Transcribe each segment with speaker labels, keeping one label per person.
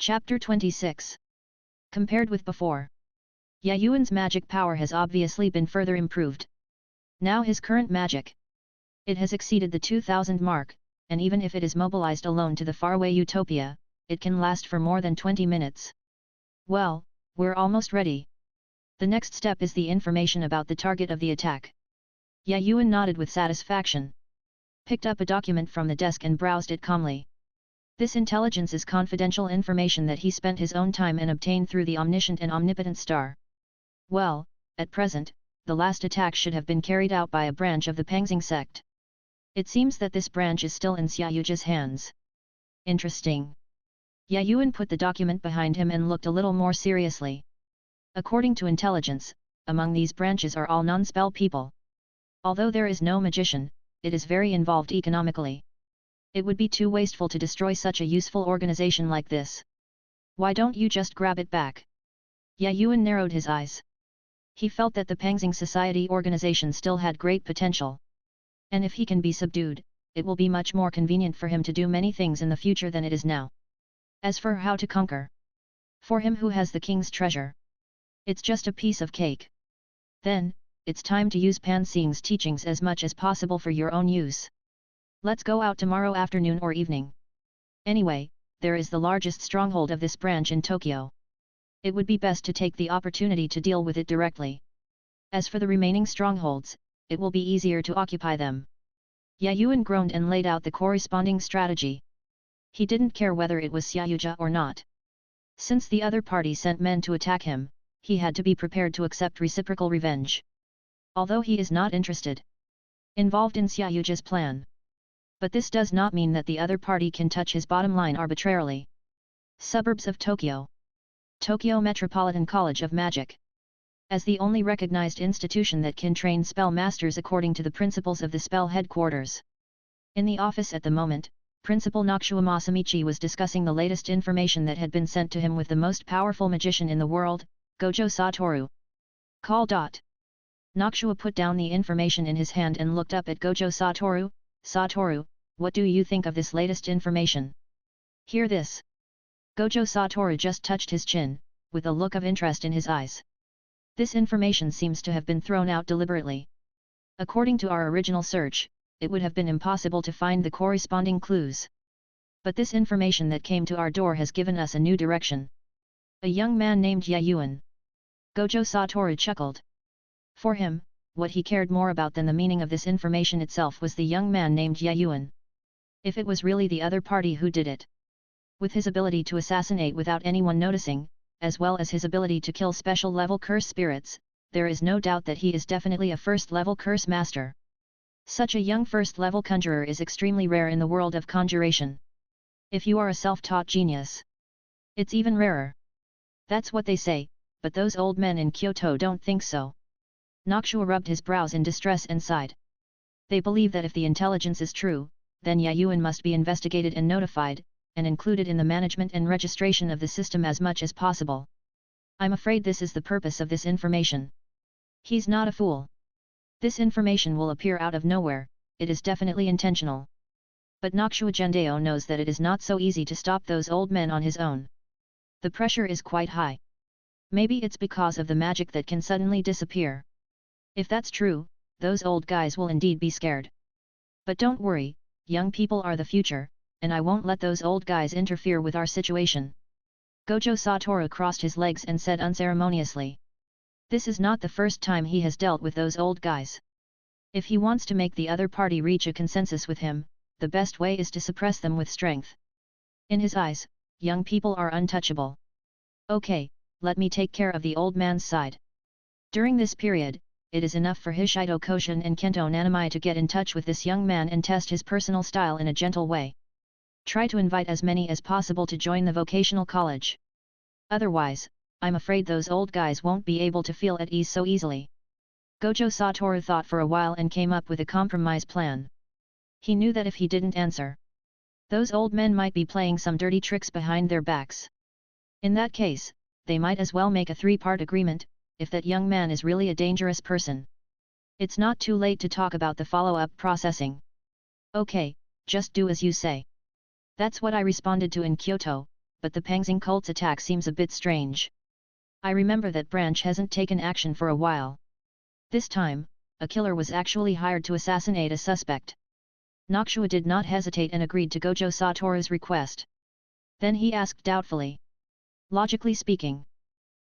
Speaker 1: Chapter 26. Compared with before, Yuan's magic power has obviously been further improved. Now his current magic, it has exceeded the 2000 mark, and even if it is mobilized alone to the faraway utopia, it can last for more than 20 minutes. Well, we're almost ready. The next step is the information about the target of the attack. Yuan nodded with satisfaction, picked up a document from the desk and browsed it calmly. This intelligence is confidential information that he spent his own time and obtained through the omniscient and omnipotent star. Well, at present, the last attack should have been carried out by a branch of the Pangxing sect. It seems that this branch is still in Xiaoju's hands. Interesting. Yuan put the document behind him and looked a little more seriously. According to intelligence, among these branches are all non-spell people. Although there is no magician, it is very involved economically. It would be too wasteful to destroy such a useful organization like this. Why don't you just grab it back? Yuan narrowed his eyes. He felt that the Pangxing Society organization still had great potential. And if he can be subdued, it will be much more convenient for him to do many things in the future than it is now. As for how to conquer, for him who has the king's treasure, it's just a piece of cake. Then, it's time to use Pangxing's teachings as much as possible for your own use. Let's go out tomorrow afternoon or evening. Anyway, there is the largest stronghold of this branch in Tokyo. It would be best to take the opportunity to deal with it directly. As for the remaining strongholds, it will be easier to occupy them. Yuan groaned and laid out the corresponding strategy. He didn't care whether it was Xiaoju or not. Since the other party sent men to attack him, he had to be prepared to accept reciprocal revenge. Although he is not involved in Xiaoju's plan. But this does not mean that the other party can touch his bottom line arbitrarily. Suburbs of Tokyo. Tokyo Metropolitan College of Magic. As the only recognized institution that can train spell masters according to the principles of the spell headquarters. In the office at the moment, Principal Nokshuwa Masamichi was discussing the latest information that had been sent to him with the most powerful magician in the world, Gojo Satoru. Call. Nokshuwa put down the information in his hand and looked up at Gojo Satoru. Satoru, what do you think of this latest information? Hear this. Gojo Satoru just touched his chin, with a look of interest in his eyes. This information seems to have been thrown out deliberately. According to our original search, it would have been impossible to find the corresponding clues. But this information that came to our door has given us a new direction. A young man named Yuan. Gojo Satoru chuckled. For him, what he cared more about than the meaning of this information itself was the young man named Yuan. If it was really the other party who did it. With his ability to assassinate without anyone noticing, as well as his ability to kill special-level curse spirits, there is no doubt that he is definitely a first-level curse master. Such a young first-level conjurer is extremely rare in the world of conjuration. If you are a self-taught genius, it's even rarer. That's what they say, but those old men in Kyoto don't think so. Nokshuwa rubbed his brows in distress and sighed. They believe that if the intelligence is true, then Yuan must be investigated and notified, and included in the management and registration of the system as much as possible. I'm afraid this is the purpose of this information. He's not a fool. This information will appear out of nowhere, it is definitely intentional. But Nokshuwa Gendeo knows that it is not so easy to stop those old men on his own. The pressure is quite high. Maybe it's because of the magic that can suddenly disappear. If that's true, those old guys will indeed be scared. But don't worry, young people are the future, and I won't let those old guys interfere with our situation. Gojo Satoru crossed his legs and said unceremoniously. This is not the first time he has dealt with those old guys. If he wants to make the other party reach a consensus with him, the best way is to suppress them with strength. In his eyes, young people are untouchable. Okay, let me take care of the old man's side. During this period, it is enough for Hishido Koshin and Kento Nanami to get in touch with this young man and test his personal style in a gentle way. Try to invite as many as possible to join the vocational college. Otherwise, I'm afraid those old guys won't be able to feel at ease so easily. Gojo Satoru thought for a while and came up with a compromise plan. He knew that if he didn't answer, those old men might be playing some dirty tricks behind their backs. In that case, they might as well make a three-part agreement, if that young man is really a dangerous person. It's not too late to talk about the follow-up processing. Okay, just do as you say. That's what I responded to in Kyoto, but the Pangxing cult's attack seems a bit strange. I remember that branch hasn't taken action for a while. This time, a killer was actually hired to assassinate a suspect. Nokshua did not hesitate and agreed to Gojo Satoru's request. Then he asked doubtfully. Logically speaking,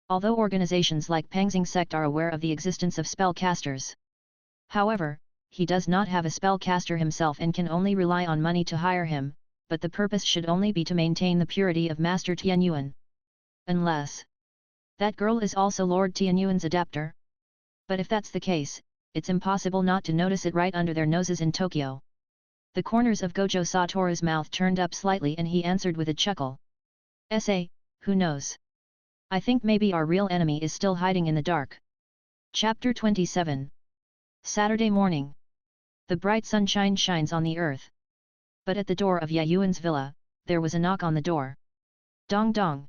Speaker 1: although organizations like Pangxing sect are aware of the existence of spellcasters. However, he does not have a spellcaster himself and can only rely on money to hire him, but the purpose should only be to maintain the purity of Master Tianyuan. Unless that girl is also Lord Tianyuan's adapter. But if that's the case, it's impossible not to notice it right under their noses in Tokyo. The corners of Gojo Satoru's mouth turned up slightly and he answered with a chuckle. Who knows? I think maybe our real enemy is still hiding in the dark. Chapter 27. Saturday morning. The bright sunshine shines on the earth. But at the door of Yayuan's villa, there was a knock on the door. Dong dong.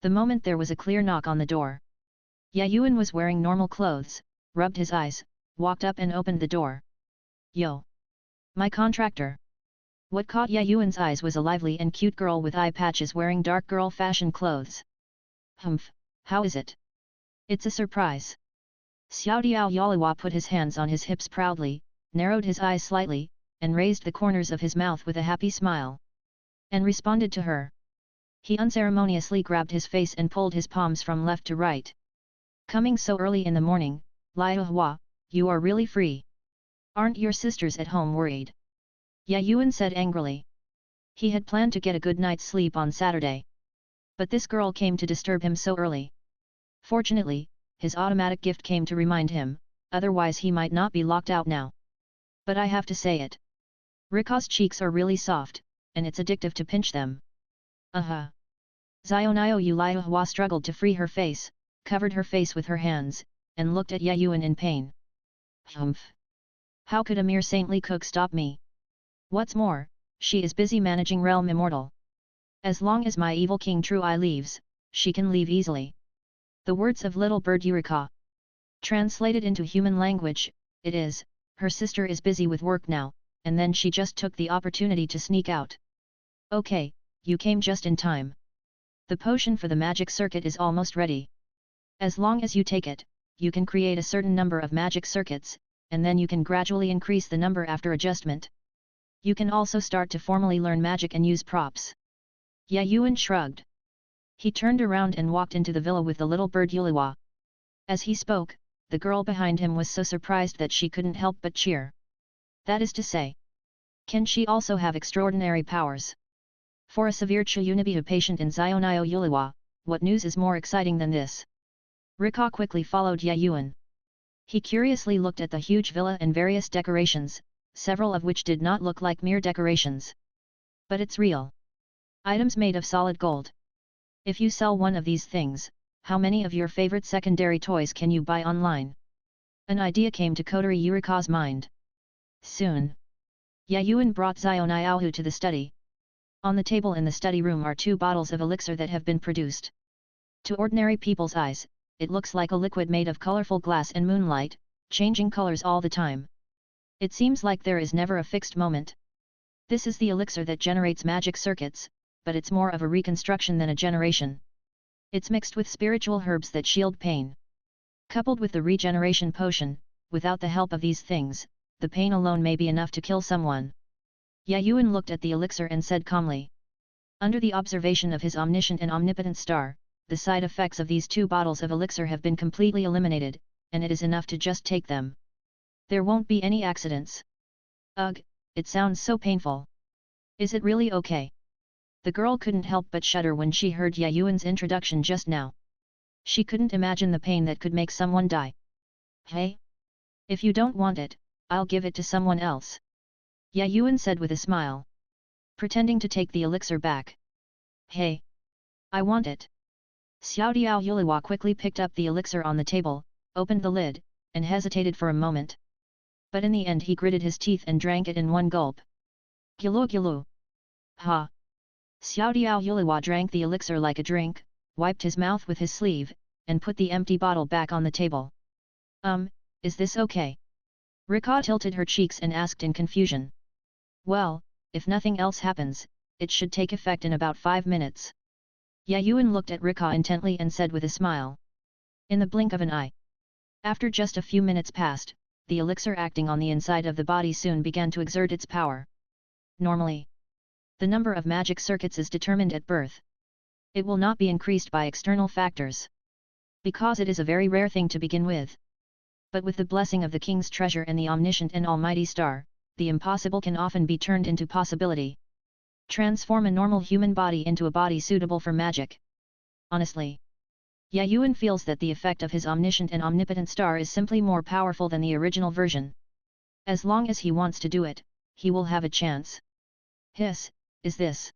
Speaker 1: The moment there was a clear knock on the door. Yayuan was wearing normal clothes, rubbed his eyes, walked up and opened the door. Yo! My contractor! What caught Yayuan's eyes was a lively and cute girl with eye patches wearing dark girl fashion clothes. Humph, how is it? It's a surprise. Xiaodiao Yaliwa put his hands on his hips proudly, narrowed his eyes slightly, and raised the corners of his mouth with a happy smile. And responded to her. He unceremoniously grabbed his face and pulled his palms from left to right. Coming so early in the morning, Liahua, you are really free. Aren't your sisters at home worried? Yayuan said angrily. He had planned to get a good night's sleep on Saturday. But this girl came to disturb him so early. Fortunately, his automatic gift came to remind him, otherwise he might not be locked out now. But I have to say it. Rika's cheeks are really soft, and it's addictive to pinch them. Zionio Yuliahua struggled to free her face, covered her face with her hands, and looked at Yayuan in pain. Humph! How could a mere saintly cook stop me? What's more, she is busy managing Realm Immortal. As long as my evil King True Eye leaves, she can leave easily. The words of little bird Eureka. Translated into human language, it is, her sister is busy with work now, and then she just took the opportunity to sneak out. Okay, you came just in time. The potion for the magic circuit is almost ready. As long as you take it, you can create a certain number of magic circuits, and then you can gradually increase the number after adjustment. You can also start to formally learn magic and use props. Yayuan shrugged. He turned around and walked into the villa with the little bird Yuliwa. As he spoke, the girl behind him was so surprised that she couldn't help but cheer. That is to say, can she also have extraordinary powers? For a severe Chiyunibihu patient in Zionio Yuliwa, what news is more exciting than this? Rika quickly followed Yayuan. He curiously looked at the huge villa and various decorations, several of which did not look like mere decorations. But it's real. Items made of solid gold. If you sell one of these things, how many of your favorite secondary toys can you buy online? An idea came to Kotori Yurika's mind. Soon. Yayuan brought Zioniohu to the study. On the table in the study room are 2 bottles of elixir that have been produced. To ordinary people's eyes, it looks like a liquid made of colorful glass and moonlight, changing colors all the time. It seems like there is never a fixed moment. This is the elixir that generates magic circuits, but it's more of a reconstruction than a generation. It's mixed with spiritual herbs that shield pain. Coupled with the regeneration potion, without the help of these things, the pain alone may be enough to kill someone. Yayuan looked at the elixir and said calmly. Under the observation of his omniscient and omnipotent star, the side effects of these 2 bottles of elixir have been completely eliminated, and it is enough to just take them. There won't be any accidents. Ugh, it sounds so painful. Is it really okay? The girl couldn't help but shudder when she heard Yayuan's introduction just now. She couldn't imagine the pain that could make someone die. Hey? If you don't want it, I'll give it to someone else. Yayuan said with a smile. Pretending to take the elixir back. Hey! I want it. Xiaodiao Yuliwa quickly picked up the elixir on the table, opened the lid, and hesitated for a moment. But in the end he gritted his teeth and drank it in one gulp. Gilu gilu. Ha! Xiaodiao Yuliwa drank the elixir like a drink, wiped his mouth with his sleeve, and put the empty bottle back on the table. Is this okay? Rika tilted her cheeks and asked in confusion. Well, if nothing else happens, it should take effect in about 5 minutes. Yuan looked at Rika intently and said with a smile. In the blink of an eye. After just a few minutes passed, the elixir acting on the inside of the body soon began to exert its power. Normally, the number of magic circuits is determined at birth. It will not be increased by external factors, because it is a very rare thing to begin with. But with the blessing of the king's treasure and the omniscient and almighty star, the impossible can often be turned into possibility. Transform a normal human body into a body suitable for magic. Honestly, Yuan feels that the effect of his omniscient and omnipotent star is simply more powerful than the original version. As long as he wants to do it, he will have a chance. Hiss, is this?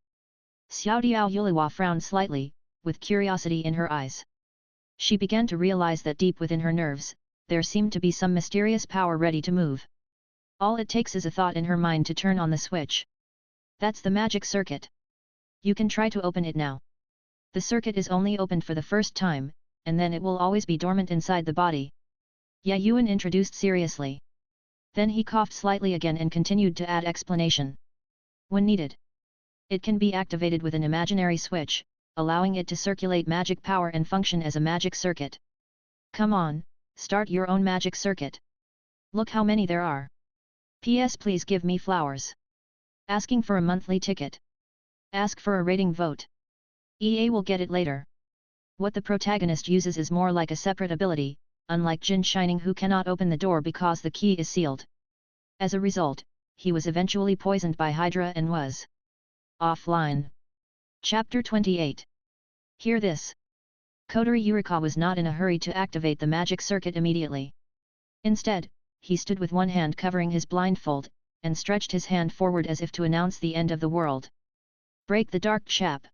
Speaker 1: Xiao Diao Yuliwa frowned slightly, with curiosity in her eyes. She began to realize that deep within her nerves, there seemed to be some mysterious power ready to move. All it takes is a thought in her mind to turn on the switch. That's the magic circuit. You can try to open it now. The circuit is only opened for the first time, and then it will always be dormant inside the body. Yuan introduced seriously. Then he coughed slightly again and continued to add explanation. When needed, it can be activated with an imaginary switch, allowing it to circulate magic power and function as a magic circuit. Come on, start your own magic circuit. Look how many there are. P.S. Please give me flowers. Asking for a monthly ticket. Ask for a rating vote. EA will get it later. What the protagonist uses is more like a separate ability, unlike Jin Shining who cannot open the door because the key is sealed. As a result, he was eventually poisoned by Hydra and was offline. Chapter 28. Hear this. Kodori Yurika was not in a hurry to activate the magic circuit immediately. Instead, he stood with one hand covering his blindfold, and stretched his hand forward as if to announce the end of the world. Break the dark chap!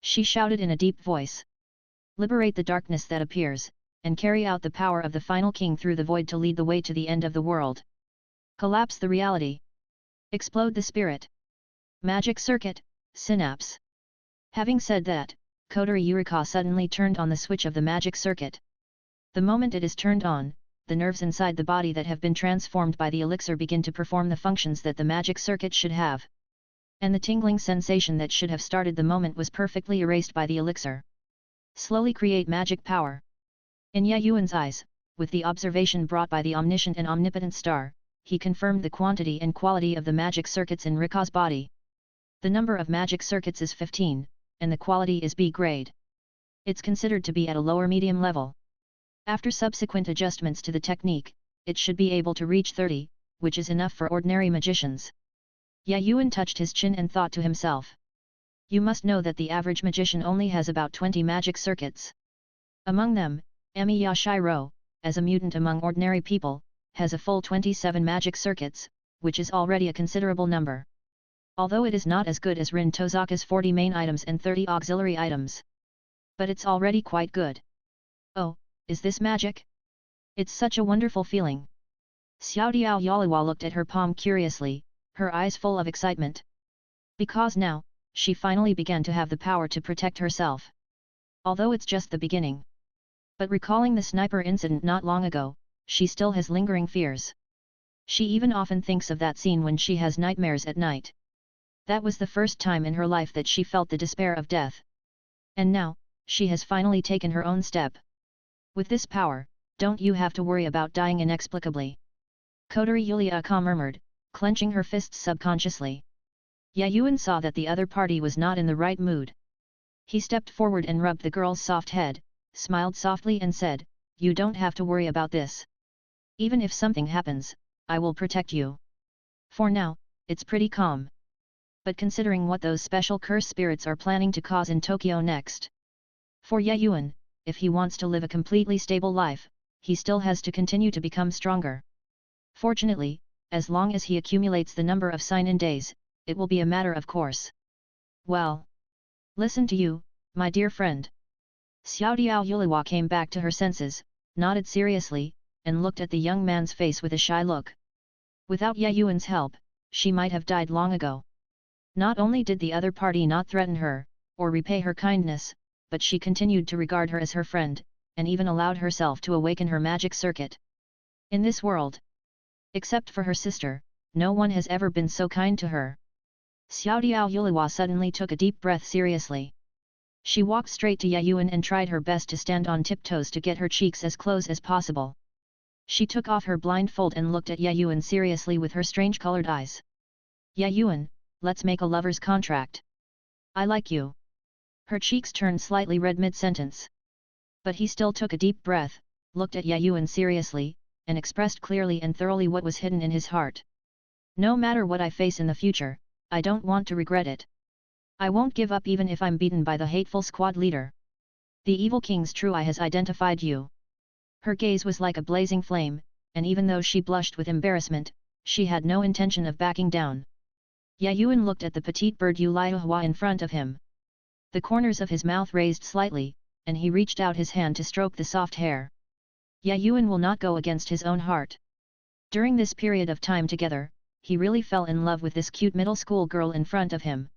Speaker 1: She shouted in a deep voice. Liberate the darkness that appears, and carry out the power of the final king through the void to lead the way to the end of the world. Collapse the reality. Explode the spirit. Magic circuit, synapse. Having said that, Kodori Yurika suddenly turned on the switch of the magic circuit. The moment it is turned on, the nerves inside the body that have been transformed by the elixir begin to perform the functions that the magic circuit should have. And the tingling sensation that should have started the moment was perfectly erased by the elixir. Slowly create magic power. In Yuan's eyes, with the observation brought by the omniscient and omnipotent star, he confirmed the quantity and quality of the magic circuits in Rika's body. The number of magic circuits is 15, and the quality is B grade. It's considered to be at a lower medium level. After subsequent adjustments to the technique, it should be able to reach 30, which is enough for ordinary magicians. Yuan touched his chin and thought to himself. You must know that the average magician only has about 20 magic circuits. Among them, Emi Yashiro, as a mutant among ordinary people, has a full 27 magic circuits, which is already a considerable number. Although it is not as good as Rin Tozaka's 40 main items and 30 auxiliary items. But it's already quite good. Oh, is this magic? It's such a wonderful feeling. Xiao Diao Yaliwa looked at her palm curiously, her eyes full of excitement. Because now, she finally began to have the power to protect herself. Although it's just the beginning. But recalling the sniper incident not long ago, she still has lingering fears. She even often thinks of that scene when she has nightmares at night. That was the first time in her life that she felt the despair of death. And now, she has finally taken her own step. With this power, don't you have to worry about dying inexplicably. Kodori Yuliaka murmured, clenching her fists subconsciously. Yuan saw that the other party was not in the right mood. He stepped forward and rubbed the girl's soft head, smiled softly and said, You don't have to worry about this. Even if something happens, I will protect you. For now, it's pretty calm. But considering what those special curse spirits are planning to cause in Tokyo next. For Yuan, if he wants to live a completely stable life, he still has to continue to become stronger. Fortunately, as long as he accumulates the number of sign-in days, it will be a matter of course. Well. Listen to you, my dear friend. Xiao Diao Yuliwa came back to her senses, nodded seriously, and looked at the young man's face with a shy look. Without Yuan's help, she might have died long ago. Not only did the other party not threaten her, or repay her kindness, but she continued to regard her as her friend, and even allowed herself to awaken her magic circuit. In this world, except for her sister, no one has ever been so kind to her. Xiao Diao Yuliwa suddenly took a deep breath seriously. She walked straight to Yuan and tried her best to stand on tiptoes to get her cheeks as close as possible. She took off her blindfold and looked at Yuan seriously with her strange-colored eyes. Yuan, let's make a lover's contract. I like you. Her cheeks turned slightly red mid-sentence. But he still took a deep breath, looked at Yuan seriously, and expressed clearly and thoroughly what was hidden in his heart. No matter what I face in the future, I don't want to regret it. I won't give up even if I'm beaten by the hateful squad leader. The evil king's true eye has identified you. Her gaze was like a blazing flame, and even though she blushed with embarrassment, she had no intention of backing down. Yuan looked at the petite bird Yuliahua in front of him. The corners of his mouth raised slightly, and he reached out his hand to stroke the soft hair. Yuan will not go against his own heart. During this period of time together, he really fell in love with this cute middle school girl in front of him.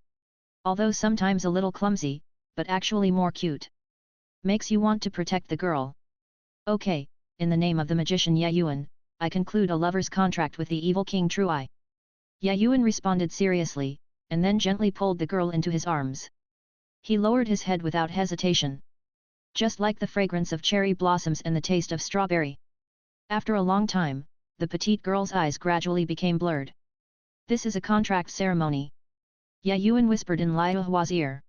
Speaker 1: Although sometimes a little clumsy, but actually more cute. Makes you want to protect the girl. Okay, in the name of the magician Yuan, I conclude a lover's contract with the evil king True Eye. Yuan responded seriously, and then gently pulled the girl into his arms. He lowered his head without hesitation. Just like the fragrance of cherry blossoms and the taste of strawberry. After a long time, the petite girl's eyes gradually became blurred. This is a contract ceremony. Yuan whispered in Liahua's ear.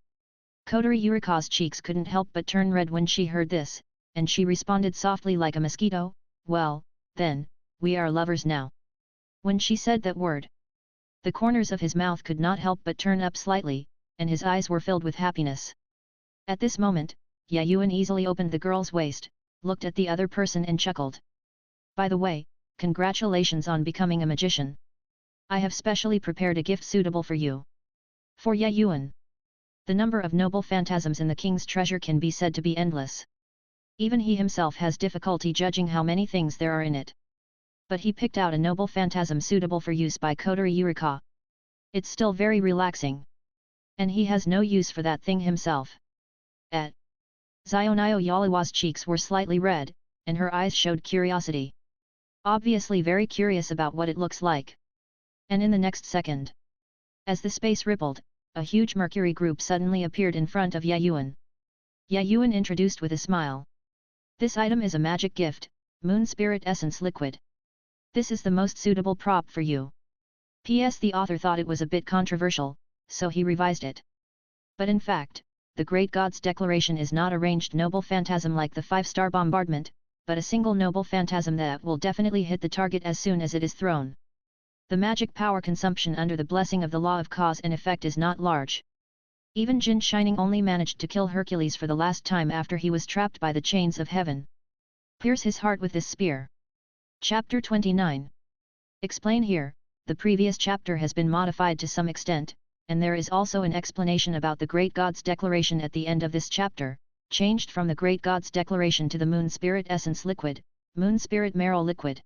Speaker 1: Kotori Yurika's cheeks couldn't help but turn red when she heard this, and she responded softly like a mosquito, well, then, we are lovers now. When she said that word, the corners of his mouth could not help but turn up slightly, and his eyes were filled with happiness. At this moment, Yuan easily opened the girl's waist, looked at the other person and chuckled. By the way, congratulations on becoming a magician. I have specially prepared a gift suitable for you. For Yuan. The number of noble phantasms in the king's treasure can be said to be endless. Even he himself has difficulty judging how many things there are in it. But he picked out a noble phantasm suitable for use by Kotori Yurika. It's still very relaxing. And he has no use for that thing himself. Zionio Yaliwa's cheeks were slightly red, and her eyes showed curiosity. Obviously very curious about what it looks like. And in the next second, as the space rippled, a huge mercury group suddenly appeared in front of Yuan. Yuan introduced with a smile. This item is a magic gift, Moon Spirit Essence Liquid. This is the most suitable prop for you. P.S. The author thought it was a bit controversial, so he revised it. But in fact, the Great God's Declaration is not arranged noble phantasm like the 5-star bombardment, but a single noble phantasm that will definitely hit the target as soon as it is thrown. The magic power consumption under the blessing of the law of cause and effect is not large. Even Jin Shining only managed to kill Hercules for the last time after he was trapped by the chains of heaven. Pierce his heart with this spear. Chapter 29. Explain here, the previous chapter has been modified to some extent, and there is also an explanation about the Great God's Declaration at the end of this chapter, changed from the Great God's Declaration to the Moon Spirit Essence Liquid, Moon Spirit Marrow Liquid.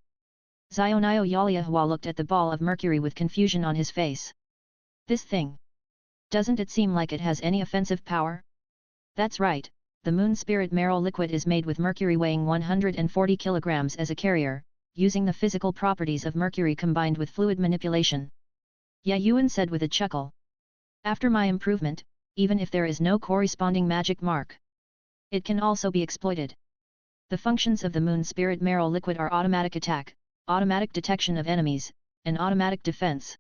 Speaker 1: Zionio Yaliahua looked at the ball of mercury with confusion on his face. This thing. Doesn't it seem like it has any offensive power? That's right, the Moon Spirit Marrow Liquid is made with mercury weighing 140 kilograms as a carrier, using the physical properties of mercury combined with fluid manipulation. Yuan said with a chuckle. After my improvement, even if there is no corresponding magic mark, it can also be exploited. The functions of the Moon Spirit Marrow Liquid are automatic attack, automatic detection of enemies, and automatic defense.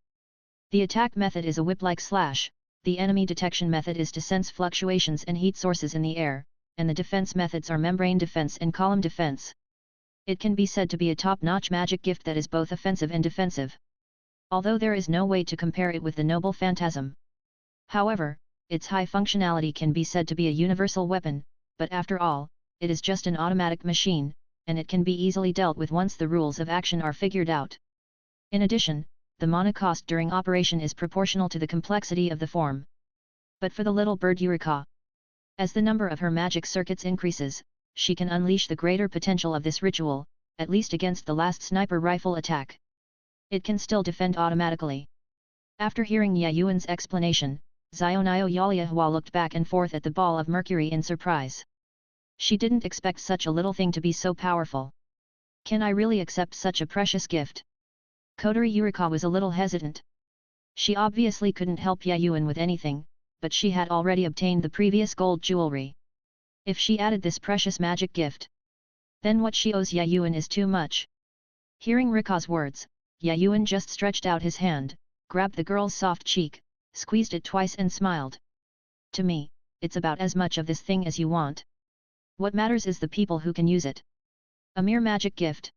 Speaker 1: The attack method is a whip-like slash, the enemy detection method is to sense fluctuations and heat sources in the air, and the defense methods are membrane defense and column defense. It can be said to be a top-notch magic gift that is both offensive and defensive. Although there is no way to compare it with the Noble Phantasm. However, its high functionality can be said to be a universal weapon, but after all, it is just an automatic machine, and it can be easily dealt with once the rules of action are figured out. In addition, the mana cost during operation is proportional to the complexity of the form. But for the little bird Eureka, as the number of her magic circuits increases, she can unleash the greater potential of this ritual, at least against the last sniper rifle attack. It can still defend automatically. After hearing Yuan's explanation, Zionio Yaliahua looked back and forth at the ball of mercury in surprise. She didn't expect such a little thing to be so powerful. Can I really accept such a precious gift? Kotori Yurika was a little hesitant. She obviously couldn't help Yuan with anything, but she had already obtained the previous gold jewelry. If she added this precious magic gift, then what she owes Yuan is too much. Hearing Rika's words, Yuan just stretched out his hand, grabbed the girl's soft cheek, squeezed it twice and smiled. To me, it's about as much of this thing as you want. What matters is the people who can use it. A mere magic gift.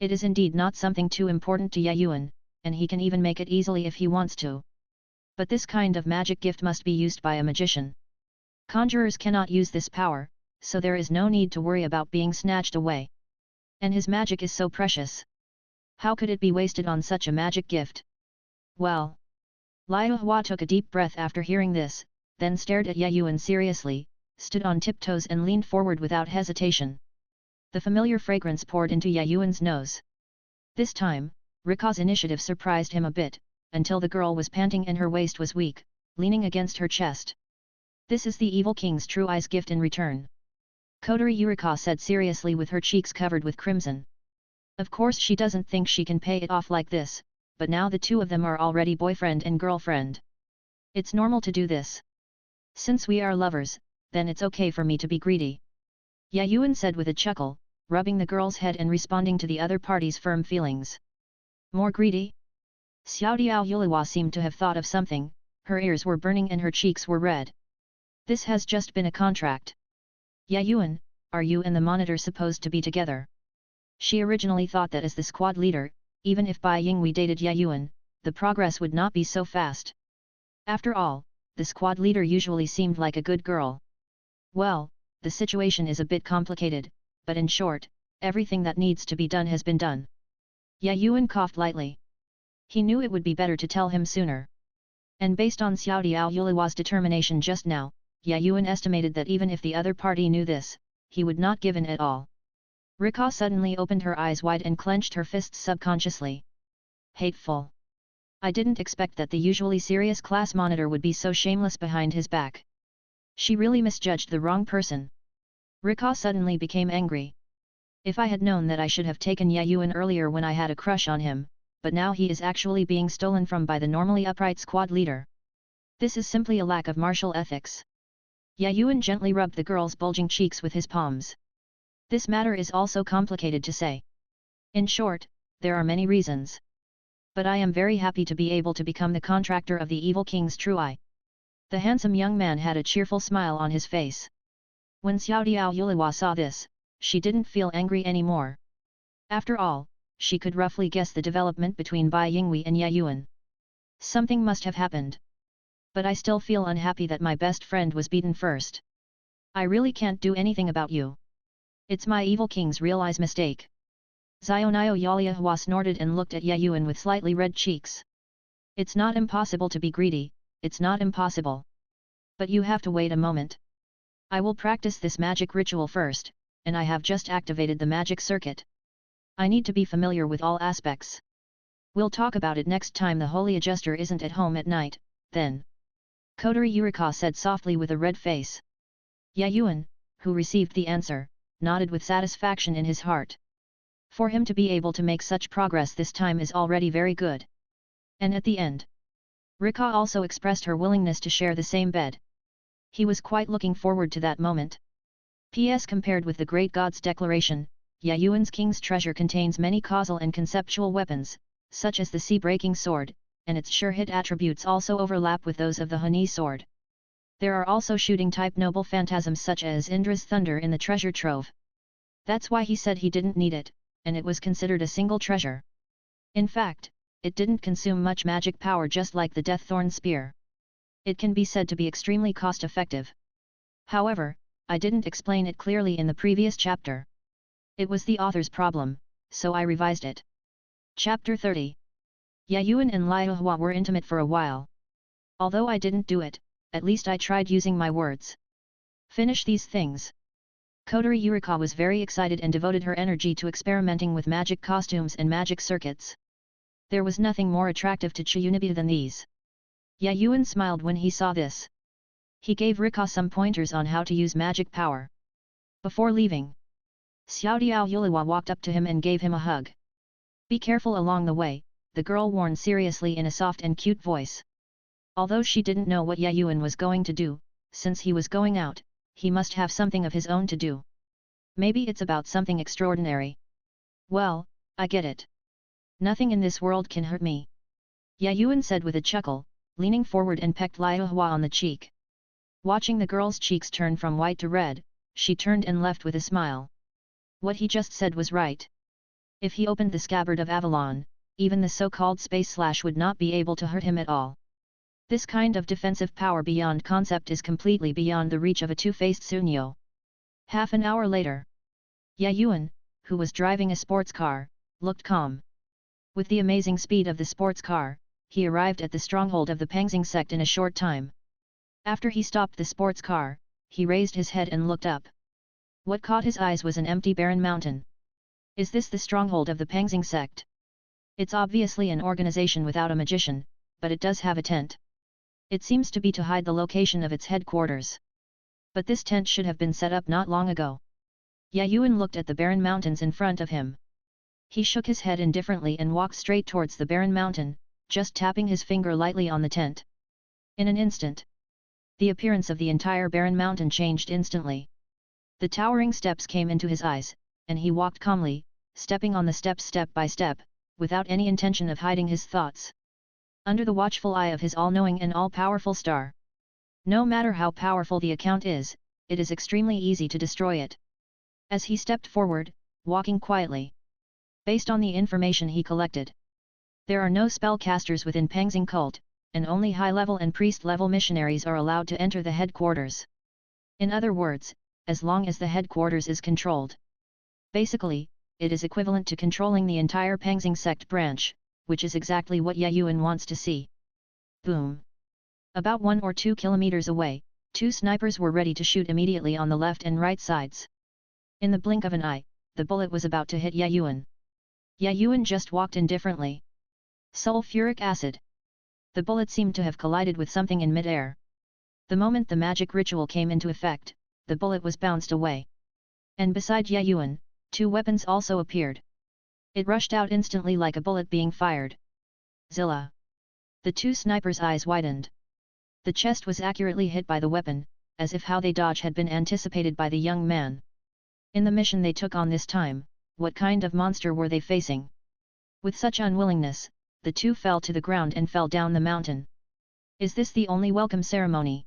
Speaker 1: It is indeed not something too important to Yuan, and he can even make it easily if he wants to. But this kind of magic gift must be used by a magician. Conjurers cannot use this power, so there is no need to worry about being snatched away. And his magic is so precious. How could it be wasted on such a magic gift? Well. Liu Hua took a deep breath after hearing this, then stared at Yuan seriously, stood on tiptoes and leaned forward without hesitation. The familiar fragrance poured into Yuan's nose. This time, Rika's initiative surprised him a bit, until the girl was panting and her waist was weak, leaning against her chest. This is the Evil King's True Eye's gift in return. Kotori Yurika said seriously with her cheeks covered with crimson. Of course she doesn't think she can pay it off like this, but now the two of them are already boyfriend and girlfriend. It's normal to do this. Since we are lovers, then it's okay for me to be greedy. Yuan said with a chuckle, rubbing the girl's head and responding to the other party's firm feelings. More greedy? Xiaodiao Yuliwa seemed to have thought of something, her ears were burning and her cheeks were red. This has just been a contract. Yuan, are you and the monitor supposed to be together? She originally thought that as the squad leader, even if Bai Yingwei dated Yuan, the progress would not be so fast. After all, the squad leader usually seemed like a good girl. Well, the situation is a bit complicated, but in short, everything that needs to be done has been done. Yuan coughed lightly. He knew it would be better to tell him sooner. And based on Xiaodiao Yuliwa's determination just now, Yuan estimated that even if the other party knew this, he would not give in at all. Rika suddenly opened her eyes wide and clenched her fists subconsciously. Hateful. I didn't expect that the usually serious class monitor would be so shameless behind his back. She really misjudged the wrong person. Rika suddenly became angry. If I had known that I should have taken Yuan earlier when I had a crush on him, but now he is actually being stolen from by the normally upright squad leader. This is simply a lack of martial ethics. Yuan gently rubbed the girl's bulging cheeks with his palms. This matter is also complicated to say. In short, there are many reasons. But I am very happy to be able to become the contractor of the Evil King's True Eye. The handsome young man had a cheerful smile on his face. When Xiaodiao Yuliwa saw this, she didn't feel angry anymore. After all, she could roughly guess the development between Bai Yingwei and Yuan. Something must have happened. But I still feel unhappy that my best friend was beaten first. I really can't do anything about you. It's my Evil King's real-eyes mistake. Zionio Yaliahua snorted and looked at Yuan with slightly red cheeks. It's not impossible to be greedy, it's not impossible. But you have to wait a moment. I will practice this magic ritual first, and I have just activated the magic circuit. I need to be familiar with all aspects. We'll talk about it next time the Holy Adjuster isn't at home at night, then. Kotori Yurika said softly with a red face. Yuan, who received the answer, nodded with satisfaction in his heart. For him to be able to make such progress this time is already very good. And at the end, Rika also expressed her willingness to share the same bed. He was quite looking forward to that moment. P.S. Compared with the Great God's declaration, Yuan's king's treasure contains many causal and conceptual weapons, such as the sea-breaking sword, and its sure-hit attributes also overlap with those of the Honey sword. There are also shooting-type noble phantasms such as Indra's thunder in the treasure trove. That's why he said he didn't need it, and it was considered a single treasure. In fact, it didn't consume much magic power just like the Deaththorn spear. It can be said to be extremely cost-effective. However, I didn't explain it clearly in the previous chapter. It was the author's problem, so I revised it. Chapter 30. Yuan and Liuhua were intimate for a while. Although I didn't do it, at least I tried using my words. Finish these things. Kotori Yurika was very excited and devoted her energy to experimenting with magic costumes and magic circuits. There was nothing more attractive to Chiyunibi than these. Yuan smiled when he saw this. He gave Rika some pointers on how to use magic power. Before leaving, Xiaodiao Yuliwa walked up to him and gave him a hug. Be careful along the way, the girl warned seriously in a soft and cute voice. Although she didn't know what Yuan was going to do, since he was going out, he must have something of his own to do. Maybe it's about something extraordinary. Well, I get it. Nothing in this world can hurt me. Yuan said with a chuckle, leaning forward and pecked Liu Hua on the cheek. Watching the girl's cheeks turn from white to red, she turned and left with a smile. What he just said was right. If he opened the scabbard of Avalon, even the so-called space slash would not be able to hurt him at all. This kind of defensive power beyond concept is completely beyond the reach of a two-faced Sunyo. Half an hour later, Yuan, who was driving a sports car, looked calm. With the amazing speed of the sports car, he arrived at the stronghold of the Pangxing sect in a short time. After he stopped the sports car, he raised his head and looked up. What caught his eyes was an empty barren mountain. Is this the stronghold of the Pangxing sect? It's obviously an organization without a magician, but it does have a tent. It seems to be to hide the location of its headquarters. But this tent should have been set up not long ago. Yuan looked at the barren mountains in front of him. He shook his head indifferently and walked straight towards the barren mountain, just tapping his finger lightly on the tent. In an instant, the appearance of the entire barren mountain changed instantly. The towering steps came into his eyes, and he walked calmly, stepping on the steps step by step, without any intention of hiding his thoughts. Under the watchful eye of his all-knowing and all-powerful star. No matter how powerful the account is, it is extremely easy to destroy it. As he stepped forward, walking quietly. Based on the information he collected, there are no spellcasters within Pangxing cult, and only high-level and priest-level missionaries are allowed to enter the headquarters. In other words, as long as the headquarters is controlled. Basically, it is equivalent to controlling the entire Pangxing sect branch, which is exactly what Yuan wants to see. Boom! About 1 or 2 kilometers away, 2 snipers were ready to shoot immediately on the left and right sides. In the blink of an eye, the bullet was about to hit Yuan. Yuan just walked indifferently. Sulfuric acid. The bullet seemed to have collided with something in mid-air. The moment the magic ritual came into effect, the bullet was bounced away. And beside Yuan, 2 weapons also appeared. It rushed out instantly like a bullet being fired. Zilla! The 2 snipers' eyes widened. The chest was accurately hit by the weapon, as if how they dodge had been anticipated by the young man. In the mission they took on this time, what kind of monster were they facing? With such unwillingness, the 2 fell to the ground and fell down the mountain. Is this the only welcome ceremony?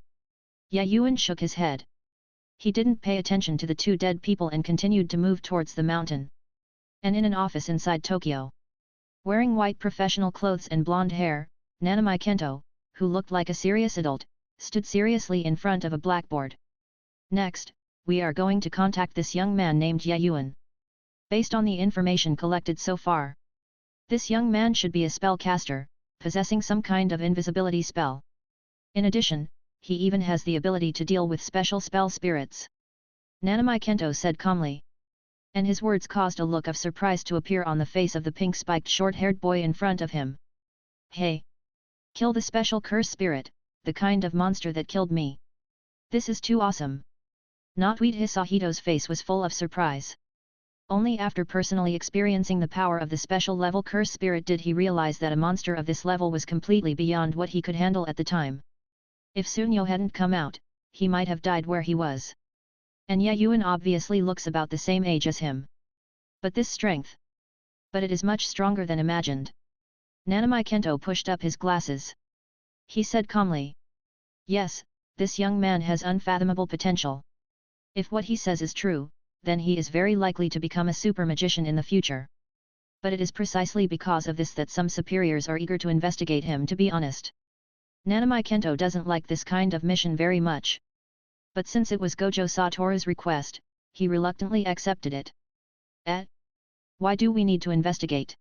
Speaker 1: Yuan shook his head. He didn't pay attention to the 2 dead people and continued to move towards the mountain. And in an office inside Tokyo, wearing white professional clothes and blonde hair, Nanami Kento, who looked like a serious adult, stood seriously in front of a blackboard. Next, we are going to contact this young man named Yuan. Based on the information collected so far, this young man should be a spellcaster, possessing some kind of invisibility spell. In addition, he even has the ability to deal with special spell spirits. Nanami Kento said calmly. And his words caused a look of surprise to appear on the face of the pink-spiked short-haired boy in front of him. Hey! Kill the special curse spirit, the kind of monster that killed me. This is too awesome. Nobuide Hisahito's face was full of surprise. Only after personally experiencing the power of the special level curse spirit did he realize that a monster of this level was completely beyond what he could handle at the time. If Sunyo hadn't come out, he might have died where he was. And Yuan obviously looks about the same age as him. But this strength. But it is much stronger than imagined. Nanami Kento pushed up his glasses. He said calmly. Yes, this young man has unfathomable potential. If what he says is true, then he is very likely to become a super magician in the future. But it is precisely because of this that some superiors are eager to investigate him, to be honest. Nanami Kento doesn't like this kind of mission very much. But since it was Gojo Satoru's request, he reluctantly accepted it. Why do we need to investigate?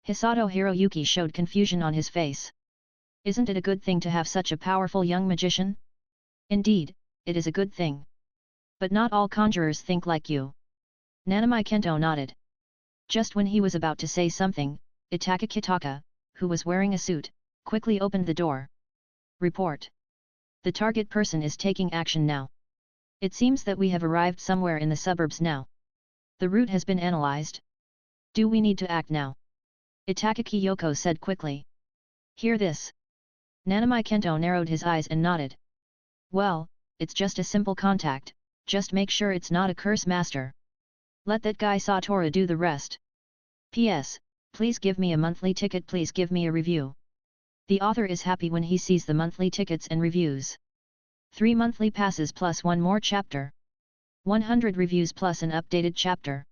Speaker 1: Hisato Hiroyuki showed confusion on his face. Isn't it a good thing to have such a powerful young magician? Indeed, it is a good thing. But not all conjurers think like you. Nanami Kento nodded. Just when he was about to say something, Itaka Kitaka, who was wearing a suit, quickly opened the door. Report. The target person is taking action now. It seems that we have arrived somewhere in the suburbs now. The route has been analyzed. Do we need to act now? Itaka Kiyoko said quickly. Hear this. Nanami Kento narrowed his eyes and nodded. Well, it's just a simple contact, just make sure it's not a curse master. Let that guy Satoru do the rest. P.S. Please give me a monthly ticket, please give me a review. The author is happy when he sees the monthly tickets and reviews. 3 monthly passes plus 1 more chapter. 100 reviews plus an updated chapter.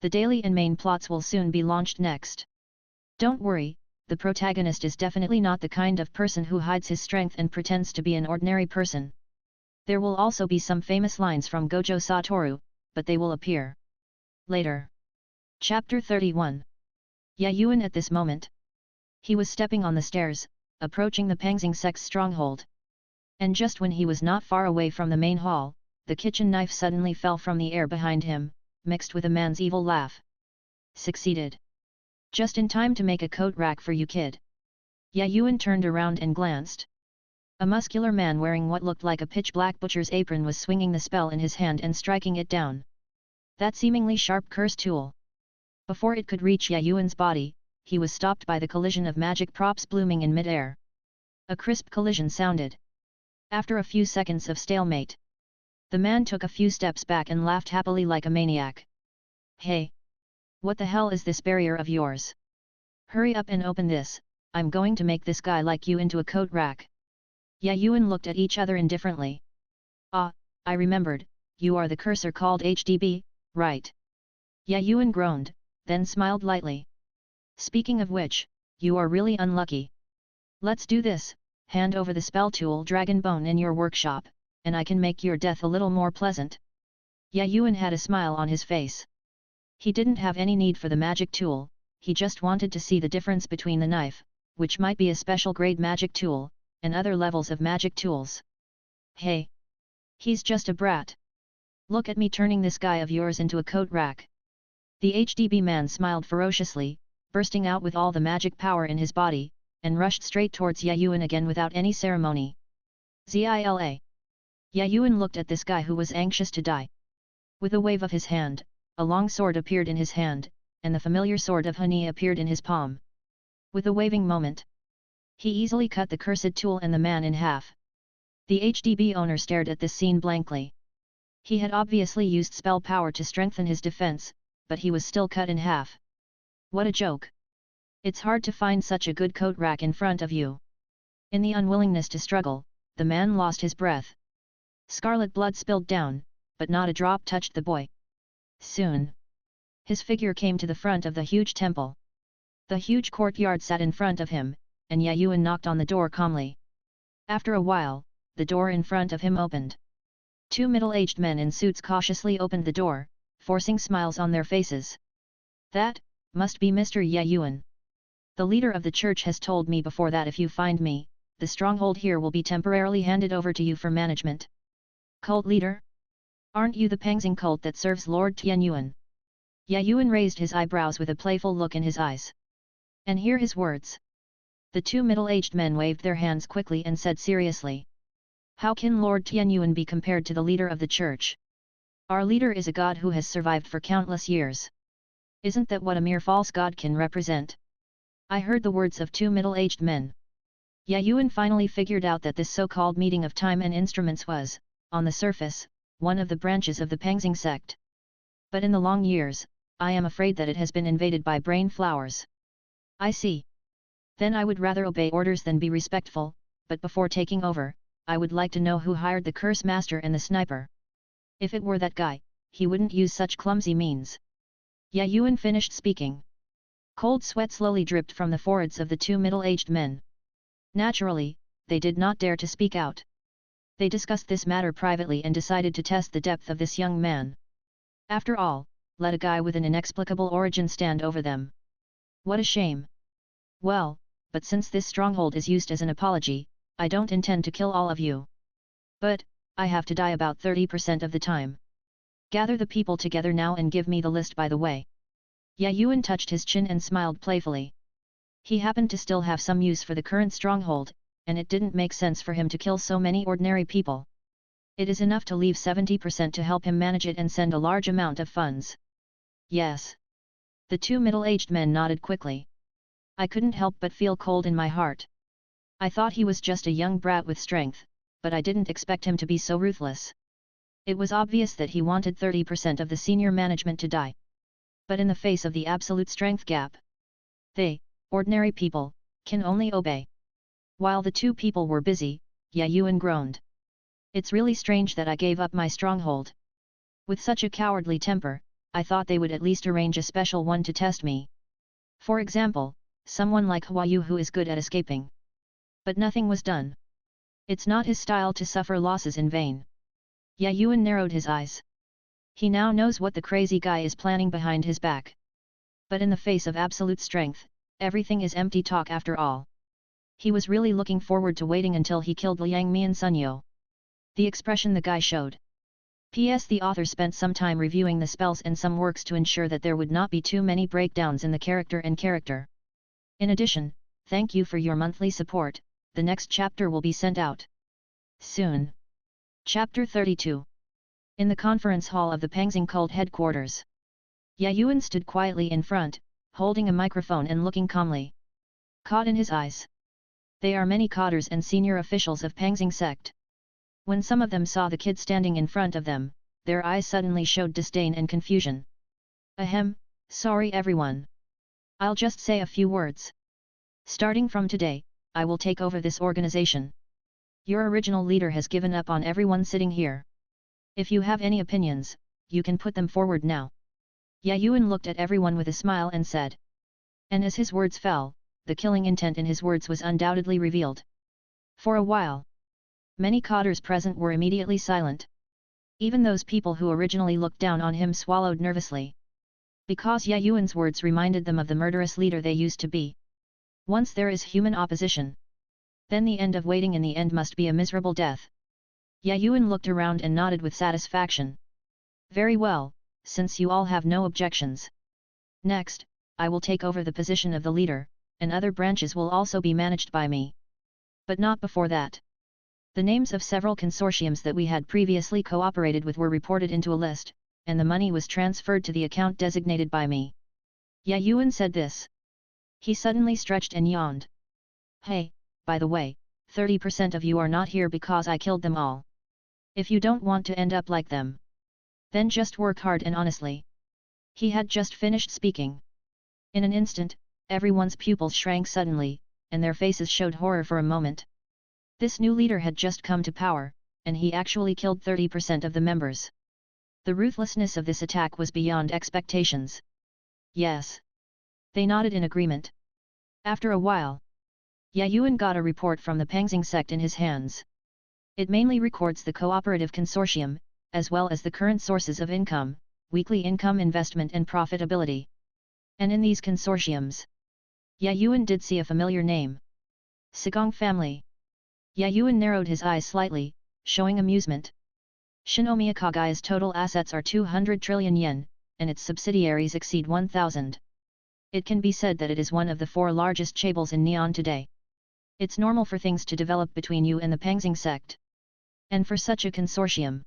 Speaker 1: The daily and main plots will soon be launched next. Don't worry, the protagonist is definitely not the kind of person who hides his strength and pretends to be an ordinary person. There will also be some famous lines from Gojo Satoru, but they will appear later. Chapter 31. Yuan at this moment. He was stepping on the stairs, approaching the Pangxing sect's stronghold. And just when he was not far away from the main hall, the kitchen knife suddenly fell from the air behind him, mixed with a man's evil laugh. Succeeded. Just in time to make a coat rack for you, kid. Yuan turned around and glanced. A muscular man wearing what looked like a pitch-black butcher's apron was swinging the spell in his hand and striking it down. That seemingly sharp curse tool. Before it could reach Yuan's body, he was stopped by the collision of magic props blooming in mid-air. A crisp collision sounded. After a few seconds of stalemate, the man took a few steps back and laughed happily like a maniac. Hey! What the hell is this barrier of yours? Hurry up and open this, I'm going to make this guy like you into a coat rack. Yuan looked at each other indifferently. Ah, I remembered, you are the cursor called HDB, right? Yuan groaned, then smiled lightly. Speaking of which, you are really unlucky. Let's do this, hand over the spell tool Dragon Bone in your workshop, and I can make your death a little more pleasant. Yuan had a smile on his face. He didn't have any need for the magic tool, he just wanted to see the difference between the knife, which might be a special grade magic tool, and other levels of magic tools. Hey! He's just a brat. Look at me turning this guy of yours into a coat rack. The HDB man smiled ferociously, bursting out with all the magic power in his body, and rushed straight towards Yuan again without any ceremony. Zila. Yuan looked at this guy who was anxious to die. With a wave of his hand, a long sword appeared in his hand, and the familiar sword of honey appeared in his palm. With a waving moment, he easily cut the cursed tool and the man in half. The HDB owner stared at this scene blankly. He had obviously used spell power to strengthen his defense, but he was still cut in half. What a joke! It's hard to find such a good coat rack in front of you. In the unwillingness to struggle, the man lost his breath. Scarlet blood spilled down, but not a drop touched the boy. Soon, his figure came to the front of the huge temple. The huge courtyard sat in front of him, and Yuan knocked on the door calmly. After a while, the door in front of him opened. 2 middle-aged men in suits cautiously opened the door, forcing smiles on their faces. That must be Mr. Yuan. The leader of the church has told me before that if you find me, the stronghold here will be temporarily handed over to you for management. Cult leader? Aren't you the Pangxing cult that serves Lord Tianyuan? Yuan raised his eyebrows with a playful look in his eyes. And hear his words. The 2 middle-aged men waved their hands quickly and said seriously. How can Lord Tianyuan be compared to the leader of the church? Our leader is a god who has survived for countless years. Isn't that what a mere false god can represent? I heard the words of 2 middle-aged men. Yuan finally figured out that this so-called meeting of time and instruments was, on the surface, one of the branches of the Pangxing sect. But in the long years, I am afraid that it has been invaded by brain flowers. I see. Then I would rather obey orders than be respectful, but before taking over, I would like to know who hired the curse master and the sniper. If it were that guy, he wouldn't use such clumsy means. Yuan finished speaking. Cold sweat slowly dripped from the foreheads of the 2 middle-aged men. Naturally, they did not dare to speak out. They discussed this matter privately and decided to test the depth of this young man. After all, let a guy with an inexplicable origin stand over them. What a shame. Well, but since this stronghold is used as an apology, I don't intend to kill all of you. But, I have to die about 30% of the time. Gather the people together now and give me the list by the way. Yuan touched his chin and smiled playfully. He happened to still have some use for the current stronghold, and it didn't make sense for him to kill so many ordinary people. It is enough to leave 70% to help him manage it and send a large amount of funds. Yes. The 2 middle-aged men nodded quickly. I couldn't help but feel cold in my heart. I thought he was just a young brat with strength, but I didn't expect him to be so ruthless. It was obvious that he wanted 30% of the senior management to die. But in the face of the absolute strength gap, they, ordinary people, can only obey. While the two people were busy, Yuan groaned. It's really strange that I gave up my stronghold. With such a cowardly temper, I thought they would at least arrange a special one to test me. For example, someone like Huayu who is good at escaping. But nothing was done. It's not his style to suffer losses in vain. Yuan narrowed his eyes. He now knows what the crazy guy is planning behind his back. But in the face of absolute strength, everything is empty talk after all. He was really looking forward to waiting until he killed Liang Mi and Sunyo. The expression the guy showed. P.S. The author spent some time reviewing the spells and some works to ensure that there would not be too many breakdowns in the character and character. In addition, thank you for your monthly support, the next chapter will be sent out soon. Chapter 32. In the conference hall of the Pangxing cult headquarters. Yuan stood quietly in front, holding a microphone and looking calmly. Caught in his eyes. They are many cadres and senior officials of Pangxing sect. When some of them saw the kid standing in front of them, their eyes suddenly showed disdain and confusion. Ahem, sorry everyone. I'll just say a few words. Starting from today, I will take over this organization. Your original leader has given up on everyone sitting here. If you have any opinions, you can put them forward now. Yuan looked at everyone with a smile and said. And as his words fell, the killing intent in his words was undoubtedly revealed. For a while, many cadres present were immediately silent. Even those people who originally looked down on him swallowed nervously. Because Yuan's words reminded them of the murderous leader they used to be. Once there is human opposition, then the end of waiting in the end must be a miserable death. Yuan looked around and nodded with satisfaction. Very well, since you all have no objections. Next, I will take over the position of the leader, and other branches will also be managed by me. But not before that. The names of several consortiums that we had previously cooperated with were reported into a list, and the money was transferred to the account designated by me. Yuan said this. He suddenly stretched and yawned. Hey, by the way, 30% of you are not here because I killed them all. If you don't want to end up like them, then just work hard and honestly. He had just finished speaking. In an instant, everyone's pupils shrank suddenly, and their faces showed horror for a moment. This new leader had just come to power, and he actually killed 30% of the members. The ruthlessness of this attack was beyond expectations. Yes. They nodded in agreement. After a while, Yuan got a report from the Pangxing sect in his hands. It mainly records the cooperative consortium, as well as the current sources of income, weekly income investment and profitability. And in these consortiums, Yuan did see a familiar name. Sigong family. Yuan narrowed his eyes slightly, showing amusement. Shinomiya Kagai's total assets are 200 trillion yen, and its subsidiaries exceed 1,000. It can be said that it is one of the 4 largest chaebols in Neon today. It's normal for things to develop between you and the Pangxing sect. And for such a consortium,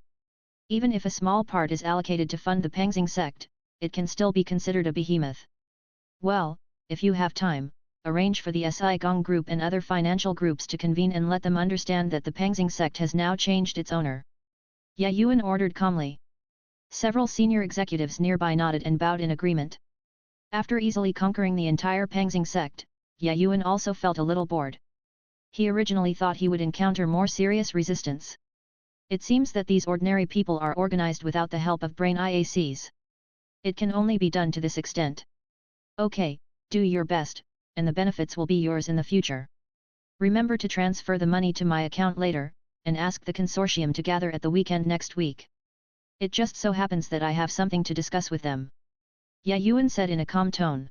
Speaker 1: even if a small part is allocated to fund the Pangxing sect, it can still be considered a behemoth. Well, if you have time, arrange for the Sigong group and other financial groups to convene and let them understand that the Pangxing sect has now changed its owner. Yuan ordered calmly. Several senior executives nearby nodded and bowed in agreement. After easily conquering the entire Pangxing sect, Yuan also felt a little bored. He originally thought he would encounter more serious resistance. It seems that these ordinary people are organized without the help of brain IACs. It can only be done to this extent. Okay, do your best, and the benefits will be yours in the future. Remember to transfer the money to my account later, and ask the consortium to gather at the weekend next week. It just so happens that I have something to discuss with them. Yuan said in a calm tone.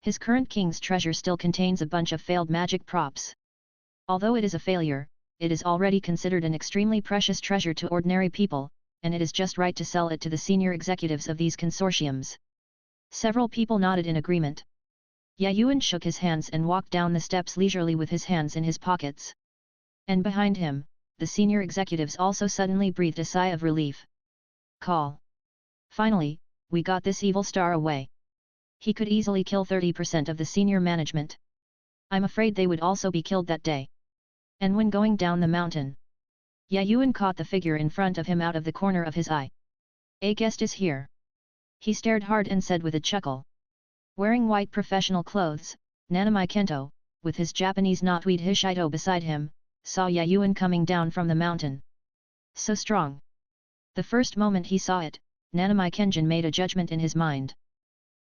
Speaker 1: His current king's treasure still contains a bunch of failed magic props. Although it is a failure, it is already considered an extremely precious treasure to ordinary people, and it is just right to sell it to the senior executives of these consortiums. Several people nodded in agreement. Yuan shook his hands and walked down the steps leisurely with his hands in his pockets. And behind him, the senior executives also suddenly breathed a sigh of relief. Call. Finally, we got this evil star away. He could easily kill 30% of the senior management. I'm afraid they would also be killed that day. And when going down the mountain, Yuan caught the figure in front of him out of the corner of his eye. A guest is here. He stared hard and said with a chuckle. Wearing white professional clothes, Nanami Kento, with his Japanese knotweed Hishido beside him, saw Yuan coming down from the mountain. So strong. The first moment he saw it, Nanami Kenjin made a judgment in his mind.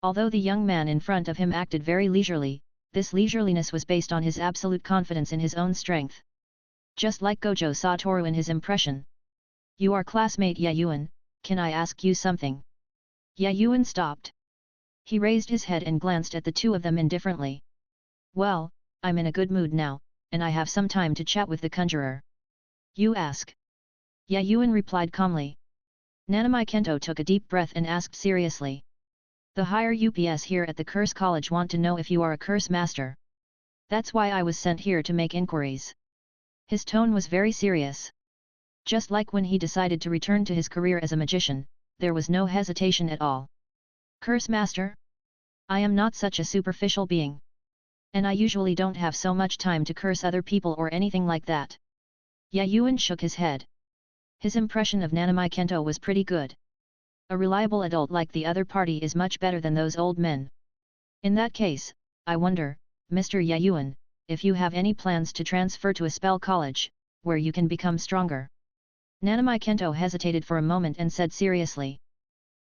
Speaker 1: Although the young man in front of him acted very leisurely, this leisureliness was based on his absolute confidence in his own strength. Just like Gojo Satoru in his impression. You are classmate Yuan, can I ask you something? Yuan stopped. He raised his head and glanced at the two of them indifferently. Well, I'm in a good mood now, and I have some time to chat with the conjurer. You ask. Yuan replied calmly. Nanami Kento took a deep breath and asked seriously. The higher UPS here at the Curse College want to know if you are a curse master. That's why I was sent here to make inquiries. His tone was very serious. Just like when he decided to return to his career as a magician, there was no hesitation at all. Curse master? I am not such a superficial being. And I usually don't have so much time to curse other people or anything like that. Yuan shook his head. His impression of Nanami Kento was pretty good. A reliable adult like the other party is much better than those old men. In that case, I wonder, Mr. Yuan, if you have any plans to transfer to a spell college, where you can become stronger. Nanami Kento hesitated for a moment and said seriously.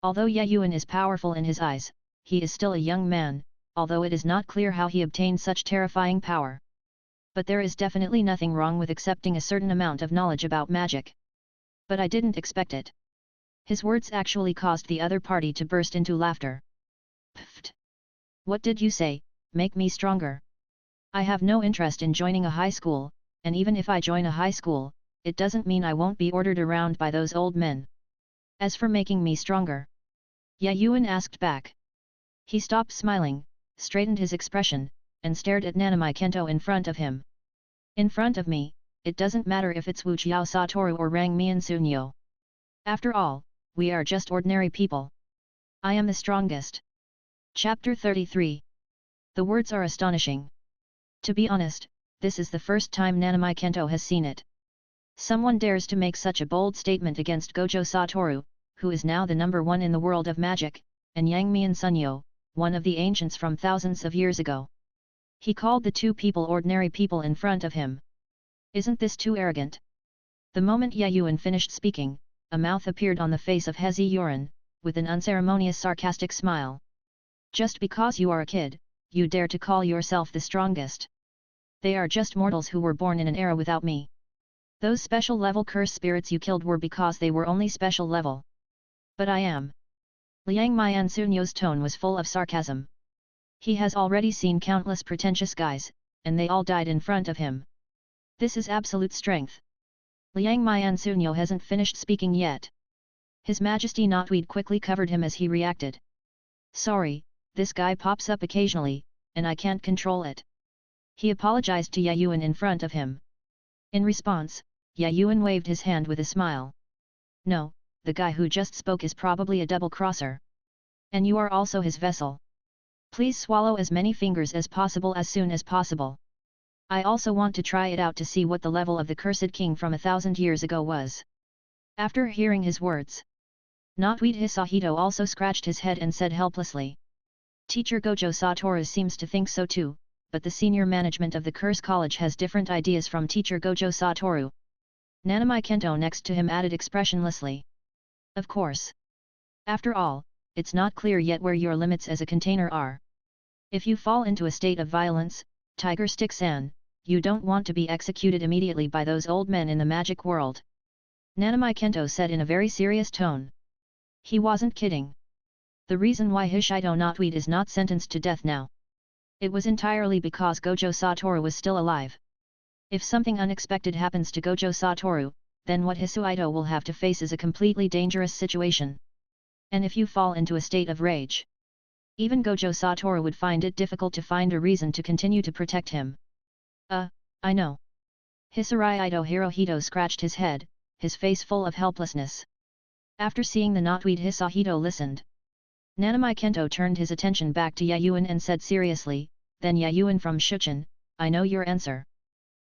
Speaker 1: Although Yuan is powerful in his eyes, he is still a young man, although it is not clear how he obtained such terrifying power. But there is definitely nothing wrong with accepting a certain amount of knowledge about magic. But I didn't expect it. His words actually caused the other party to burst into laughter. Pfft! What did you say, make me stronger? I have no interest in joining a high school, and even if I join a high school, it doesn't mean I won't be ordered around by those old men. As for making me stronger? Yuan asked back. He stopped smiling, straightened his expression, and stared at Nanami Kento in front of him. In front of me, it doesn't matter if it's Wu Chiao Satoru or Rang Mian Sunyo. After all, we are just ordinary people. I am the strongest. Chapter 33. The words are astonishing. To be honest, this is the first time Nanami Kento has seen it. Someone dares to make such a bold statement against Gojo Satoru, who is now the number one in the world of magic, and Yang Mian Sunyo, one of the ancients from thousands of years ago. He called the two people ordinary people in front of him. Isn't this too arrogant? The moment Yuan finished speaking, a mouth appeared on the face of Hezi Yuan, with an unceremonious sarcastic smile. Just because you are a kid, you dare to call yourself the strongest. They are just mortals who were born in an era without me. Those special level curse spirits you killed were because they were only special level. But I am. Liang Mian Sunyo's tone was full of sarcasm. He has already seen countless pretentious guys, and they all died in front of him. This is absolute strength. Liang Mian Sunyo hasn't finished speaking yet. His Majesty Knotweed quickly covered him as he reacted. Sorry, this guy pops up occasionally, and I can't control it. He apologized to Yuan in front of him. In response, Yuan waved his hand with a smile. No, the guy who just spoke is probably a double-crosser. And you are also his vessel. Please swallow as many fingers as possible as soon as possible. I also want to try it out to see what the level of the cursed king from 1,000 years ago was. After hearing his words, Knotweed Hisahito also scratched his head and said helplessly. Teacher Gojo Satoru seems to think so too, but the senior management of the Curse College has different ideas from Teacher Gojo Satoru. Nanami Kento next to him added expressionlessly. Of course. After all, it's not clear yet where your limits as a container are. If you fall into a state of violence, Tiger Stick-san, you don't want to be executed immediately by those old men in the magic world. Nanami Kento said in a very serious tone. He wasn't kidding. The reason why Hishido Knotweed is not sentenced to death now. It was entirely because Gojo Satoru was still alive. If something unexpected happens to Gojo Satoru, then what Hisaido will have to face is a completely dangerous situation. And if you fall into a state of rage, even Gojo Satoru would find it difficult to find a reason to continue to protect him. I know. Hisaido Hirohito scratched his head, his face full of helplessness. After seeing the Knotweed Hisahito listened. Nanami Kento turned his attention back to Yuan and said seriously, then Yuan from Shuchen, I know your answer.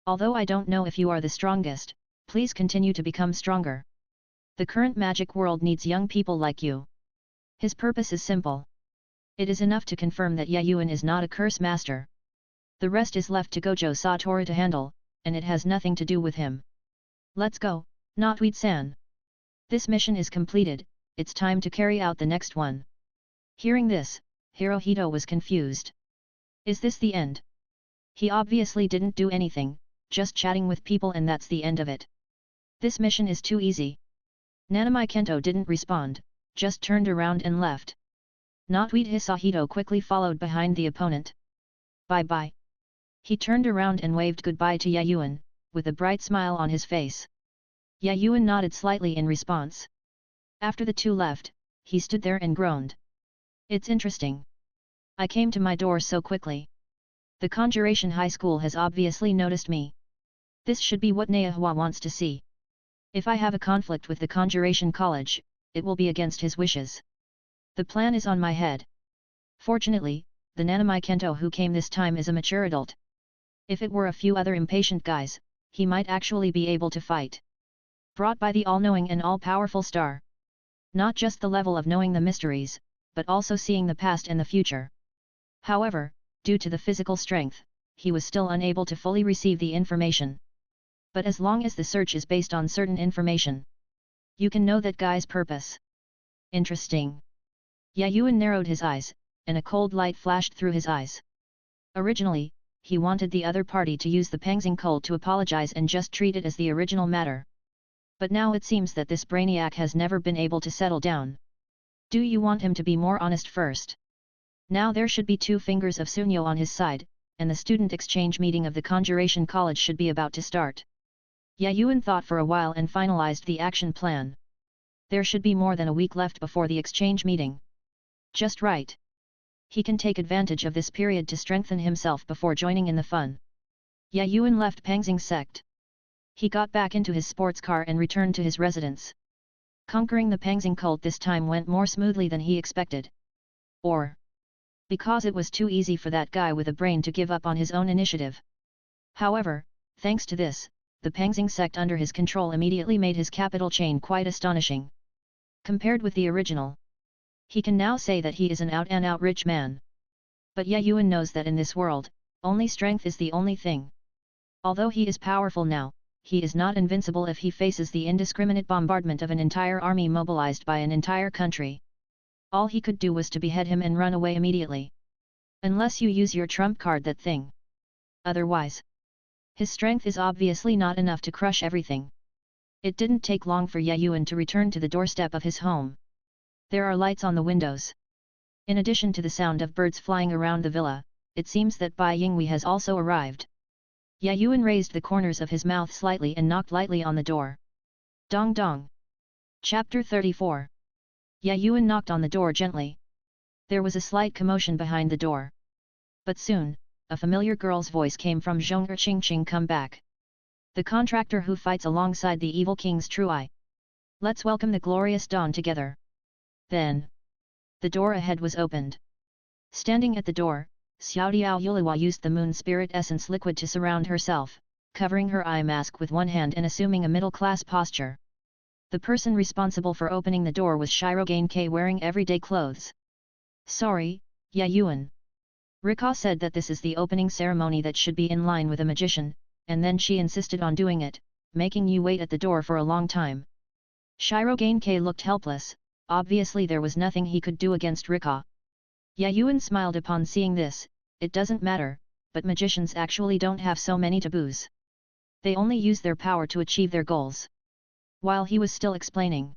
Speaker 1: Although I don't know if you are the strongest, please continue to become stronger. The current magic world needs young people like you. His purpose is simple. It is enough to confirm that Yuan is not a curse master. The rest is left to Gojo Satoru to handle, and it has nothing to do with him. Let's go, Notweed-san. This mission is completed, it's time to carry out the next one. Hearing this, Hirohito was confused. Is this the end? He obviously didn't do anything, just chatting with people and that's the end of it. This mission is too easy. Nanami Kento didn't respond, just turned around and left. Notweed Hisahito quickly followed behind the opponent. Bye-bye. He turned around and waved goodbye to Yuan, with a bright smile on his face. Yuan nodded slightly in response. After the two left, he stood there and groaned. It's interesting. I came to my door so quickly. The Conjuration High School has obviously noticed me. This should be what Naohwa wants to see. If I have a conflict with the Conjuration College, it will be against his wishes. The plan is on my head. Fortunately, the Nanami Kento who came this time is a mature adult. If it were a few other impatient guys, he might actually be able to fight. Brought by the all-knowing and all-powerful star. Not just the level of knowing the mysteries, but also seeing the past and the future. However, due to the physical strength, he was still unable to fully receive the information. But as long as the search is based on certain information, you can know that guy's purpose. Interesting. Yuan narrowed his eyes, and a cold light flashed through his eyes. Originally, he wanted the other party to use the Pangxing Cult to apologize and just treat it as the original matter. But now it seems that this brainiac has never been able to settle down. Do you want him to be more honest first? Now there should be two fingers of Sunyo on his side, and the student exchange meeting of the Conjuration College should be about to start. Yuan thought for a while and finalized the action plan. There should be more than a week left before the exchange meeting. Just right. He can take advantage of this period to strengthen himself before joining in the fun. Yuan left Pangxing sect. He got back into his sports car and returned to his residence. Conquering the Pangxing cult this time went more smoothly than he expected. Or because it was too easy for that guy with a brain to give up on his own initiative. However, thanks to this, the Pangxing sect under his control immediately made his capital chain quite astonishing. Compared with the original, he can now say that he is an out-and-out rich man. But Yuan knows that in this world, only strength is the only thing. Although he is powerful now, he is not invincible if he faces the indiscriminate bombardment of an entire army mobilized by an entire country. All he could do was to behead him and run away immediately. Unless you use your trump card, that thing. Otherwise, his strength is obviously not enough to crush everything. It didn't take long for Yuan to return to the doorstep of his home. There are lights on the windows. In addition to the sound of birds flying around the villa, it seems that Bai Yingwei has also arrived. Yuan raised the corners of his mouth slightly and knocked lightly on the door. Dong dong. Chapter 34. Yuan knocked on the door gently. There was a slight commotion behind the door. But soon, a familiar girl's voice came from Zhong'er Qingqing. Come back. The contractor who fights alongside the evil king's true eye. Let's welcome the glorious dawn together. Then, the door ahead was opened. Standing at the door, Xiaodiao Yuliwa used the moon spirit essence liquid to surround herself, covering her eye mask with one hand and assuming a middle-class posture. The person responsible for opening the door was Shirogane K wearing everyday clothes. Sorry, Yuan. Rika said that this is the opening ceremony that should be in line with a magician, and then she insisted on doing it, making you wait at the door for a long time. Shirogane K looked helpless, obviously there was nothing he could do against Rika. Yuan smiled upon seeing this. It doesn't matter, but magicians actually don't have so many taboos. They only use their power to achieve their goals. While he was still explaining.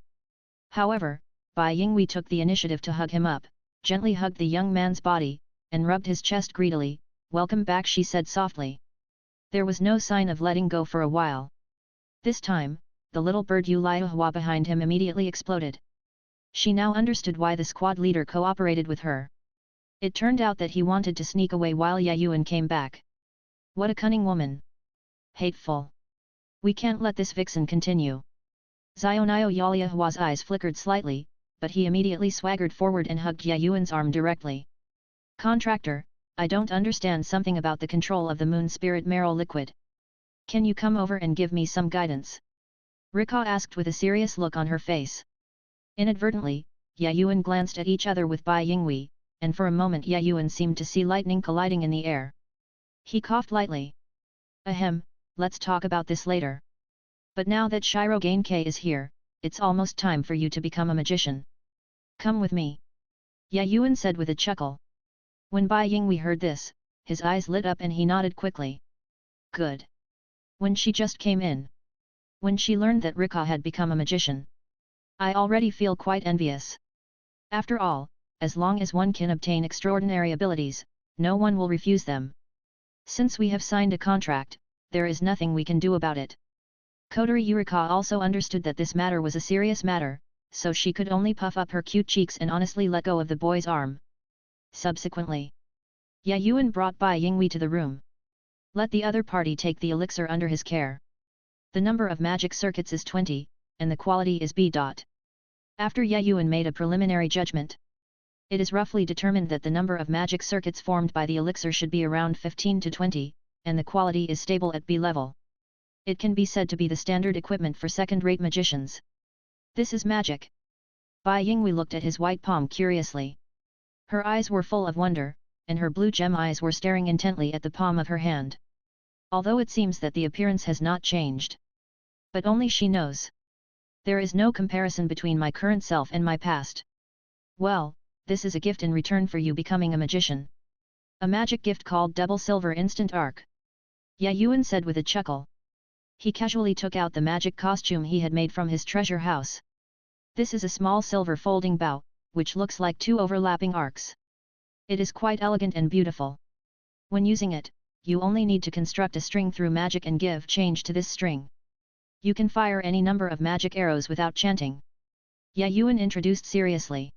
Speaker 1: However, Bai Yingwei took the initiative to hug him up, gently hugged the young man's body, and rubbed his chest greedily. Welcome back, she said softly. There was no sign of letting go for a while. This time, the little bird Yuliahua behind him immediately exploded. She now understood why the squad leader cooperated with her. It turned out that he wanted to sneak away while Yuan came back. What a cunning woman! Hateful! We can't let this vixen continue. Zionio Yuliahua's eyes flickered slightly, but he immediately swaggered forward and hugged Yuan's arm directly. Contractor, I don't understand something about the control of the moon spirit marrow liquid. Can you come over and give me some guidance? Rika asked with a serious look on her face. Inadvertently, Yuan glanced at each other with Bai Yingwei, and for a moment Yuan seemed to see lightning colliding in the air. He coughed lightly. Ahem, let's talk about this later. But now that Shirogane-K is here, it's almost time for you to become a magician. Come with me. Yuan said with a chuckle. When Bai Yingwei heard this, his eyes lit up and he nodded quickly. Good. When she just came in. When she learned that Rika had become a magician. I already feel quite envious. After all, as long as one can obtain extraordinary abilities, no one will refuse them. Since we have signed a contract, there is nothing we can do about it. Kotori Yurika also understood that this matter was a serious matter, so she could only puff up her cute cheeks and honestly let go of the boy's arm. Subsequently, Yuan brought Bai Yingwei to the room. Let the other party take the elixir under his care. The number of magic circuits is 20, and the quality is B. After Yuan made a preliminary judgment, it is roughly determined that the number of magic circuits formed by the elixir should be around 15 to 20, and the quality is stable at B level. It can be said to be the standard equipment for second-rate magicians. This is magic. Bai Yingwei looked at his white palm curiously. Her eyes were full of wonder, and her blue gem eyes were staring intently at the palm of her hand. Although it seems that the appearance has not changed. But only she knows. There is no comparison between my current self and my past. Well, this is a gift in return for you becoming a magician. A magic gift called Double Silver Instant Arc. Yuan said with a chuckle. He casually took out the magic costume he had made from his treasure house. This is a small silver folding bow, which looks like two overlapping arcs. It is quite elegant and beautiful. When using it, you only need to construct a string through magic and give change to this string. You can fire any number of magic arrows without chanting. Yuan introduced seriously.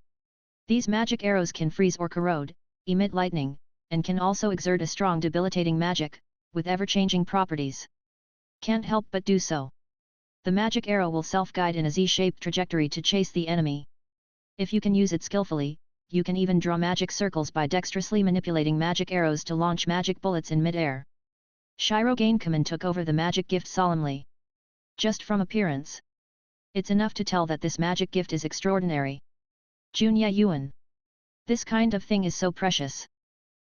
Speaker 1: These magic arrows can freeze or corrode, emit lightning, and can also exert a strong debilitating magic, with ever-changing properties. Can't help but do so. The magic arrow will self-guide in a Z-shaped trajectory to chase the enemy. If you can use it skillfully, you can even draw magic circles by dexterously manipulating magic arrows to launch magic bullets in mid-air. Shirogane-Kamen took over the magic gift solemnly. Just from appearance, it's enough to tell that this magic gift is extraordinary. Jun Yuan. This kind of thing is so precious.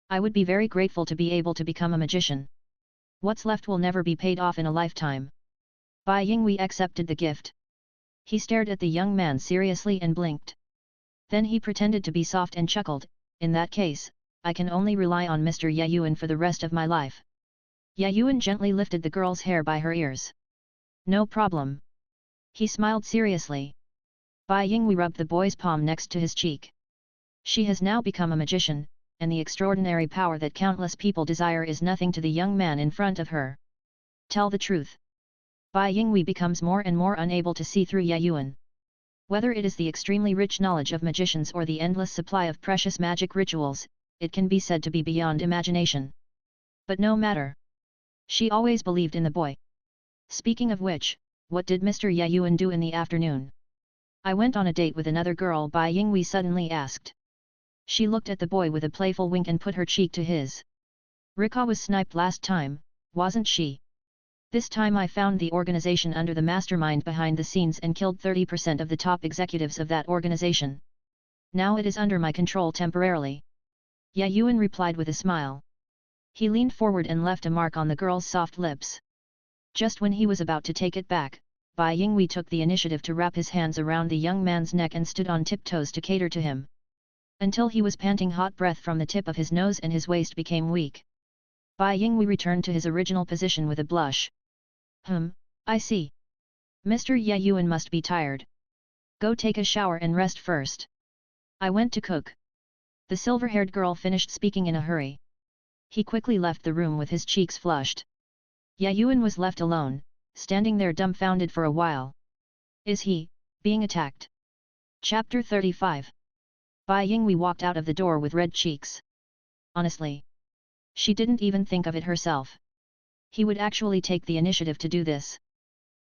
Speaker 1: I would be very grateful to be able to become a magician. What's left will never be paid off in a lifetime. Bai Yingwei accepted the gift. He stared at the young man seriously and blinked. Then he pretended to be soft and chuckled, in that case, I can only rely on Mr. Yuan for the rest of my life. Yuan gently lifted the girl's hair by her ears. No problem. He smiled seriously. Bai Yingwei rubbed the boy's palm next to his cheek. She has now become a magician, and the extraordinary power that countless people desire is nothing to the young man in front of her. Tell the truth. Bai Yingwei becomes more and more unable to see through Yuan. Whether it is the extremely rich knowledge of magicians or the endless supply of precious magic rituals, it can be said to be beyond imagination. But no matter. She always believed in the boy. Speaking of which, what did Mr. Yuan do in the afternoon? I went on a date with another girl, Bai Yingwei suddenly asked. She looked at the boy with a playful wink and put her cheek to his. Rika was sniped last time, wasn't she? This time I found the organization under the mastermind behind the scenes and killed 30% of the top executives of that organization. Now it is under my control temporarily. Yuan replied with a smile. He leaned forward and left a mark on the girl's soft lips. Just when he was about to take it back, Bai Yingwei took the initiative to wrap his hands around the young man's neck and stood on tiptoes to cater to him. Until he was panting hot breath from the tip of his nose and his waist became weak. Bai Yingwei returned to his original position with a blush. I see. Mr. Yuan must be tired. Go take a shower and rest first. I went to cook. The silver-haired girl finished speaking in a hurry. He quickly left the room with his cheeks flushed. Yuan was left alone, standing there dumbfounded for a while. Is he being attacked? Chapter 35. Bai Yingwei walked out of the door with red cheeks. Honestly, she didn't even think of it herself. He would actually take the initiative to do this.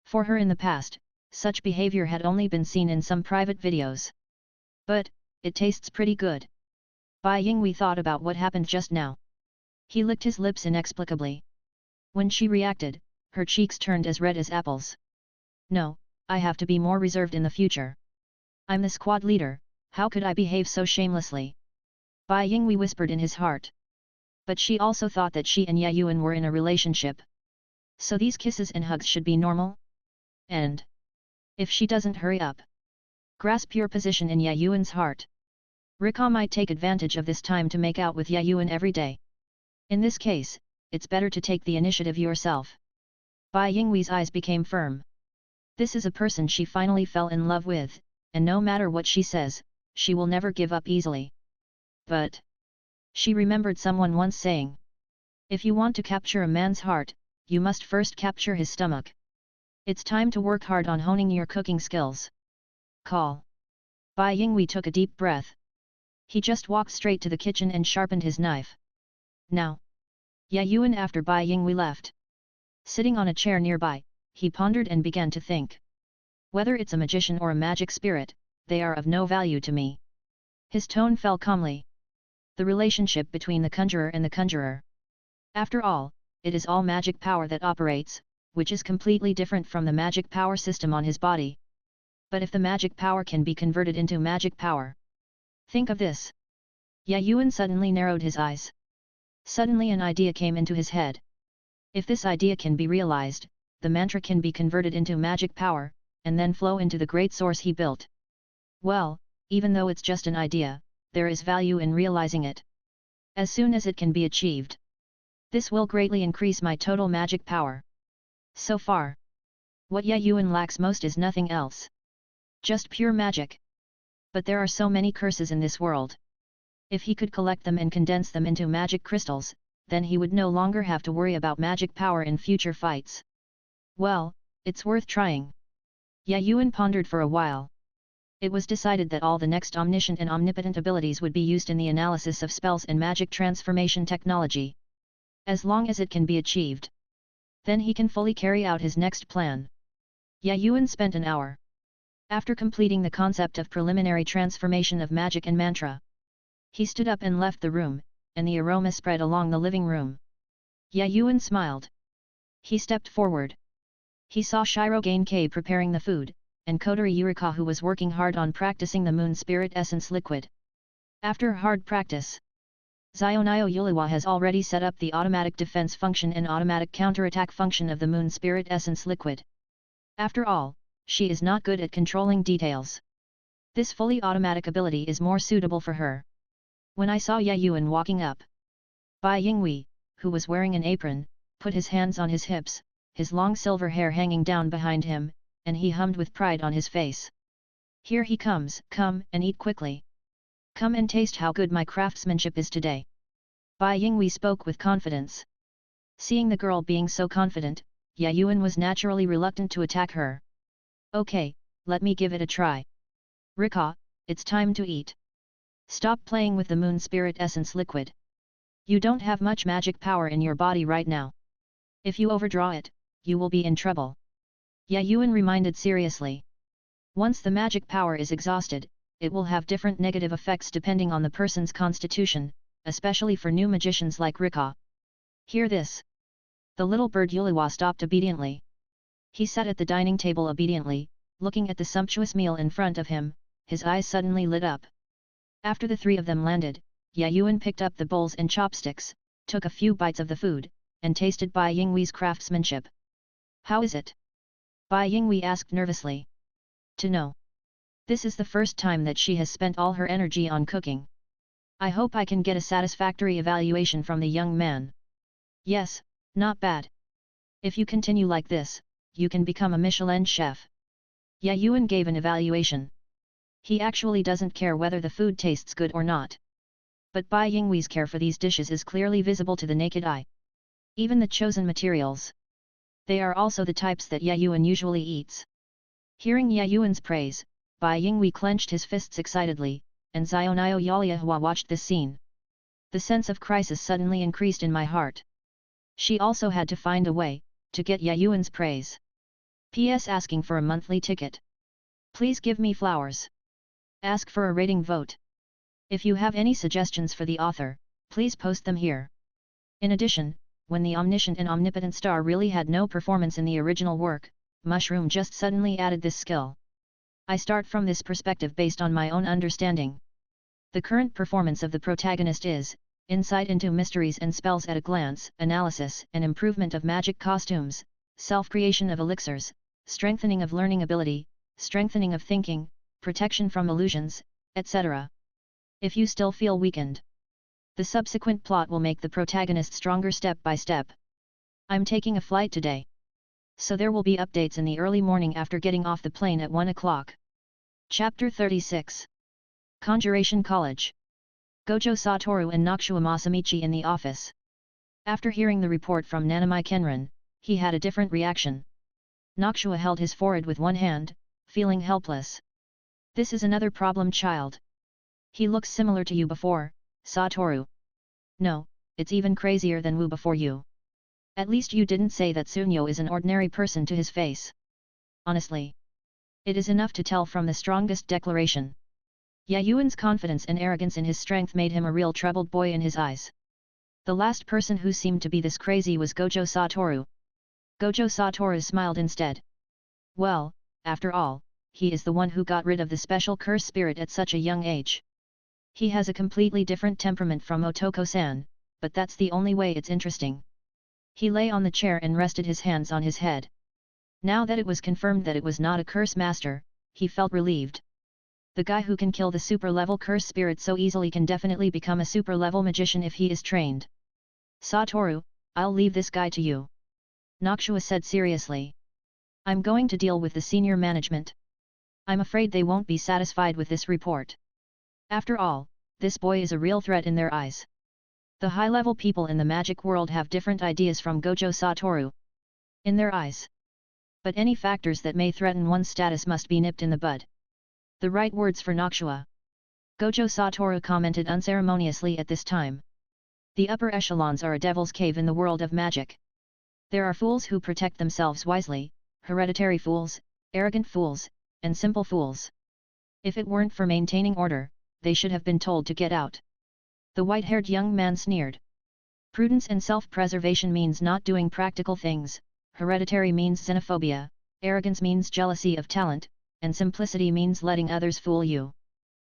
Speaker 1: For her in the past, such behavior had only been seen in some private videos. But, it tastes pretty good. Bai Yingwei thought about what happened just now. He licked his lips inexplicably. When she reacted, Her cheeks turned as red as apples. No, I have to be more reserved in the future. I'm the squad leader, how could I behave so shamelessly? Bai Yingwei whispered in his heart. But she also thought that she and Yuan were in a relationship. So these kisses and hugs should be normal? And if she doesn't hurry up, grasp your position in Yuan's heart. Rika might take advantage of this time to make out with Yuan every day. In this case, it's better to take the initiative yourself. Bai Yingwei's eyes became firm. This is a person she finally fell in love with, and no matter what she says, she will never give up easily. But she remembered someone once saying, if you want to capture a man's heart, you must first capture his stomach. It's time to work hard on honing your cooking skills. Call. Bai Yingwei took a deep breath. He just walked straight to the kitchen and sharpened his knife. Now. Yuan after Bai Yingwei left. Sitting on a chair nearby, he pondered and began to think. Whether it's a magician or a magic spirit, they are of no value to me. His tone fell calmly. The relationship between the conjurer and the conjurer. After all, it is all magic power that operates, which is completely different from the magic power system on his body. But if the magic power can be converted into magic power. Think of this. Yuan suddenly narrowed his eyes. Suddenly an idea came into his head. If this idea can be realized, the mantra can be converted into magic power, and then flow into the great source he built. Well, even though it's just an idea, there is value in realizing it. As soon as it can be achieved, this will greatly increase my total magic power. So far, what Yuan lacks most is nothing else. Just pure magic. But there are so many curses in this world. If he could collect them and condense them into magic crystals, then he would no longer have to worry about magic power in future fights. Well, it's worth trying. Yuan pondered for a while. It was decided that all the next omniscient and omnipotent abilities would be used in the analysis of spells and magic transformation technology. As long as it can be achieved, then he can fully carry out his next plan. Yuan spent an hour. After completing the concept of preliminary transformation of magic and mantra, he stood up and left the room, and the aroma spread along the living room. Yuan smiled. He stepped forward. He saw Shirogane preparing the food, and Kotori Yurika who was working hard on practicing the moon spirit essence liquid. After hard practice, Zionio Yuliwa has already set up the automatic defense function and automatic counterattack function of the moon spirit essence liquid. After all, she is not good at controlling details. This fully automatic ability is more suitable for her. When I saw Yuan walking up, Bai Yingwei, who was wearing an apron, put his hands on his hips, his long silver hair hanging down behind him, and he hummed with pride on his face. Here he comes, come and eat quickly. Come and taste how good my craftsmanship is today. Bai Yingwei spoke with confidence. Seeing the girl being so confident, Yuan was naturally reluctant to attack her. Okay, let me give it a try. Rika, it's time to eat. Stop playing with the moon spirit essence liquid. You don't have much magic power in your body right now. If you overdraw it, you will be in trouble. Yuan reminded seriously. Once the magic power is exhausted, it will have different negative effects depending on the person's constitution, especially for new magicians like Rika. Hear this. The little bird Yuliwa stopped obediently. He sat at the dining table obediently, looking at the sumptuous meal in front of him, his eyes suddenly lit up. After the three of them landed, Yuan picked up the bowls and chopsticks, took a few bites of the food, and tasted Bai Yingwei's craftsmanship. How is it? Bai Yingwei asked nervously. To know. This is the first time that she has spent all her energy on cooking. I hope I can get a satisfactory evaluation from the young man. Yes, not bad. If you continue like this, you can become a Michelin chef. Yuan gave an evaluation. He actually doesn't care whether the food tastes good or not. But Bai Yingwei's care for these dishes is clearly visible to the naked eye. Even the chosen materials. They are also the types that Yuan usually eats. Hearing Yuan's praise, Bai Yingwei clenched his fists excitedly, and Zionio Yaliahua watched this scene. The sense of crisis suddenly increased in my heart. She also had to find a way to get Yuan's praise. P.S. Asking for a monthly ticket. Please give me flowers. Ask for a rating vote. If you have any suggestions for the author, please post them here. In addition, when the omniscient and omnipotent star really had no performance in the original work, Mushroom just suddenly added this skill. I start from this perspective based on my own understanding. The current performance of the protagonist is, insight into mysteries and spells at a glance, analysis and improvement of magic costumes, self-creation of elixirs, strengthening of learning ability, strengthening of thinking, protection from illusions, etc. If you still feel weakened, the subsequent plot will make the protagonist stronger step by step. I'm taking a flight today, so there will be updates in the early morning after getting off the plane at 1 o'clock. Chapter 36. Conjuration College. Gojo Satoru and Noxua Masamichi in the office. After hearing the report from Nanami Kenran, he had a different reaction. Noxua held his forehead with one hand, feeling helpless. This is another problem child. He looks similar to you before, Satoru. No, it's even crazier than Wu before you. At least you didn't say that Sunyo is an ordinary person to his face. Honestly, it is enough to tell from the strongest declaration. Yuan's confidence and arrogance in his strength made him a real troubled boy in his eyes. The last person who seemed to be this crazy was Gojo Satoru. Gojo Satoru smiled instead. Well, after all, he is the one who got rid of the special curse spirit at such a young age. He has a completely different temperament from Otoko-san, but that's the only way it's interesting. He lay on the chair and rested his hands on his head. Now that it was confirmed that it was not a curse master, he felt relieved. The guy who can kill the super-level curse spirit so easily can definitely become a super-level magician if he is trained. Satoru, I'll leave this guy to you. Noxua said seriously. I'm going to deal with the senior management. I'm afraid they won't be satisfied with this report. After all, this boy is a real threat in their eyes. The high-level people in the magic world have different ideas from Gojo Satoru. In their eyes. But any factors that may threaten one's status must be nipped in the bud. The right words for Noxua. Gojo Satoru commented unceremoniously at this time. The upper echelons are a devil's cave in the world of magic. There are fools who protect themselves wisely, hereditary fools, arrogant fools, and simple fools. If it weren't for maintaining order, they should have been told to get out. The white-haired young man sneered. Prudence and self-preservation means not doing practical things, hereditary means xenophobia, arrogance means jealousy of talent, and simplicity means letting others fool you.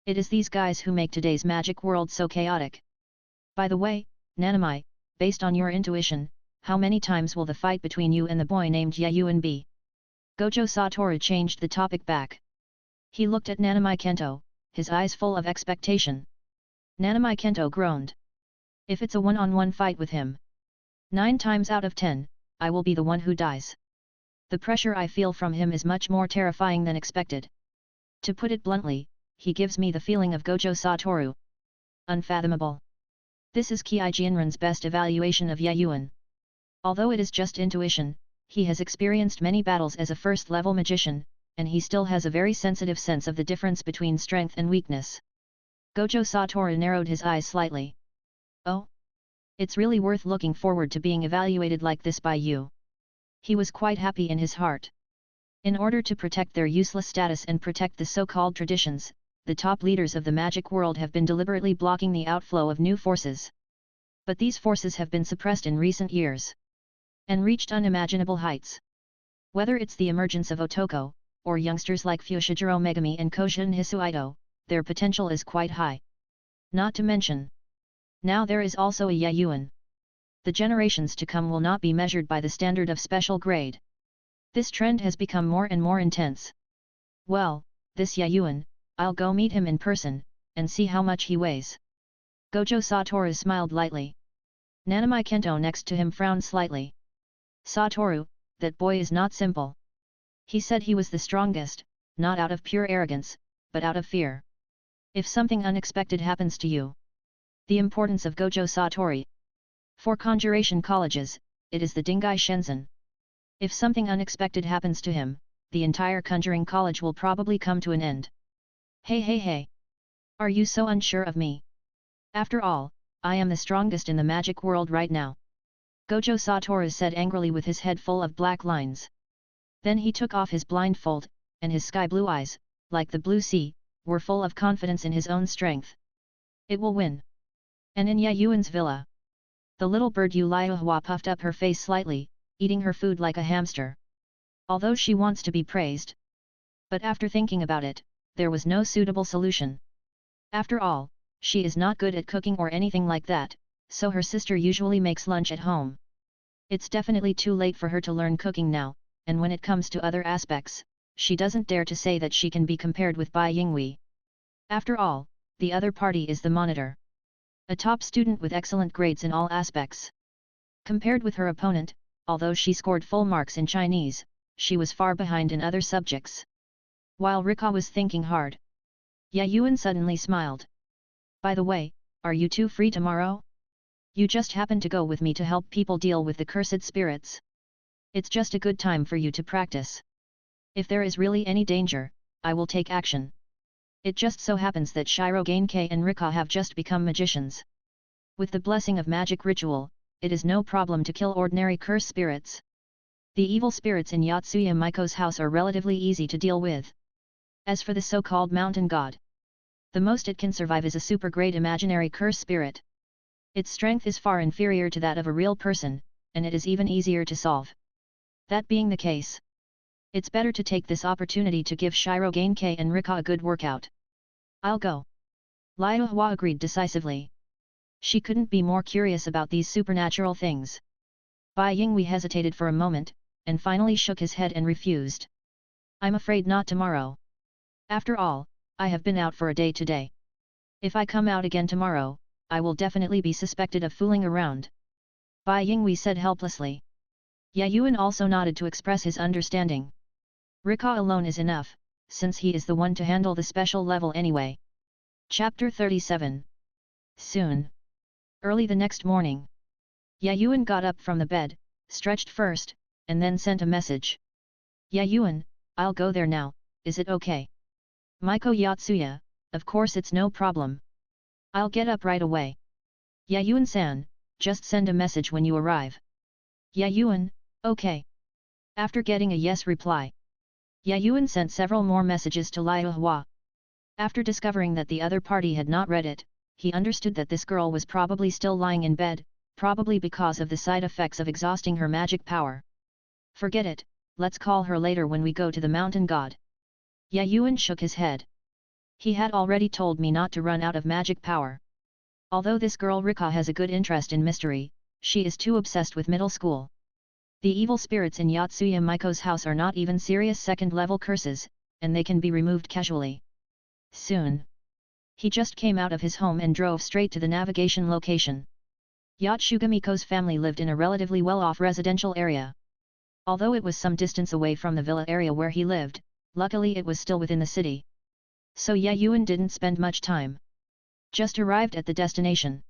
Speaker 1: It is these guys who make today's magic world so chaotic. By the way, Nanami, based on your intuition, how many times will the fight between you and the boy named Yuan be? Gojo Satoru changed the topic back. He looked at Nanami Kento, his eyes full of expectation. Nanami Kento groaned. If it's a one-on-one fight with him, 9 times out of 10, I will be the one who dies. The pressure I feel from him is much more terrifying than expected. To put it bluntly, he gives me the feeling of Gojo Satoru. Unfathomable. This is Kei Jinran's best evaluation of Yuan. Although it is just intuition, he has experienced many battles as a first-level magician, and he still has a very sensitive sense of the difference between strength and weakness. Gojo Satoru narrowed his eyes slightly. Oh? It's really worth looking forward to being evaluated like this by you. He was quite happy in his heart. In order to protect their useless status and protect the so-called traditions, the top leaders of the magic world have been deliberately blocking the outflow of new forces. But these forces have been suppressed in recent years. And reached unimaginable heights. Whether it's the emergence of Otoko, or youngsters like Fushiguro Megami and Kojin Hisuido, their potential is quite high. Not to mention, now there is also a Yuan. The generations to come will not be measured by the standard of special grade. This trend has become more and more intense. Well, this Yuan, I'll go meet him in person, and see how much he weighs. Gojo Satoru smiled lightly. Nanami Kento next to him frowned slightly. Satoru, that boy is not simple. He said he was the strongest, not out of pure arrogance, but out of fear. If something unexpected happens to you. The importance of Gojo Satoru. For conjuration colleges, it is the Dingai Shenzhen. If something unexpected happens to him, the entire conjuring college will probably come to an end. Hey! Are you so unsure of me? After all, I am the strongest in the magic world right now. Gojo Satoru said angrily with his head full of black lines. Then he took off his blindfold, and his sky-blue eyes, like the blue sea, were full of confidence in his own strength. It will win. And in Yuan's villa. The little bird Yuliahua puffed up her face slightly, eating her food like a hamster. Although she wants to be praised. But after thinking about it, there was no suitable solution. After all, she is not good at cooking or anything like that, so her sister usually makes lunch at home. It's definitely too late for her to learn cooking now, and when it comes to other aspects, she doesn't dare to say that she can be compared with Bai Yingwei. After all, the other party is the monitor. A top student with excellent grades in all aspects. Compared with her opponent, although she scored full marks in Chinese, she was far behind in other subjects. While Rika was thinking hard, Yuan suddenly smiled. By the way, are you two free tomorrow? You just happen to go with me to help people deal with the cursed spirits. It's just a good time for you to practice. If there is really any danger, I will take action. It just so happens that Shirogane and Rika have just become magicians. With the blessing of magic ritual, it is no problem to kill ordinary curse spirits. The evil spirits in Yotsuya Maiko's house are relatively easy to deal with. As for the so-called mountain god, the most it can survive is a super great imaginary curse spirit. Its strength is far inferior to that of a real person, and it is even easier to solve. That being the case, it's better to take this opportunity to give Shirogane and Rika a good workout. I'll go. Liuhua agreed decisively. She couldn't be more curious about these supernatural things. Bai Yingwei hesitated for a moment, and finally shook his head and refused. I'm afraid not tomorrow. After all, I have been out for a day today. If I come out again tomorrow, I will definitely be suspected of fooling around. Bai Yingwei said helplessly. Yuan also nodded to express his understanding. Rika alone is enough, since he is the one to handle the special level anyway. Chapter 37. Soon. Early the next morning, Yuan got up from the bed, stretched first, and then sent a message. Yuan, I'll go there now, is it okay? Maiko Yotsuya, of course it's no problem. I'll get up right away. Yuan-san, just send a message when you arrive. Yuan, okay. After getting a yes reply, Yuan sent several more messages to Liuhua. After discovering that the other party had not read it, he understood that this girl was probably still lying in bed, probably because of the side effects of exhausting her magic power. Forget it, let's call her later when we go to the mountain god. Yuan shook his head. He had already told me not to run out of magic power. Although this girl Rika has a good interest in mystery, she is too obsessed with middle school. The evil spirits in Yotsuya Maiko's house are not even serious second-level curses, and they can be removed casually. Soon. He just came out of his home and drove straight to the navigation location. Yotsuya Maiko's family lived in a relatively well-off residential area. Although it was some distance away from the villa area where he lived, luckily it was still within the city. So Yuan didn't spend much time. Just arrived at the destination.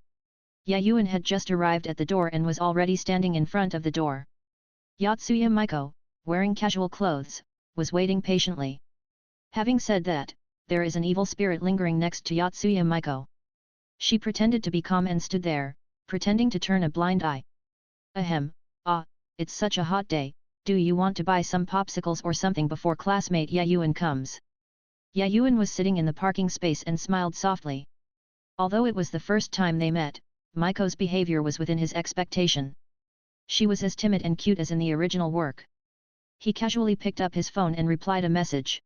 Speaker 1: Yuan had just arrived at the door and was already standing in front of the door. Yotsuya Maiko, wearing casual clothes, was waiting patiently. Having said that, there is an evil spirit lingering next to Yotsuya Maiko. She pretended to be calm and stood there, pretending to turn a blind eye. Ahem, it's such a hot day, do you want to buy some popsicles or something before classmate Yuan comes? Yuan was sitting in the parking space and smiled softly. Although it was the first time they met, Maiko's behavior was within his expectation. She was as timid and cute as in the original work. He casually picked up his phone and replied a message.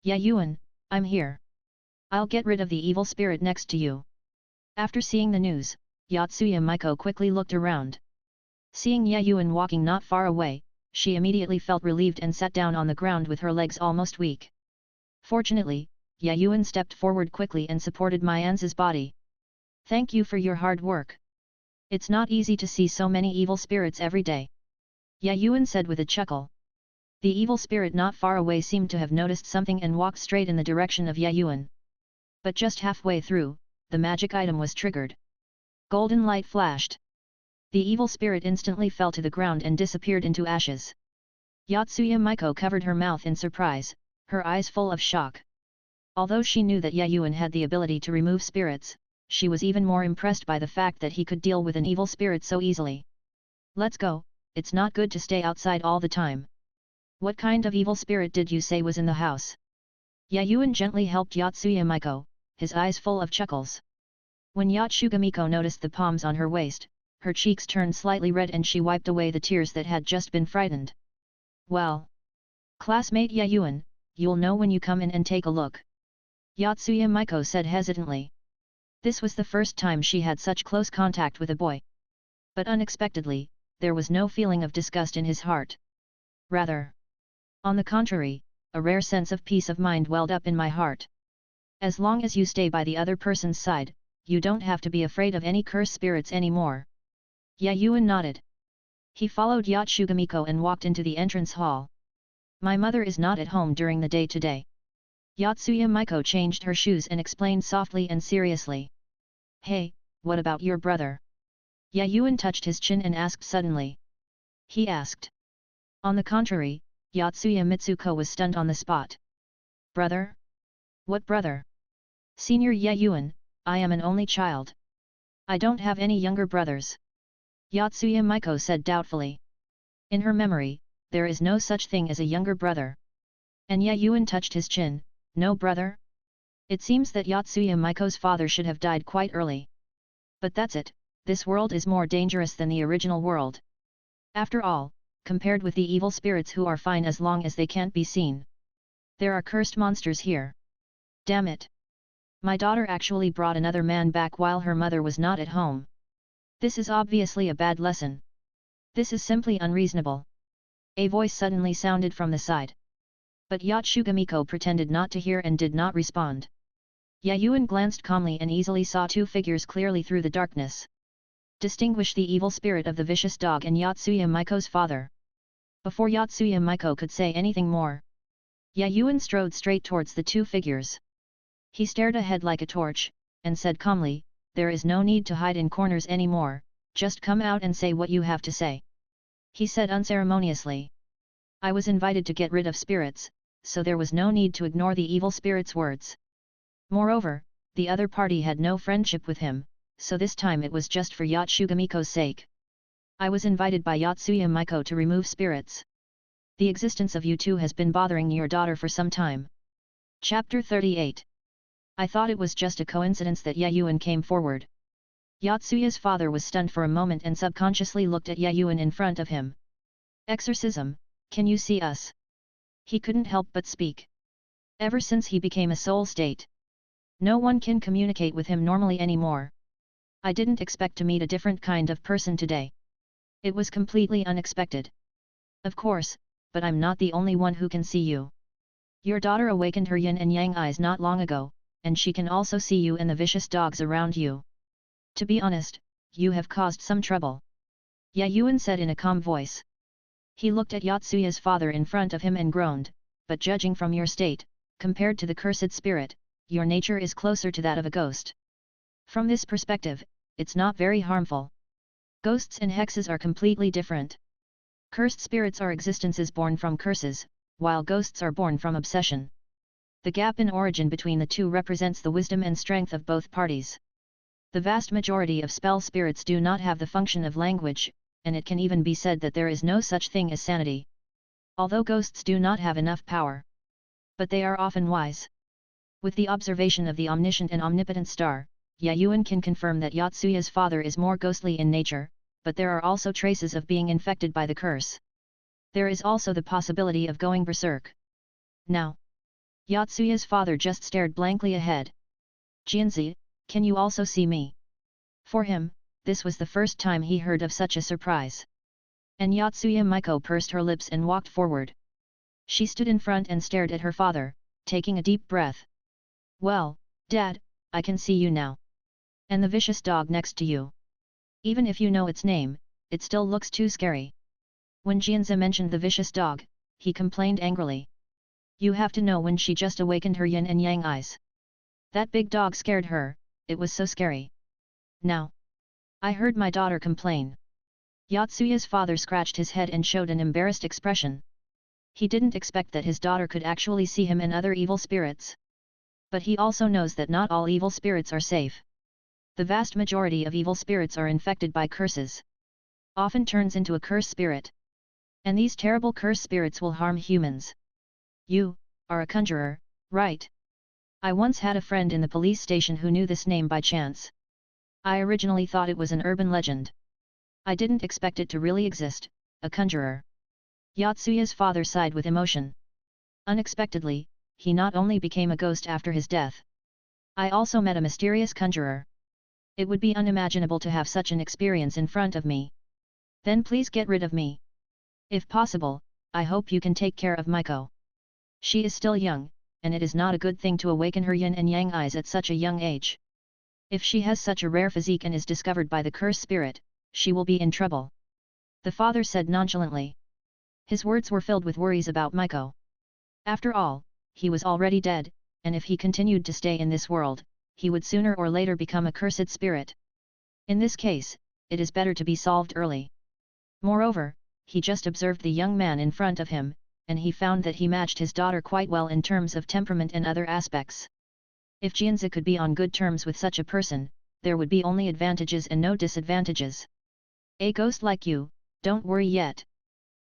Speaker 1: Yuan, I'm here. I'll get rid of the evil spirit next to you. After seeing the news, Yotsuya Maiko quickly looked around. Seeing Yuan walking not far away, she immediately felt relieved and sat down on the ground with her legs almost weak. Fortunately, Yuan stepped forward quickly and supported Mianza's body. Thank you for your hard work. It's not easy to see so many evil spirits every day. Yuan said with a chuckle. The evil spirit not far away seemed to have noticed something and walked straight in the direction of Yuan. But just halfway through, the magic item was triggered. Golden light flashed. The evil spirit instantly fell to the ground and disappeared into ashes. Yotsuya Maiko covered her mouth in surprise, her eyes full of shock. Although she knew that Yuan had the ability to remove spirits, she was even more impressed by the fact that he could deal with an evil spirit so easily. Let's go, it's not good to stay outside all the time. What kind of evil spirit did you say was in the house? Yuan gently helped Yotsuya Maiko, his eyes full of chuckles. When Yotsuya Maiko noticed the palms on her waist, Her cheeks turned slightly red and she wiped away the tears that had just been frightened. Well, classmate Yuan, you'll know when you come in and take a look. Yotsuya Miko said hesitantly. This was the first time she had such close contact with a boy. But unexpectedly, there was no feeling of disgust in his heart. Rather, on the contrary, a rare sense of peace of mind welled up in my heart. As long as you stay by the other person's side, you don't have to be afraid of any cursed spirits anymore. Yuan nodded. He followed Yotsuya Miko and walked into the entrance hall. My mother is not at home during the day today. Yotsuya Miko changed her shoes and explained softly and seriously. Hey, what about your brother? Yuan touched his chin and asked suddenly. He asked. On the contrary, Yotsuya Mitsuko was stunned on the spot. Brother? What brother? Senior Yuan, I am an only child. I don't have any younger brothers. Yotsuya Miko said doubtfully. In her memory, there is no such thing as a younger brother. And Yuan touched his chin, no brother? It seems that Yotsuya Miko's father should have died quite early. But that's it, this world is more dangerous than the original world. After all, compared with the evil spirits who are fine as long as they can't be seen. There are cursed monsters here. Damn it. My daughter actually brought another man back while her mother was not at home. This is obviously a bad lesson. This is simply unreasonable. A voice suddenly sounded from the side. But Yotsuya Miko pretended not to hear and did not respond. Yuan glanced calmly and easily saw two figures clearly through the darkness. Distinguish the evil spirit of the vicious dog and Yotsuya Miko's father. Before Yotsuya Miko could say anything more, Yuan strode straight towards the two figures. He stared ahead like a torch, and said calmly, there is no need to hide in corners anymore, just come out and say what you have to say. He said unceremoniously. I was invited to get rid of spirits, so there was no need to ignore the evil spirit's words. Moreover, the other party had no friendship with him, so this time it was just for Yotsuya Miko's sake. I was invited by Yotsuya Miko to remove spirits. The existence of you two has been bothering your daughter for some time. Chapter 38. I thought it was just a coincidence that Yuan came forward. Yotsuya's father was stunned for a moment and subconsciously looked at Yuan in front of him. Exorcism, can you see us? He couldn't help but speak. Ever since he became a soul state, no one can communicate with him normally anymore. I didn't expect to meet a different kind of person today. It was completely unexpected. Of course, but I'm not the only one who can see you. Your daughter awakened her yin and yang eyes not long ago, and she can also see you and the vicious dogs around you. To be honest, you have caused some trouble. Yuan said in a calm voice. He looked at Yotsuya's father in front of him and groaned, but judging from your state, compared to the cursed spirit, your nature is closer to that of a ghost. From this perspective, it's not very harmful. Ghosts and hexes are completely different. Cursed spirits are existences born from curses, while ghosts are born from obsession. The gap in origin between the two represents the wisdom and strength of both parties. The vast majority of spell spirits do not have the function of language, and it can even be said that there is no such thing as sanity. Although ghosts do not have enough power. But they are often wise. With the observation of the omniscient and omnipotent star, Yuan can confirm that Yotsuya's father is more ghostly in nature, but there are also traces of being infected by the curse. There is also the possibility of going berserk. Now, Yotsuya's father just stared blankly ahead. Jianzi, can you also see me? For him, this was the first time he heard of such a surprise. And Yotsuya Miko pursed her lips and walked forward. She stood in front and stared at her father, taking a deep breath. Well, Dad, I can see you now. And the vicious dog next to you. Even if you know its name, it still looks too scary. When Jianzi mentioned the vicious dog, he complained angrily. You have to know when she just awakened her yin and yang eyes. That big dog scared her, it was so scary. Now, I heard my daughter complain. Yotsuya's father scratched his head and showed an embarrassed expression. He didn't expect that his daughter could actually see him and other evil spirits. But he also knows that not all evil spirits are safe. The vast majority of evil spirits are infected by curses. Often turns into a curse spirit. And these terrible curse spirits will harm humans. You are a conjurer, right? I once had a friend in the police station who knew this name by chance. I originally thought it was an urban legend. I didn't expect it to really exist, a conjurer. Yotsuya's father sighed with emotion. Unexpectedly, he not only became a ghost after his death. I also met a mysterious conjurer. It would be unimaginable to have such an experience in front of me. Then please get rid of me. If possible, I hope you can take care of Miko. She is still young, and it is not a good thing to awaken her yin and yang eyes at such a young age. If she has such a rare physique and is discovered by the curse spirit, she will be in trouble. The father said nonchalantly. His words were filled with worries about Miko. After all, he was already dead, and if he continued to stay in this world, he would sooner or later become a cursed spirit. In this case, it is better to be solved early. Moreover, he just observed the young man in front of him, and he found that he matched his daughter quite well in terms of temperament and other aspects. If Jianzi could be on good terms with such a person, there would be only advantages and no disadvantages. A ghost like you, don't worry yet.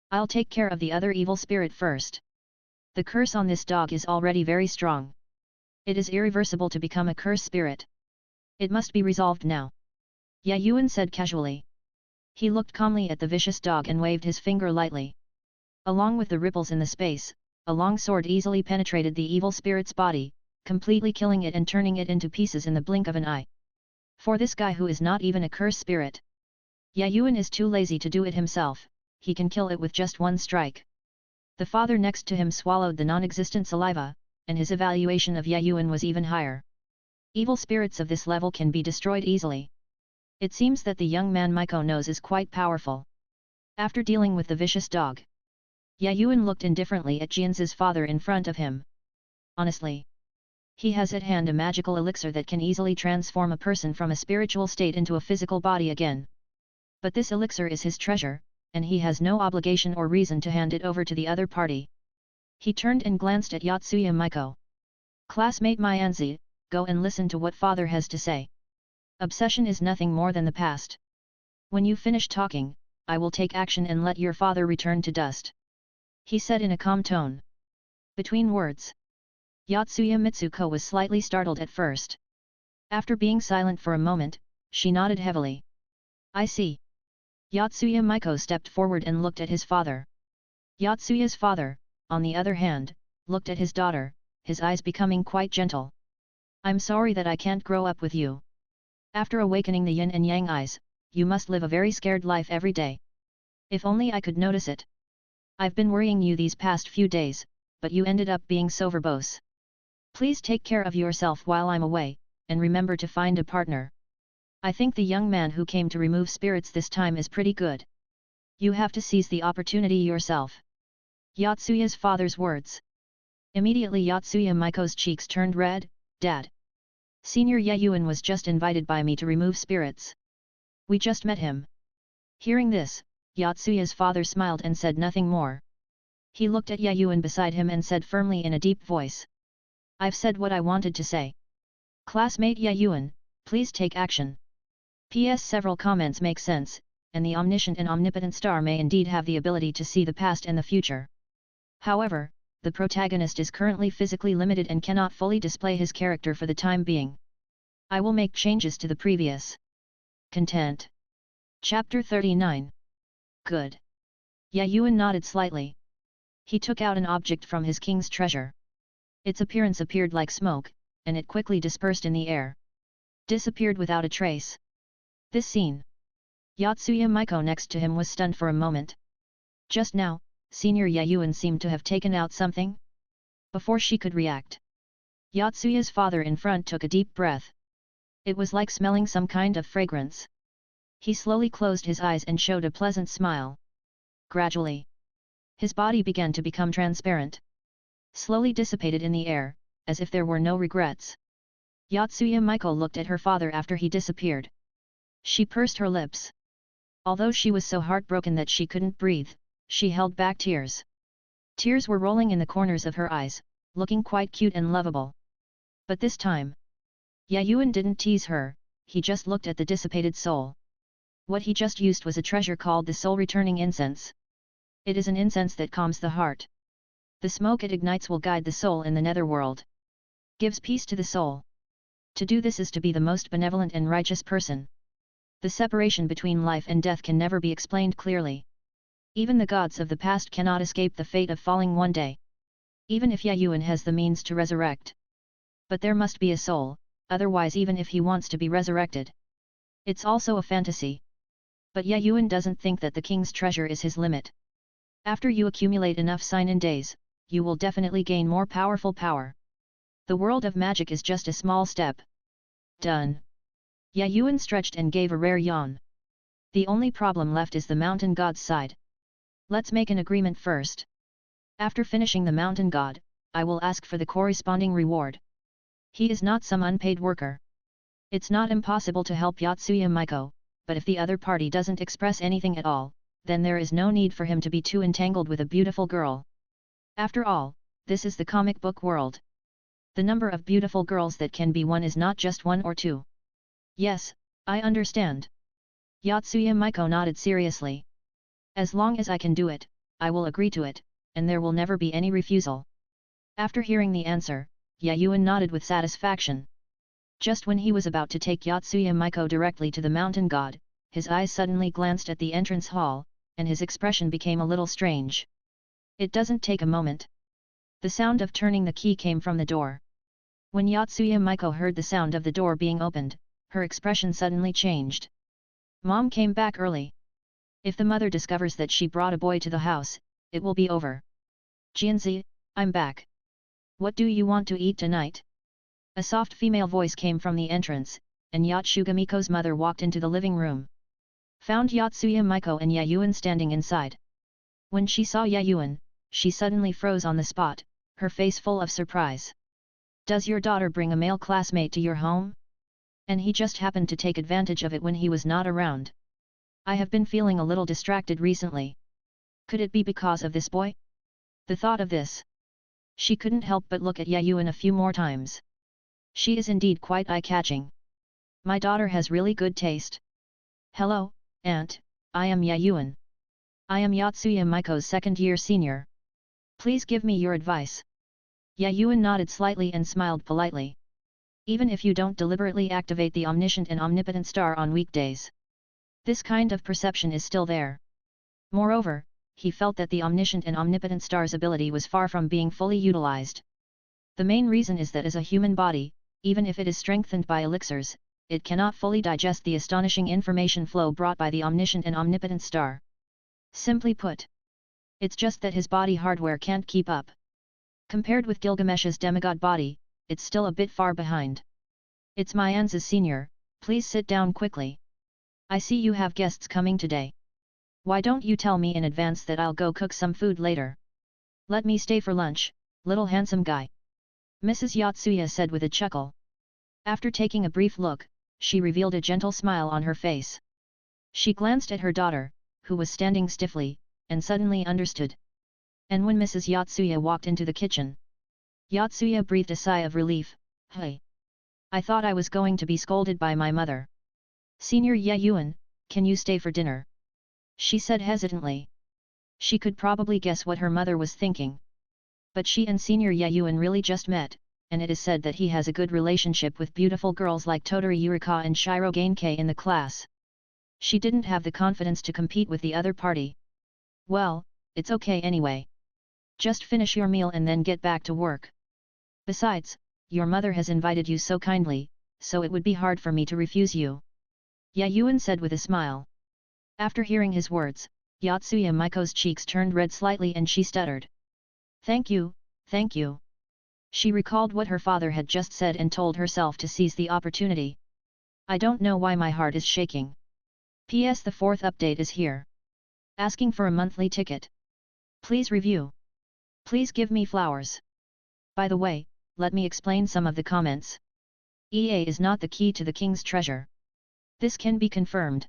Speaker 1: I'll take care of the other evil spirit first. The curse on this dog is already very strong. It is irreversible to become a curse spirit. It must be resolved now. Yuan said casually. He looked calmly at the vicious dog and waved his finger lightly. Along with the ripples in the space, a long sword easily penetrated the evil spirit's body, completely killing it and turning it into pieces in the blink of an eye. For this guy who is not even a curse spirit, Yuan is too lazy to do it himself, he can kill it with just one strike. The father next to him swallowed the non-existent saliva, and his evaluation of Yuan was even higher. Evil spirits of this level can be destroyed easily. It seems that the young man Miko knows is quite powerful. After dealing with the vicious dog, Yuan looked indifferently at Jianzi's father in front of him. Honestly, he has at hand a magical elixir that can easily transform a person from a spiritual state into a physical body again. But this elixir is his treasure, and he has no obligation or reason to hand it over to the other party. He turned and glanced at Yotsuya Miko. Classmate Mianzi, go and listen to what father has to say. Obsession is nothing more than the past. When you finish talking, I will take action and let your father return to dust. He said in a calm tone. Between words, Yotsuya Mitsuko was slightly startled at first. After being silent for a moment, she nodded heavily. I see. Yotsuya Miko stepped forward and looked at his father. Yotsuya's father, on the other hand, looked at his daughter, his eyes becoming quite gentle. I'm sorry that I can't grow up with you. After awakening the yin and yang eyes, you must live a very scared life every day. If only I could notice it. I've been worrying you these past few days, but you ended up being so verbose. Please take care of yourself while I'm away, and remember to find a partner. I think the young man who came to remove spirits this time is pretty good. You have to seize the opportunity yourself. Yotsuya's father's words. Immediately Yotsuya Miko's cheeks turned red. Dad. Senior Yuan was just invited by me to remove spirits. We just met him. Hearing this, Yotsuya's father smiled and said nothing more. He looked at Yuan beside him and said firmly in a deep voice. I've said what I wanted to say. Classmate Yuan, please take action. P.S. Several comments make sense, and the omniscient and omnipotent star may indeed have the ability to see the past and the future. However, the protagonist is currently physically limited and cannot fully display his character for the time being. I will make changes to the previous content. Chapter 39. Good. Yuan nodded slightly. He took out an object from his king's treasure. Its appearance appeared like smoke, and it quickly dispersed in the air. Disappeared without a trace. This scene. Yotsuya Miko next to him was stunned for a moment. Just now, Senior Yuan seemed to have taken out something. Before she could react, Yotsuya's father in front took a deep breath. It was like smelling some kind of fragrance. He slowly closed his eyes and showed a pleasant smile. Gradually, his body began to become transparent. Slowly dissipated in the air, as if there were no regrets. Yotsuya Miko looked at her father after he disappeared. She pursed her lips. Although she was so heartbroken that she couldn't breathe, she held back tears. Tears were rolling in the corners of her eyes, looking quite cute and lovable. But this time, Yuan didn't tease her, he just looked at the dissipated soul. What he just used was a treasure called the soul-returning incense. It is an incense that calms the heart. The smoke it ignites will guide the soul in the netherworld. Gives peace to the soul. To do this is to be the most benevolent and righteous person. The separation between life and death can never be explained clearly. Even the gods of the past cannot escape the fate of falling one day. Even if Yuan has the means to resurrect. But there must be a soul, otherwise even if he wants to be resurrected. It's also a fantasy. But Yuan doesn't think that the king's treasure is his limit. After you accumulate enough sign-in days, you will definitely gain more powerful power. The world of magic is just a small step. Done. Yuan stretched and gave a rare yawn. The only problem left is the mountain god's side. Let's make an agreement first. After finishing the mountain god, I will ask for the corresponding reward. He is not some unpaid worker. It's not impossible to help Yotsuya Maiko, but if the other party doesn't express anything at all, then there is no need for him to be too entangled with a beautiful girl. After all, this is the comic book world. The number of beautiful girls that can be won is not just one or two. Yes, I understand. Yotsuya Maiko nodded seriously. As long as I can do it, I will agree to it, and there will never be any refusal. After hearing the answer, Yuan nodded with satisfaction. Just when he was about to take Yotsuya Maiko directly to the mountain god, his eyes suddenly glanced at the entrance hall, and his expression became a little strange. It doesn't take a moment. The sound of turning the key came from the door. When Yotsuya Maiko heard the sound of the door being opened, her expression suddenly changed. Mom came back early. If the mother discovers that she brought a boy to the house, it will be over. Jianzi, I'm back. What do you want to eat tonight? A soft female voice came from the entrance, and Yotsuya Maiko's mother walked into the living room. Found Yotsuya Maiko and Yuan standing inside. When she saw Yuan, she suddenly froze on the spot, her face full of surprise. Does your daughter bring a male classmate to your home? And he just happened to take advantage of it when he was not around. I have been feeling a little distracted recently. Could it be because of this boy? The thought of this. She couldn't help but look at Yuan a few more times. She is indeed quite eye-catching. My daughter has really good taste. Hello, Aunt, I am Yuan. I am Yotsuya Maiko's second-year senior. Please give me your advice. Yuan nodded slightly and smiled politely. Even if you don't deliberately activate the omniscient and omnipotent star on weekdays, this kind of perception is still there. Moreover, he felt that the omniscient and omnipotent star's ability was far from being fully utilized. The main reason is that as a human body, even if it is strengthened by elixirs, it cannot fully digest the astonishing information flow brought by the omniscient and omnipotent star. Simply put, it's just that his body hardware can't keep up. Compared with Gilgamesh's demigod body, it's still a bit far behind. It's Myanza's senior, please sit down quickly. I see you have guests coming today. Why don't you tell me in advance that I'll go cook some food later? Let me stay for lunch, little handsome guy. Mrs. Yotsuya said with a chuckle. After taking a brief look, she revealed a gentle smile on her face. She glanced at her daughter, who was standing stiffly, and suddenly understood. And when Mrs. Yotsuya walked into the kitchen, Yotsuya breathed a sigh of relief. Hey! I thought I was going to be scolded by my mother. Senior Yuan, can you stay for dinner? She said hesitantly. She could probably guess what her mother was thinking. But she and Senior Yuan really just met, and it is said that he has a good relationship with beautiful girls like Tottori Yurika and Shiro Gainkei in the class. She didn't have the confidence to compete with the other party. Well, it's okay anyway. Just finish your meal and then get back to work. Besides, your mother has invited you so kindly, so it would be hard for me to refuse you. Yuan said with a smile. After hearing his words, Yotsuya Maiko's cheeks turned red slightly and she stuttered. Thank you, thank you. She recalled what her father had just said and told herself to seize the opportunity. I don't know why my heart is shaking. P.S. The fourth update is here. Asking for a monthly ticket. Please review. Please give me flowers. By the way, let me explain some of the comments. EA is not the key to the king's treasure. This can be confirmed.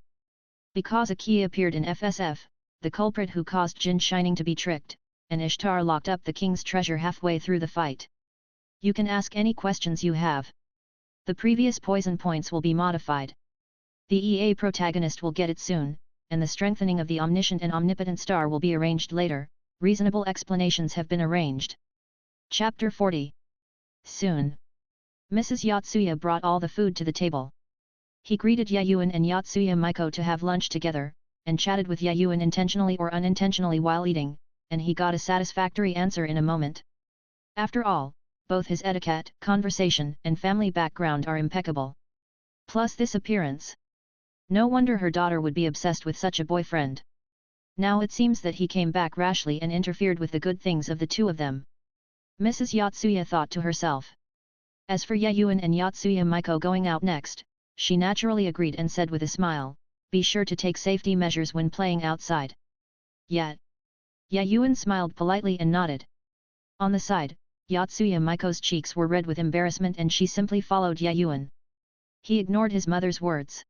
Speaker 1: Because a key appeared in FSF, the culprit who caused Jin Shining to be tricked, and Ishtar locked up the king's treasure halfway through the fight. You can ask any questions you have. The previous poison points will be modified. The EA protagonist will get it soon, and the strengthening of the omniscient and omnipotent star will be arranged later. Reasonable explanations have been arranged. Chapter 40. Soon. Mrs. Yotsuya brought all the food to the table. He greeted Yuan and Yotsuya Maiko to have lunch together, and chatted with Yuan intentionally or unintentionally while eating, and he got a satisfactory answer in a moment. After all, both his etiquette, conversation, and family background are impeccable. Plus this appearance. No wonder her daughter would be obsessed with such a boyfriend. Now it seems that he came back rashly and interfered with the good things of the two of them. Mrs. Yotsuya thought to herself. As for Yuan and Yotsuya Maiko going out next, she naturally agreed and said with a smile, be sure to take safety measures when playing outside. Yet. Yuan smiled politely and nodded. On the side, Yotsuya Maiko's cheeks were red with embarrassment and she simply followed Yuan. He ignored his mother's words.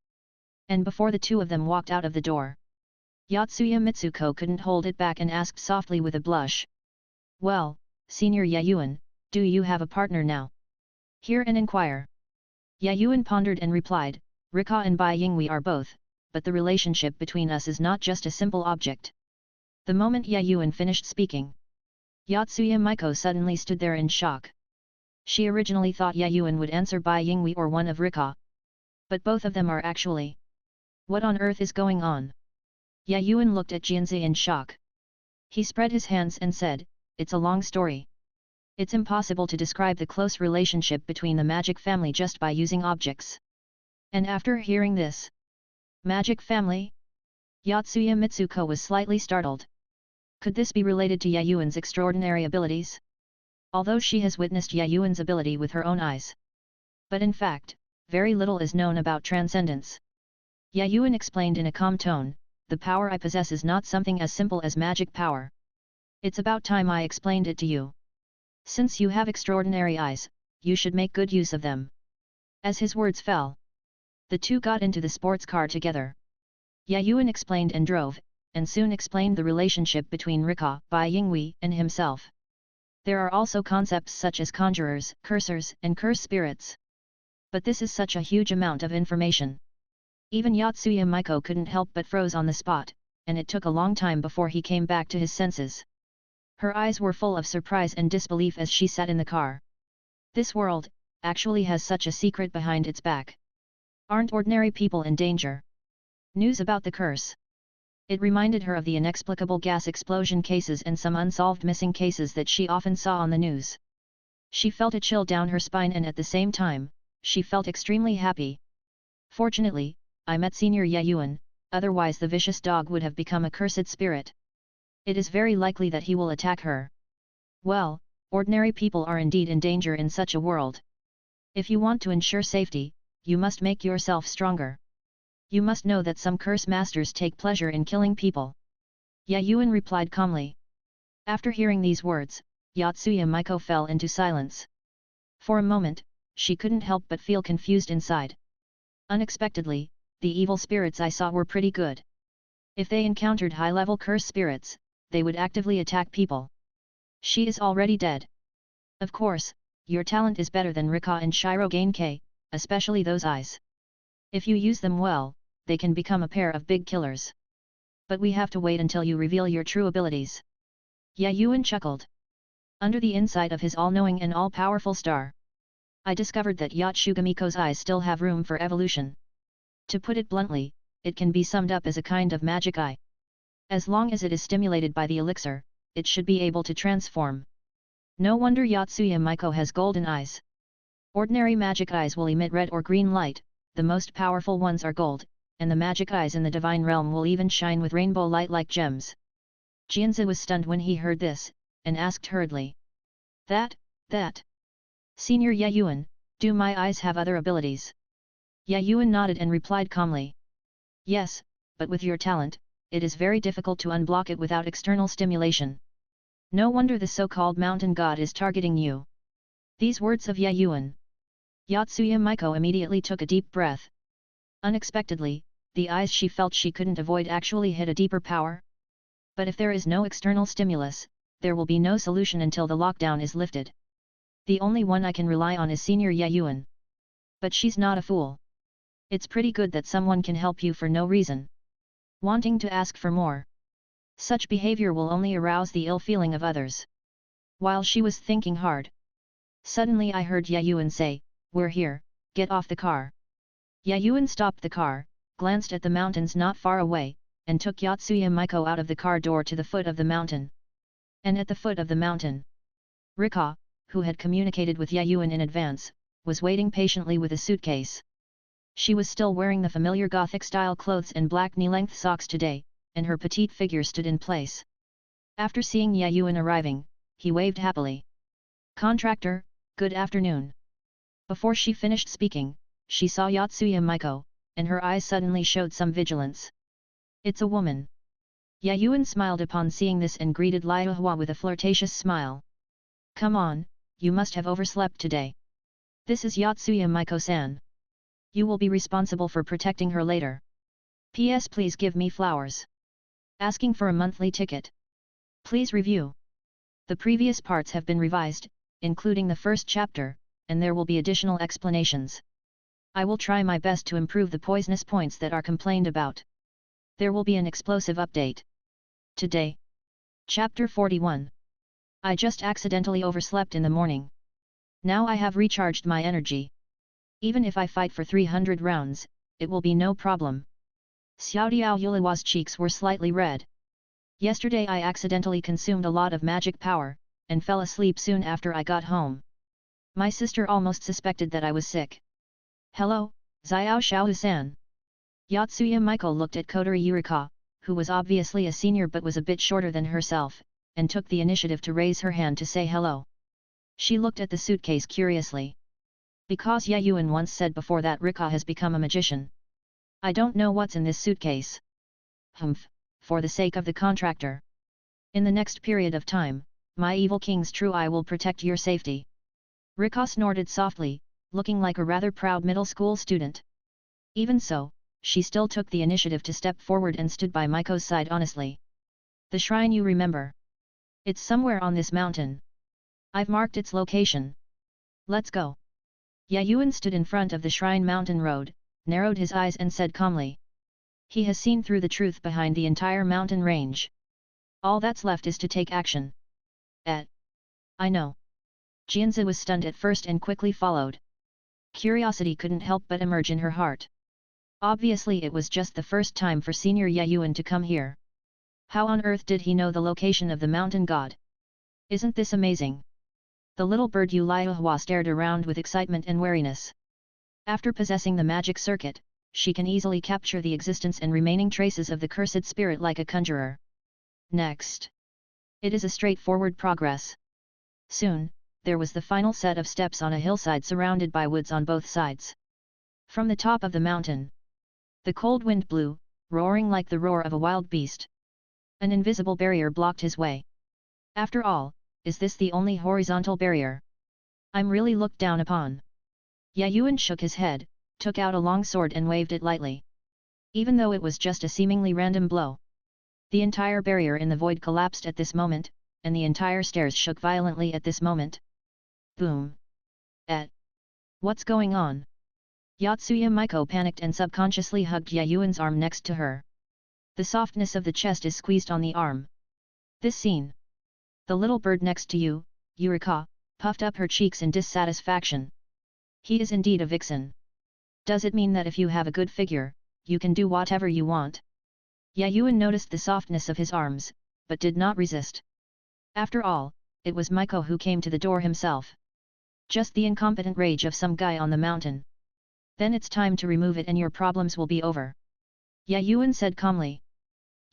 Speaker 1: And before the two of them walked out of the door, Yotsuya Mitsuko couldn't hold it back and asked softly with a blush. Well, Senior Yuan, do you have a partner now? Hear and inquire. Yuan pondered and replied, Rika and Bai Yingwei are both, but the relationship between us is not just a simple object. The moment Yuan finished speaking, Yotsuya Maiko suddenly stood there in shock. She originally thought Yuan would answer Bai Yingwei or one of Rika. But both of them are actually. What on earth is going on? Yuan looked at Jianzi in shock. He spread his hands and said, it's a long story. It's impossible to describe the close relationship between the magic family just by using objects. And after hearing this, magic family? Yotsuya Mitsuko was slightly startled. Could this be related to Yuan's extraordinary abilities? Although she has witnessed Yuan's ability with her own eyes. But in fact, very little is known about transcendence. Yuan explained in a calm tone, the power I possess is not something as simple as magic power. It's about time I explained it to you. Since you have extraordinary eyes, you should make good use of them. As his words fell, the two got into the sports car together. Yuan explained and drove, and soon explained the relationship between Rika, Bai Yingwei, and himself. There are also concepts such as conjurers, cursors, and curse spirits. But this is such a huge amount of information. Even Yotsuya Maiko couldn't help but froze on the spot, and it took a long time before he came back to his senses. Her eyes were full of surprise and disbelief as she sat in the car. This world, actually has such a secret behind its back. Aren't ordinary people in danger? News about the curse. It reminded her of the inexplicable gas explosion cases and some unsolved missing cases that she often saw on the news. She felt a chill down her spine and at the same time, she felt extremely happy. Fortunately, I met Senior Yuan, otherwise the vicious dog would have become a cursed spirit. It is very likely that he will attack her. Well, ordinary people are indeed in danger in such a world. If you want to ensure safety, you must make yourself stronger. You must know that some curse masters take pleasure in killing people. Yuan replied calmly. After hearing these words, Yotsuya Maiko fell into silence. For a moment, she couldn't help but feel confused inside. Unexpectedly, the evil spirits I saw were pretty good. If they encountered high-level curse spirits, they would actively attack people. She is already dead. Of course, your talent is better than Rika and Shirogain-kei, especially those eyes. If you use them well, they can become a pair of big killers. But we have to wait until you reveal your true abilities. Yuan chuckled. Under the insight of his all-knowing and all-powerful star, I discovered that Yotsugamiko's eyes still have room for evolution. To put it bluntly, it can be summed up as a kind of magic eye. As long as it is stimulated by the elixir, it should be able to transform. No wonder Yotsuya Maiko has golden eyes. Ordinary magic eyes will emit red or green light, the most powerful ones are gold, and the magic eyes in the divine realm will even shine with rainbow light like gems. Jianzi was stunned when he heard this, and asked hurriedly. That. Senior Yuan, do my eyes have other abilities? Yuan nodded and replied calmly. Yes, but with your talent, it is very difficult to unblock it without external stimulation. No wonder the so-called mountain god is targeting you. These words of Yuan. Yotsuya Maiko immediately took a deep breath. Unexpectedly, the eyes she felt she couldn't avoid actually hit a deeper power. But if there is no external stimulus, there will be no solution until the lockdown is lifted. The only one I can rely on is Senior Yuan. But she's not a fool. It's pretty good that someone can help you for no reason. Wanting to ask for more. Such behavior will only arouse the ill feeling of others. While she was thinking hard, suddenly I heard Yuan say, "We're here, get off the car." Yuan stopped the car, glanced at the mountains not far away, and took Yotsuya Maiko out of the car door to the foot of the mountain. And at the foot of the mountain, Rika, who had communicated with Yuan in advance, was waiting patiently with a suitcase. She was still wearing the familiar Gothic-style clothes and black knee-length socks today, and her petite figure stood in place. After seeing Yuan arriving, he waved happily. "Contractor, good afternoon." Before she finished speaking, she saw Yotsuya Maiko, and her eyes suddenly showed some vigilance. "It's a woman." Yuan smiled upon seeing this and greeted Liuhua with a flirtatious smile. "Come on, you must have overslept today. This is Yotsuya Maiko-san. You will be responsible for protecting her later. P.S. Please give me flowers. Asking for a monthly ticket. Please review. The previous parts have been revised, including the first chapter, and there will be additional explanations. I will try my best to improve the poisonous points that are complained about. There will be an explosive update. Today. Chapter 41. I just accidentally overslept in the morning. Now I have recharged my energy. Even if I fight for 300 rounds, it will be no problem." Xiaodiao Yuliwa's cheeks were slightly red. "Yesterday I accidentally consumed a lot of magic power, and fell asleep soon after I got home. My sister almost suspected that I was sick." "Hello, Xiao Xiaohu-san." Yotsuya Maiko looked at Kotori Yurika, who was obviously a senior but was a bit shorter than herself, and took the initiative to raise her hand to say hello. She looked at the suitcase curiously. "Because Yuan once said before that Rika has become a magician. I don't know what's in this suitcase." "Humph, for the sake of the contractor. In the next period of time, my evil king's true eye will protect your safety." Rika snorted softly, looking like a rather proud middle school student. Even so, she still took the initiative to step forward and stood by Maiko's side honestly. "The shrine you remember. It's somewhere on this mountain. I've marked its location. Let's go." Yuan stood in front of the shrine mountain road, narrowed his eyes and said calmly. He has seen through the truth behind the entire mountain range. All that's left is to take action. I know. Jianzi was stunned at first and quickly followed. Curiosity couldn't help but emerge in her heart. Obviously it was just the first time for Senior Yuan to come here. How on earth did he know the location of the mountain god? Isn't this amazing? The little bird Liuhua stared around with excitement and wariness. After possessing the magic circuit, she can easily capture the existence and remaining traces of the cursed spirit like a conjurer. Next. It is a straightforward progress. Soon, there was the final set of steps on a hillside surrounded by woods on both sides. From the top of the mountain, the cold wind blew, roaring like the roar of a wild beast. An invisible barrier blocked his way. After all, is this the only horizontal barrier I'm really looked down upon? Yuan shook his head, took out a long sword and waved it lightly. Even though it was just a seemingly random blow, the entire barrier in the void collapsed at this moment, and the entire stairs shook violently at this moment. Boom! What's going on? Yotsuya Maiko panicked and subconsciously hugged Yuan's arm next to her. The softness of the chest is squeezed on the arm. This scene. The little bird next to you, Yurika, puffed up her cheeks in dissatisfaction. He is indeed a vixen. Does it mean that if you have a good figure, you can do whatever you want? Yuan noticed the softness of his arms, but did not resist. After all, it was Maiko who came to the door himself. Just the incompetent rage of some guy on the mountain. Then it's time to remove it and your problems will be over. Yuan said calmly.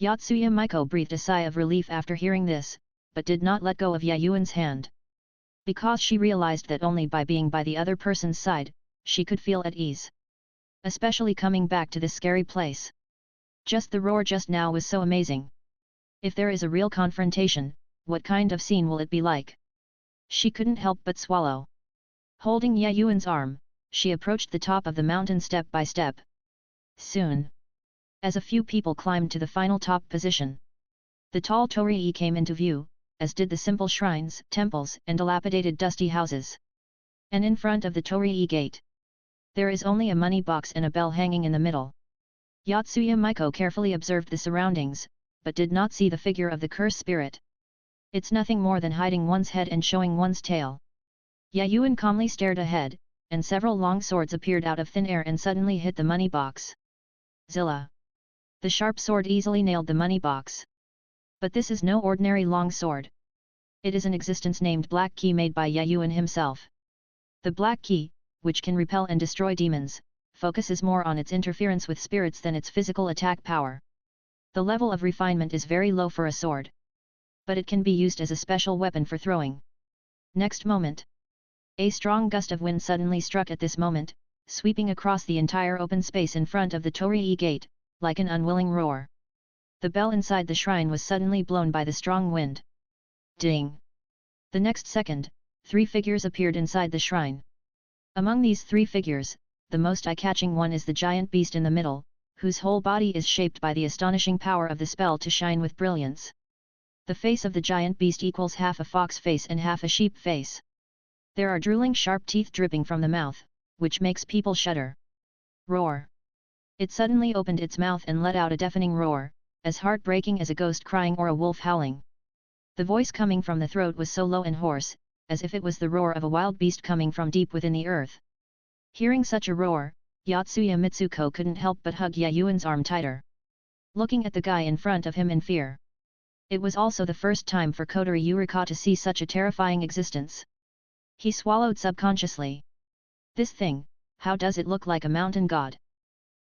Speaker 1: Yotsuya Maiko breathed a sigh of relief after hearing this, but did not let go of Yuan's hand. Because she realized that only by being by the other person's side, she could feel at ease. Especially coming back to this scary place. Just the roar just now was so amazing. If there is a real confrontation, what kind of scene will it be like? She couldn't help but swallow. Holding Yuan's arm, she approached the top of the mountain step by step. Soon, as a few people climbed to the final top position, the tall torii came into view, as did the simple shrines, temples and dilapidated dusty houses. And in front of the torii gate, there is only a money box and a bell hanging in the middle. Yotsuya Maiko carefully observed the surroundings, but did not see the figure of the curse spirit. It's nothing more than hiding one's head and showing one's tail. Yuan calmly stared ahead, and several long swords appeared out of thin air and suddenly hit the money box. Zilla! The sharp sword easily nailed the money box. But this is no ordinary long sword. It is an existence named Black Key made by Yuan himself. The Black Key, which can repel and destroy demons, focuses more on its interference with spirits than its physical attack power. The level of refinement is very low for a sword. But it can be used as a special weapon for throwing. Next moment, a strong gust of wind suddenly struck at this moment, sweeping across the entire open space in front of the Torii gate, like an unwilling roar. The bell inside the shrine was suddenly blown by the strong wind. Ding! The next second, 3 figures appeared inside the shrine. Among these 3 figures, the most eye-catching one is the giant beast in the middle, whose whole body is shaped by the astonishing power of the spell to shine with brilliance. The face of the giant beast equals half a fox face and half a sheep face. There are drooling sharp teeth dripping from the mouth, which makes people shudder. Roar! It suddenly opened its mouth and let out a deafening roar, as heartbreaking as a ghost crying or a wolf howling. The voice coming from the throat was so low and hoarse, as if it was the roar of a wild beast coming from deep within the earth. Hearing such a roar, Yotsuya Mitsuko couldn't help but hug Yuan's arm tighter. Looking at the guy in front of him in fear. It was also the first time for Kotori Yurika to see such a terrifying existence. He swallowed subconsciously. This thing, how does it look like a mountain god?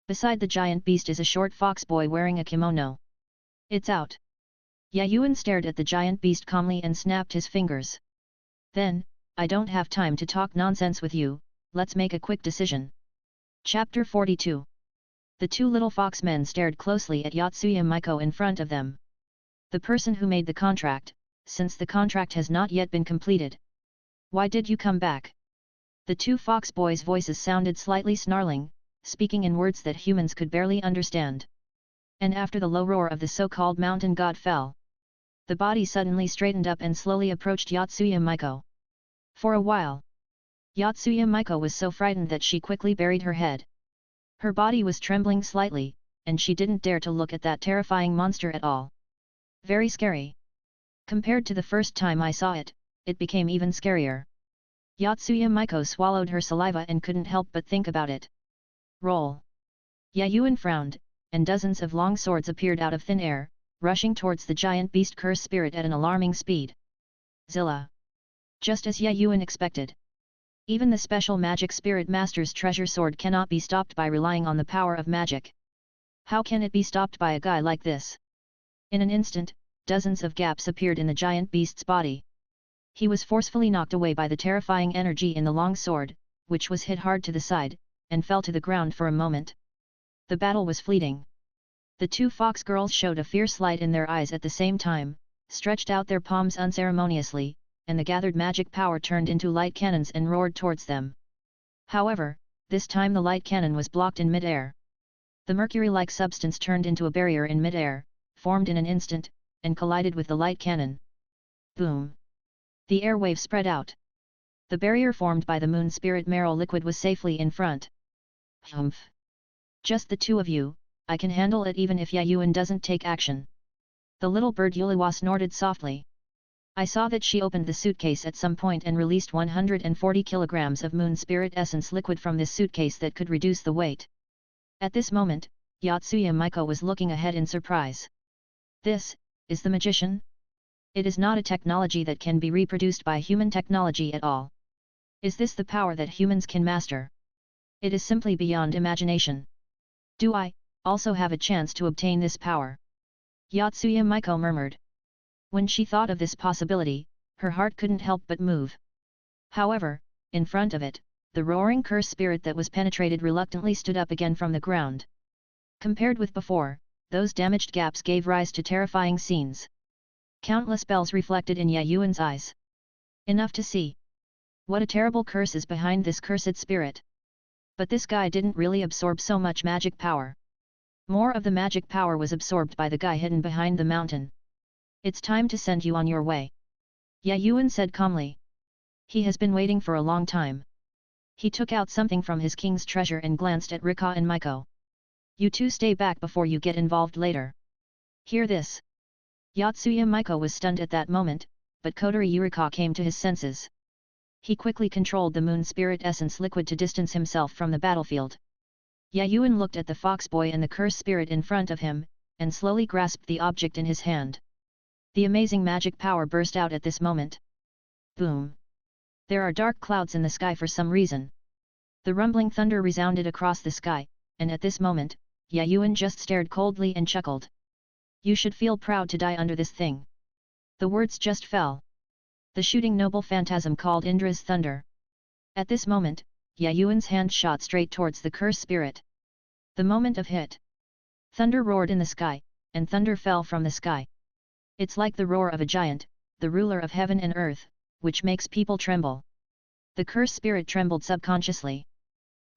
Speaker 1: Beside the giant beast is a short fox boy wearing a kimono. It's out. Yuan stared at the giant beast calmly and snapped his fingers. Then, I don't have time to talk nonsense with you, let's make a quick decision. Chapter 42. The 2 little fox men stared closely at Yotsuya Miko in front of them. The person who made the contract, since the contract has not yet been completed. Why did you come back? The 2 fox boys' voices sounded slightly snarling, speaking in words that humans could barely understand. And after the low roar of the so-called mountain god fell, the body suddenly straightened up and slowly approached Yotsuya Miko. For a while, Yotsuya Miko was so frightened that she quickly buried her head. Her body was trembling slightly, and she didn't dare to look at that terrifying monster at all. Very scary. Compared to the first time I saw it, it became even scarier. Yotsuya Miko swallowed her saliva and couldn't help but think about it. Roll! Yuan frowned, and dozens of long swords appeared out of thin air, rushing towards the giant beast curse spirit at an alarming speed. Zilla! Just as Yuan expected. Even the special magic spirit master's treasure sword cannot be stopped by relying on the power of magic. How can it be stopped by a guy like this? In an instant, dozens of gaps appeared in the giant beast's body. He was forcefully knocked away by the terrifying energy in the long sword, which was hit hard to the side, and fell to the ground for a moment. The battle was fleeting. The 2 fox girls showed a fierce light in their eyes at the same time, stretched out their palms unceremoniously, and the gathered magic power turned into light cannons and roared towards them. However, this time the light cannon was blocked in mid-air. The mercury-like substance turned into a barrier in mid-air, formed in an instant, and collided with the light cannon. Boom! The airwave spread out. The barrier formed by the moon spirit marrow liquid was safely in front. Humph! Just the 2 of you, I can handle it even if Yuan doesn't take action. The little bird Yuliwa snorted softly. I saw that she opened the suitcase at some point and released 140 kilograms of moon spirit essence liquid from this suitcase that could reduce the weight. At this moment, Yotsuya Miko was looking ahead in surprise. This, is the magician? It is not a technology that can be reproduced by human technology at all. Is this the power that humans can master? It is simply beyond imagination. Do I, also have a chance to obtain this power? Yotsuya Miko murmured. When she thought of this possibility, her heart couldn't help but move. However, in front of it, the roaring curse spirit that was penetrated reluctantly stood up again from the ground. Compared with before, those damaged gaps gave rise to terrifying scenes. Countless bells reflected in Yuan's eyes. Enough to see. What a terrible curse is behind this cursed spirit. But this guy didn't really absorb so much magic power. More of the magic power was absorbed by the guy hidden behind the mountain. It's time to send you on your way. Yuan said calmly. He has been waiting for a long time. He took out something from his king's treasure and glanced at Rika and Miko. You 2 stay back before you get involved later. Hear this. Yotsuya Miko was stunned at that moment, but Kotori Yurika came to his senses. He quickly controlled the moon spirit essence liquid to distance himself from the battlefield. Yuan looked at the fox boy and the curse spirit in front of him, and slowly grasped the object in his hand. The amazing magic power burst out at this moment. Boom! There are dark clouds in the sky for some reason. The rumbling thunder resounded across the sky, and at this moment, Yuan just stared coldly and chuckled. You should feel proud to die under this thing. The words just fell. The shooting Noble Phantasm called Indra's thunder. At this moment, Yuan's hand shot straight towards the curse spirit. The moment of hit. Thunder roared in the sky, and thunder fell from the sky. It's like the roar of a giant, the ruler of heaven and earth, which makes people tremble. The curse spirit trembled subconsciously.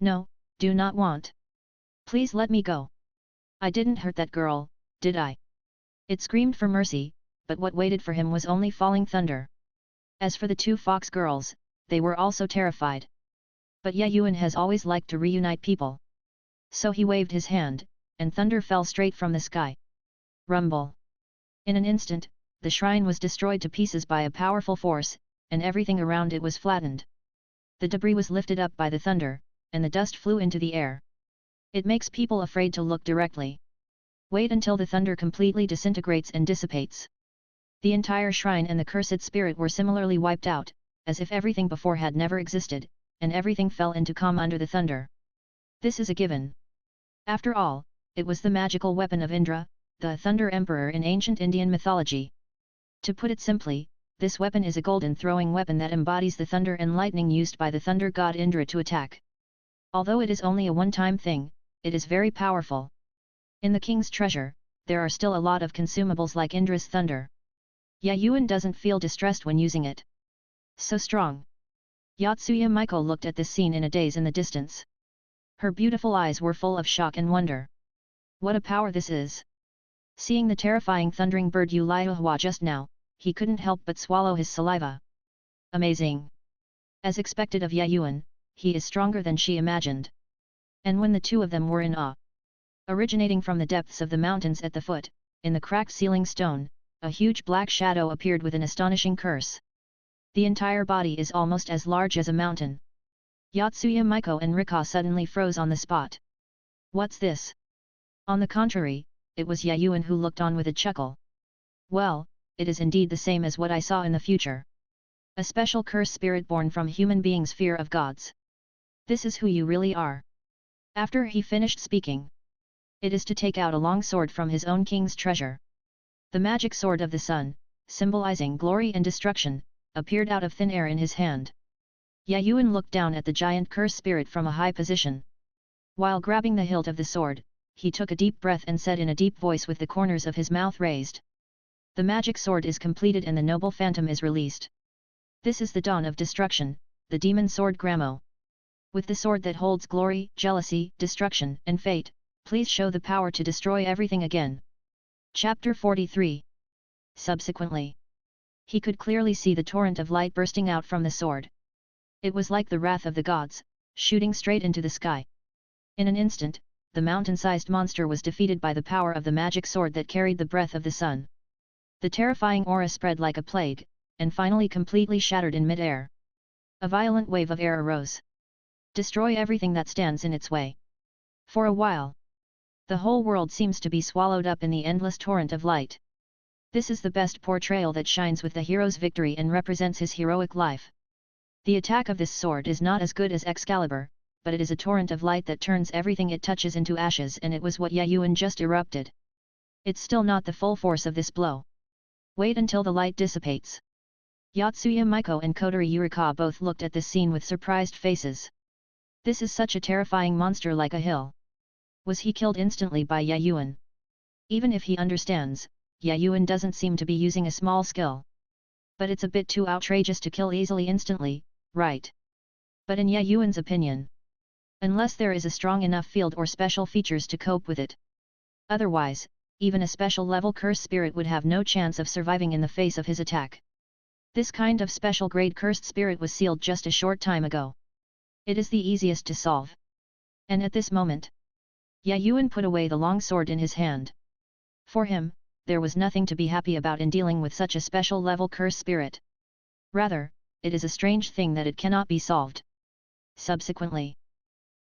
Speaker 1: No, do not want. Please let me go. I didn't hurt that girl, did I? It screamed for mercy, but what waited for him was only falling thunder. As for the two fox girls, they were also terrified. But Yuan has always liked to reunite people. So he waved his hand, and thunder fell straight from the sky. Rumble! In an instant, the shrine was destroyed to pieces by a powerful force, and everything around it was flattened. The debris was lifted up by the thunder, and the dust flew into the air. It makes people afraid to look directly. Wait until the thunder completely disintegrates and dissipates. The entire shrine and the cursed spirit were similarly wiped out, as if everything before had never existed, and everything fell into calm under the thunder. This is a given. After all, it was the magical weapon of Indra, the Thunder Emperor in ancient Indian mythology. To put it simply, this weapon is a golden throwing weapon that embodies the thunder and lightning used by the thunder god Indra to attack. Although it is only a one-time thing, it is very powerful. In the king's treasure, there are still a lot of consumables like Indra's thunder. Yuan doesn't feel distressed when using it. So strong. Yotsuya Miko looked at this scene in a daze in the distance. Her beautiful eyes were full of shock and wonder. What a power this is! Seeing the terrifying thundering bird Yuliahua just now, he couldn't help but swallow his saliva. Amazing! As expected of Yuan, he is stronger than she imagined. And when the two of them were in awe. Originating from the depths of the mountains at the foot, in the cracked ceiling stone, a huge black shadow appeared with an astonishing curse. The entire body is almost as large as a mountain. Yotsuya Miko and Rika suddenly froze on the spot. What's this? On the contrary, it was Yuan who looked on with a chuckle. Well, it is indeed the same as what I saw in the future. A special curse spirit born from human beings' fear of gods. This is who you really are. After he finished speaking. It is to take out a long sword from his own king's treasure. The magic sword of the sun, symbolizing glory and destruction, appeared out of thin air in his hand. Yuan looked down at the giant curse spirit from a high position. While grabbing the hilt of the sword, he took a deep breath and said in a deep voice with the corners of his mouth raised. The magic sword is completed and the noble phantom is released. This is the dawn of destruction, the demon sword Gramo. With the sword that holds glory, jealousy, destruction, and fate, please show the power to destroy everything again. Chapter 43. Subsequently, he could clearly see the torrent of light bursting out from the sword. It was like the wrath of the gods, shooting straight into the sky. In an instant, the mountain-sized monster was defeated by the power of the magic sword that carried the breath of the sun. The terrifying aura spread like a plague, and finally completely shattered in mid-air. A violent wave of air arose. Destroy everything that stands in its way. For a while, the whole world seems to be swallowed up in the endless torrent of light. This is the best portrayal that shines with the hero's victory and represents his heroic life. The attack of this sword is not as good as Excalibur, but it is a torrent of light that turns everything it touches into ashes, and it was what Yuan just erupted. It's still not the full force of this blow. Wait until the light dissipates. Yotsuya Miko and Kodari Yurika both looked at this scene with surprised faces. This is such a terrifying monster like a hill. Was he killed instantly by Yuan? Even if he understands, Yuan doesn't seem to be using a small skill. But it's a bit too outrageous to kill easily instantly, right? But in Yuan's opinion, unless there is a strong enough field or special features to cope with it. Otherwise, even a special level curse spirit would have no chance of surviving in the face of his attack. This kind of special grade cursed spirit was sealed just a short time ago. It is the easiest to solve. And at this moment, Yuan put away the long sword in his hand. For him, there was nothing to be happy about in dealing with such a special level curse spirit. Rather, it is a strange thing that it cannot be solved. Subsequently,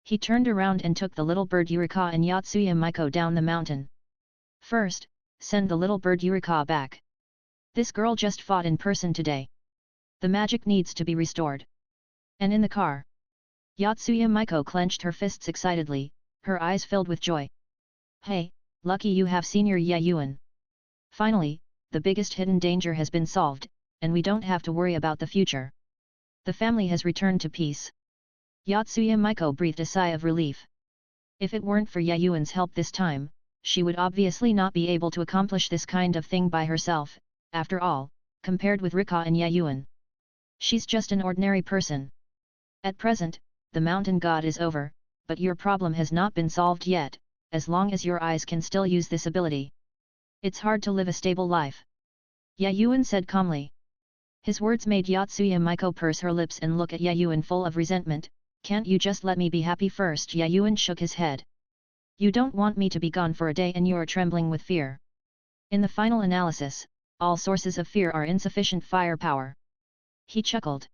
Speaker 1: he turned around and took the little bird Yurika and Yotsuya Maiko down the mountain. First, send the little bird Yurika back. This girl just fought in person today. The magic needs to be restored. And in the car, Yotsuya Maiko clenched her fists excitedly, her eyes filled with joy. Hey, lucky you have senior Yuan. Finally, the biggest hidden danger has been solved, and we don't have to worry about the future. The family has returned to peace. Yotsuya Maiko breathed a sigh of relief. If it weren't for Yuan's help this time, she would obviously not be able to accomplish this kind of thing by herself. After all, compared with Rika and Yuan, she's just an ordinary person. At present, the mountain god is over, but your problem has not been solved yet, as long as your eyes can still use this ability. It's hard to live a stable life. Yuan said calmly. His words made Yotsuya Maiko purse her lips and look at Yuan full of resentment. Can't you just let me be happy first? Yuan shook his head. You don't want me to be gone for a day and you're trembling with fear. In the final analysis, all sources of fear are insufficient firepower. He chuckled.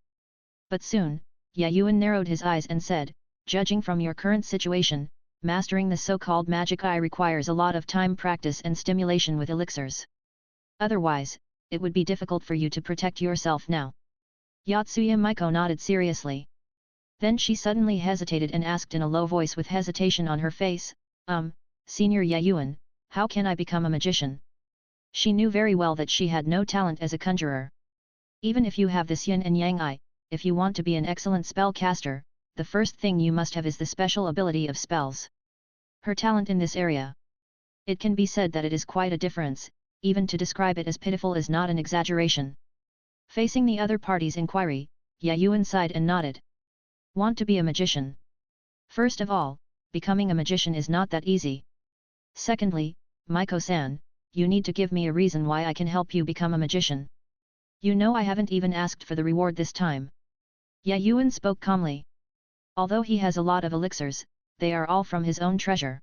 Speaker 1: But soon, Yuan narrowed his eyes and said, judging from your current situation, mastering the so-called magic eye requires a lot of time, practice and stimulation with elixirs. Otherwise, it would be difficult for you to protect yourself now. Yotsuya Maiko nodded seriously. Then she suddenly hesitated and asked in a low voice with hesitation on her face, Senior Yuan, how can I become a magician? She knew very well that she had no talent as a conjurer. Even if you have this yin and yang eye, if you want to be an excellent spellcaster, the first thing you must have is the special ability of spells. Her talent in this area. It can be said that it is quite a difference, even to describe it as pitiful is not an exaggeration. Facing the other party's inquiry, Yuan sighed and nodded. Want to be a magician? First of all, becoming a magician is not that easy. Secondly, Maiko-san, you need to give me a reason why I can help you become a magician. You know I haven't even asked for the reward this time. Yuan spoke calmly. Although he has a lot of elixirs, they are all from his own treasure.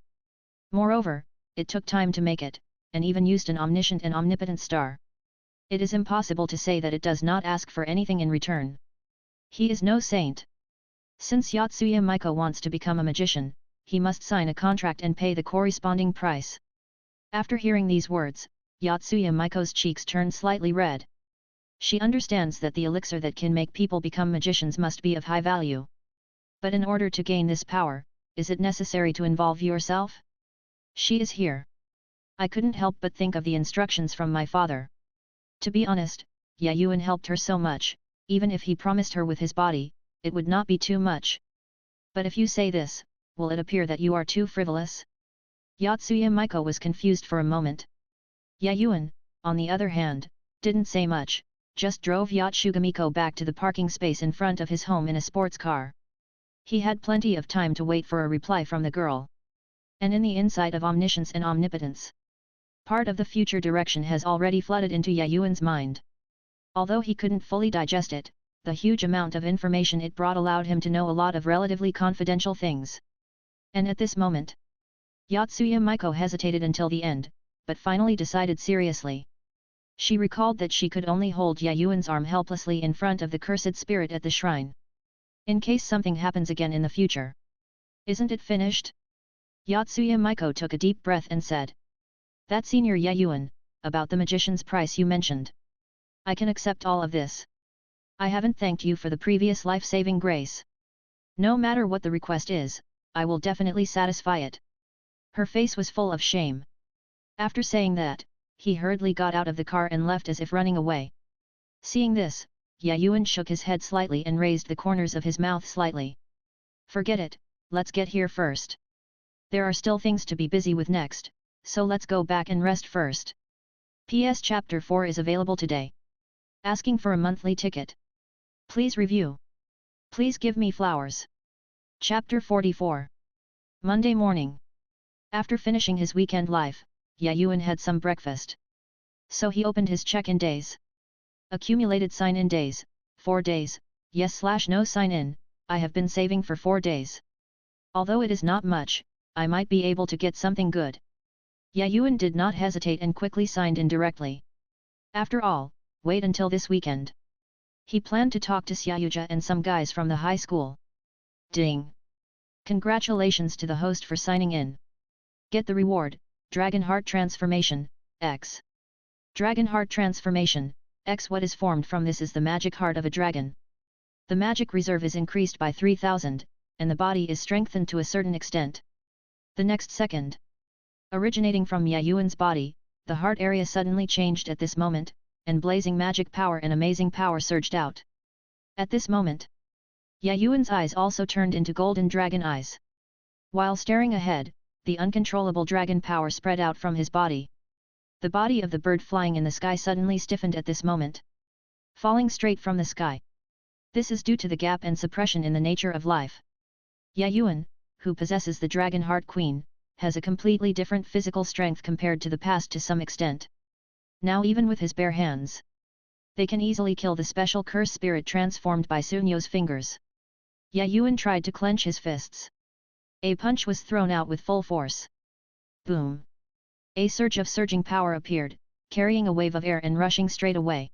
Speaker 1: Moreover, it took time to make it, and even used an omniscient and omnipotent star. It is impossible to say that it does not ask for anything in return. He is no saint. Since Yotsuya Maiko wants to become a magician, he must sign a contract and pay the corresponding price. After hearing these words, Yotsuya Maiko's cheeks turned slightly red. She understands that the elixir that can make people become magicians must be of high value. But in order to gain this power, is it necessary to involve yourself? She is here. I couldn't help but think of the instructions from my father. To be honest, Yuan helped her so much, even if he promised her with his body, it would not be too much. But if you say this, will it appear that you are too frivolous? Yotsuya Maiko was confused for a moment. Yuan, on the other hand, didn't say much, just drove Yotsuya Maiko back to the parking space in front of his home in a sports car. He had plenty of time to wait for a reply from the girl. And in the insight of omniscience and omnipotence, part of the future direction has already flooded into Yuan's mind. Although he couldn't fully digest it, the huge amount of information it brought allowed him to know a lot of relatively confidential things. And at this moment, Yotsuya Maiko hesitated until the end, but finally decided seriously. She recalled that she could only hold Yuan's arm helplessly in front of the cursed spirit at the shrine. In case something happens again in the future. Isn't it finished? Yotsuya Maiko took a deep breath and said. That Senior Yuan, about the magician's price you mentioned. I can accept all of this. I haven't thanked you for the previous life-saving grace. No matter what the request is, I will definitely satisfy it. Her face was full of shame. After saying that, he hurriedly got out of the car and left as if running away. Seeing this, Yuan shook his head slightly and raised the corners of his mouth slightly. Forget it, let's get here first. There are still things to be busy with next, so let's go back and rest first. PS Chapter 4 is available today. Asking for a monthly ticket. Please review. Please give me flowers. Chapter 44. Monday morning. After finishing his weekend life, Yuan had some breakfast. So he opened his check-in days. Accumulated sign-in days, 4 days, yes/no sign-in, I have been saving for 4 days. Although it is not much, I might be able to get something good. Yuan did not hesitate and quickly signed in directly. After all, wait until this weekend. He planned to talk to Xiaoyuja and some guys from the high school. Ding! Congratulations to the host for signing in. Get the reward, Dragon Heart Transformation, X. Dragon Heart Transformation, X. What is formed from this is the magic heart of a dragon. The magic reserve is increased by 3000, and the body is strengthened to a certain extent. The next second, originating from Yuan's body, the heart area suddenly changed at this moment, and blazing magic power and amazing power surged out. At this moment, Yuan's eyes also turned into golden dragon eyes. While staring ahead, the uncontrollable dragon power spread out from his body. The body of the bird flying in the sky suddenly stiffened at this moment, falling straight from the sky. This is due to the gap and suppression in the nature of life. Yuan, who possesses the Dragon Heart Queen, has a completely different physical strength compared to the past to some extent. Now even with his bare hands, they can easily kill the special curse spirit transformed by Sunyo's fingers. Yuan tried to clench his fists. A punch was thrown out with full force. Boom! A surge of surging power appeared, carrying a wave of air and rushing straight away.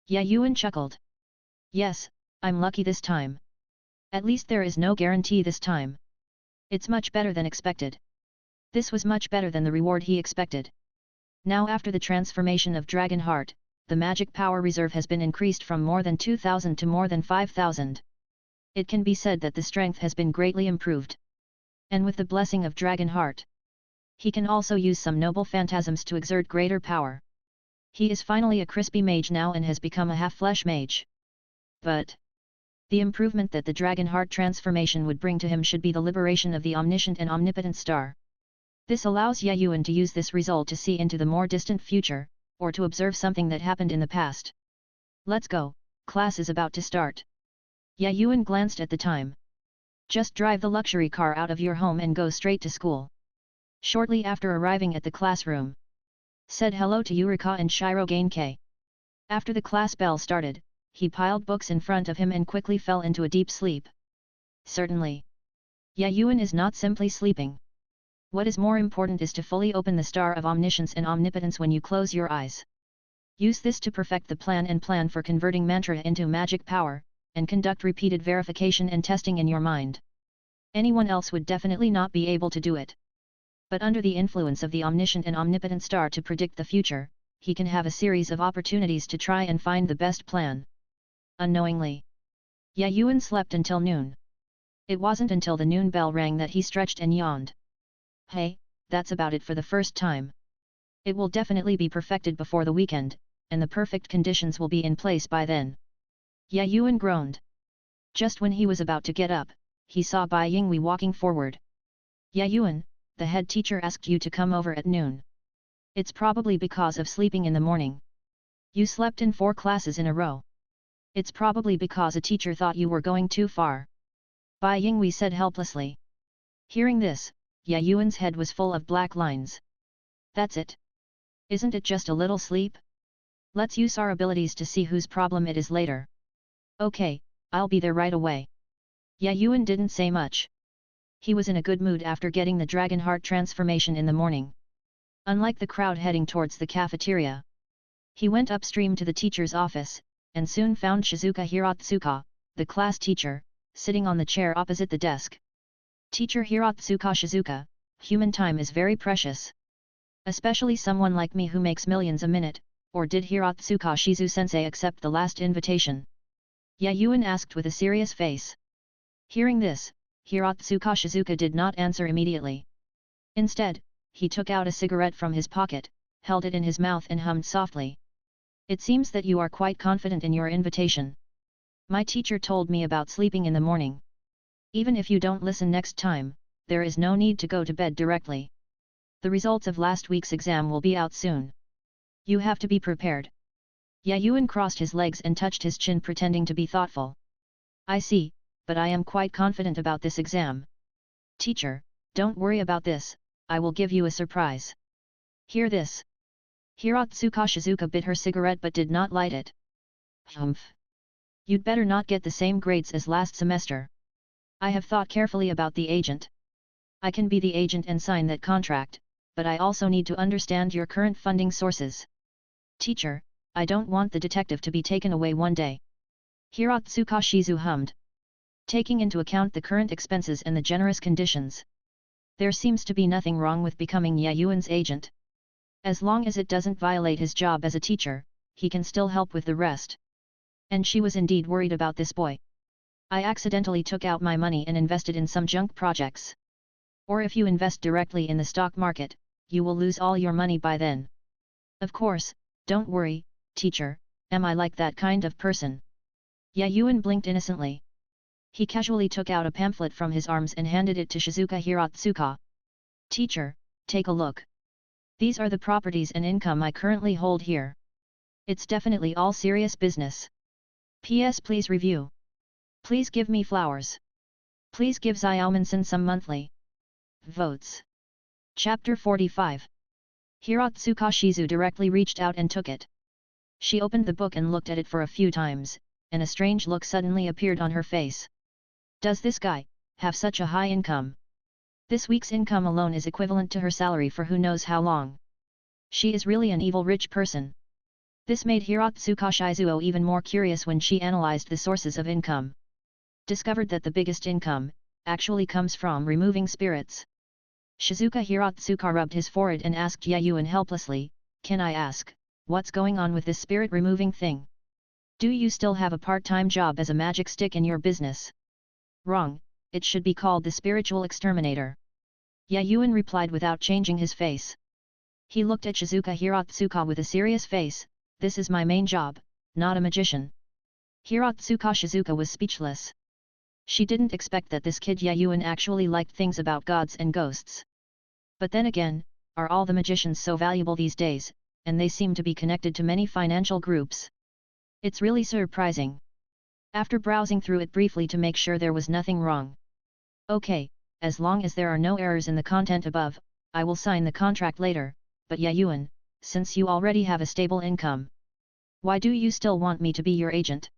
Speaker 1: Yuan chuckled. Yes, I'm lucky this time. At least there is no guarantee this time. It's much better than expected. This was much better than the reward he expected. Now after the transformation of Dragon Heart, the magic power reserve has been increased from more than 2000 to more than 5000. It can be said that the strength has been greatly improved. And with the blessing of Dragon Heart, he can also use some Noble Phantasms to exert greater power. He is finally a crispy mage now and has become a half-flesh mage. But the improvement that the Dragon Heart transformation would bring to him should be the liberation of the omniscient and omnipotent star. This allows Yuan to use this result to see into the more distant future, or to observe something that happened in the past. Let's go, class is about to start. Yuan glanced at the time. Just drive the luxury car out of your home and go straight to school. Shortly after arriving at the classroom, said hello to Yurika and Shirogane-kei. After the class bell started, he piled books in front of him and quickly fell into a deep sleep. Certainly, Yuan is not simply sleeping. What is more important is to fully open the star of omniscience and omnipotence when you close your eyes. Use this to perfect the plan for converting mantra into magic power, and conduct repeated verification and testing in your mind. Anyone else would definitely not be able to do it. But under the influence of the omniscient and omnipotent star to predict the future, he can have a series of opportunities to try and find the best plan. Unknowingly, Yuan slept until noon. It wasn't until the noon bell rang that he stretched and yawned. Hey, that's about it for the first time. It will definitely be perfected before the weekend, and the perfect conditions will be in place by then. Yuan groaned. Just when he was about to get up, he saw Bai Yingwei walking forward. Yuan, the head teacher asked you to come over at noon. It's probably because of sleeping in the morning. You slept in 4 classes in a row. It's probably because a teacher thought you were going too far. Bai Yingwei said helplessly. Hearing this, Yuan's head was full of black lines. That's it. Isn't it just a little sleep? Let's use our abilities to see whose problem it is later. Okay, I'll be there right away. Yuan didn't say much. He was in a good mood after getting the Dragon Heart transformation in the morning. Unlike the crowd heading towards the cafeteria, he went upstream to the teacher's office, and soon found Shizuka Hiratsuka, the class teacher, sitting on the chair opposite the desk. Teacher Hiratsuka Shizuka, human time is very precious. Especially someone like me who makes millions a minute, or did Hiratsuka Shizu-sensei accept the last invitation? Yuan asked with a serious face. Hearing this, Hiratsuka Shizuka did not answer immediately. Instead, he took out a cigarette from his pocket, held it in his mouth and hummed softly. It seems that you are quite confident in your invitation. My teacher told me about sleeping in the morning. Even if you don't listen next time, there is no need to go to bed directly. The results of last week's exam will be out soon. You have to be prepared. Yuan crossed his legs and touched his chin pretending to be thoughtful. I see, but I am quite confident about this exam. Teacher, don't worry about this, I will give you a surprise. Hear this. Hiratsuka Shizuka bit her cigarette but did not light it. Humph. You'd better not get the same grades as last semester. I have thought carefully about the agent. I can be the agent and sign that contract, but I also need to understand your current funding sources. Teacher, I don't want the detective to be taken away one day. Hirotsuka Shizu hummed. Taking into account the current expenses and the generous conditions, there seems to be nothing wrong with becoming Yuan's agent. As long as it doesn't violate his job as a teacher, he can still help with the rest. And she was indeed worried about this boy. I accidentally took out my money and invested in some junk projects. Or if you invest directly in the stock market, you will lose all your money by then. Of course, don't worry, teacher, am I like that kind of person? Yuan blinked innocently. He casually took out a pamphlet from his arms and handed it to Shizuka Hirotsuka. Teacher, take a look. These are the properties and income I currently hold here. It's definitely all serious business. P.S. Please review. Please give me flowers. Please give Xiaominsen some monthly votes. Chapter 45. Hirotsuka Shizu directly reached out and took it. She opened the book and looked at it for a few times, and a strange look suddenly appeared on her face. Does this guy have such a high income? This week's income alone is equivalent to her salary for who knows how long. She is really an evil rich person. This made Hirotsuka Shizuo even more curious when she analyzed the sources of income. Discovered that the biggest income actually comes from removing spirits. Shizuka Hirotsuka rubbed his forehead and asked Yuan helplessly, "Can I ask, what's going on with this spirit removing thing? Do you still have a part-time job as a magic stick in your business?" "Wrong, it should be called the spiritual exterminator." Yuan replied without changing his face. He looked at Shizuka Hirotsuka with a serious face. "This is my main job, not a magician." Hirotsuka Shizuka was speechless. She didn't expect that this kid Yuan actually liked things about gods and ghosts. But then again, are all the magicians so valuable these days, and they seem to be connected to many financial groups? It's really surprising. After browsing through it briefly to make sure there was nothing wrong. "Okay, as long as there are no errors in the content above, I will sign the contract later, but Yuan, since you already have a stable income, why do you still want me to be your agent?"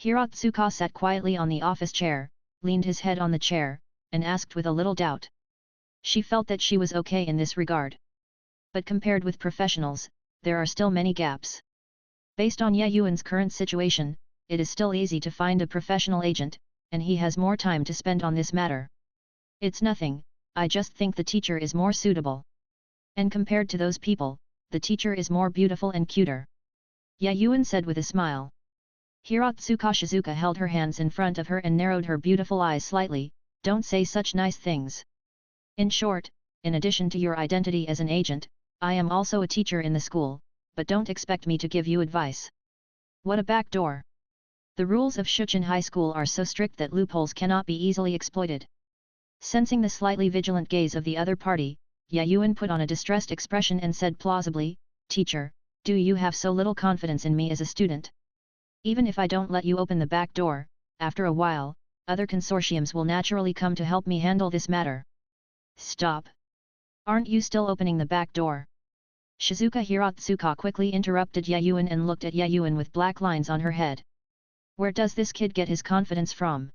Speaker 1: Hirotsuka sat quietly on the office chair, leaned his head on the chair, and asked with a little doubt. She felt that she was okay in this regard. But compared with professionals, there are still many gaps. Based on Yuan's current situation, it is still easy to find a professional agent, and he has more time to spend on this matter. "It's nothing, I just think the teacher is more suitable. And compared to those people, the teacher is more beautiful and cuter," Yuan said with a smile. Hirotsuka Shizuka held her hands in front of her and narrowed her beautiful eyes slightly. "Don't say such nice things. In short, in addition to your identity as an agent, I am also a teacher in the school, but don't expect me to give you advice." What a backdoor! The rules of Shuchen High School are so strict that loopholes cannot be easily exploited. Sensing the slightly vigilant gaze of the other party, Yuan put on a distressed expression and said plausibly, "Teacher, do you have so little confidence in me as a student? Even if I don't let you open the back door, after a while, other consortiums will naturally come to help me handle this matter." "Stop! Aren't you still opening the back door?" Shizuka Hirotsuka quickly interrupted Yuan and looked at Yuan with black lines on her head. "Where does this kid get his confidence from?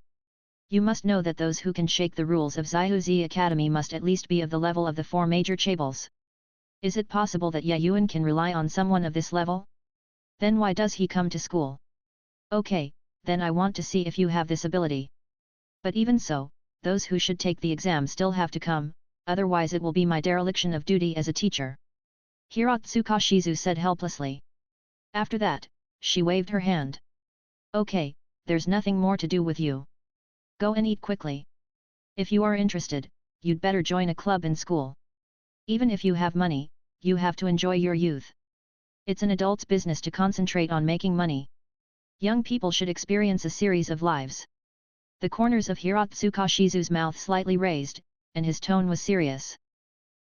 Speaker 1: You must know that those who can shake the rules of Xihuzi Academy must at least be of the level of the four major chaebols. Is it possible that Yuan can rely on someone of this level? Then why does he come to school? Okay, then I want to see if you have this ability. But even so, those who should take the exam still have to come, otherwise it will be my dereliction of duty as a teacher," Hirotsuka Shizu said helplessly. After that, she waved her hand. "Okay, there's nothing more to do with you. Go and eat quickly. If you are interested, you'd better join a club in school. Even if you have money, you have to enjoy your youth. It's an adult's business to concentrate on making money. Young people should experience a series of lives." The corners of Hirotsuka Shizu's mouth slightly raised, and his tone was serious.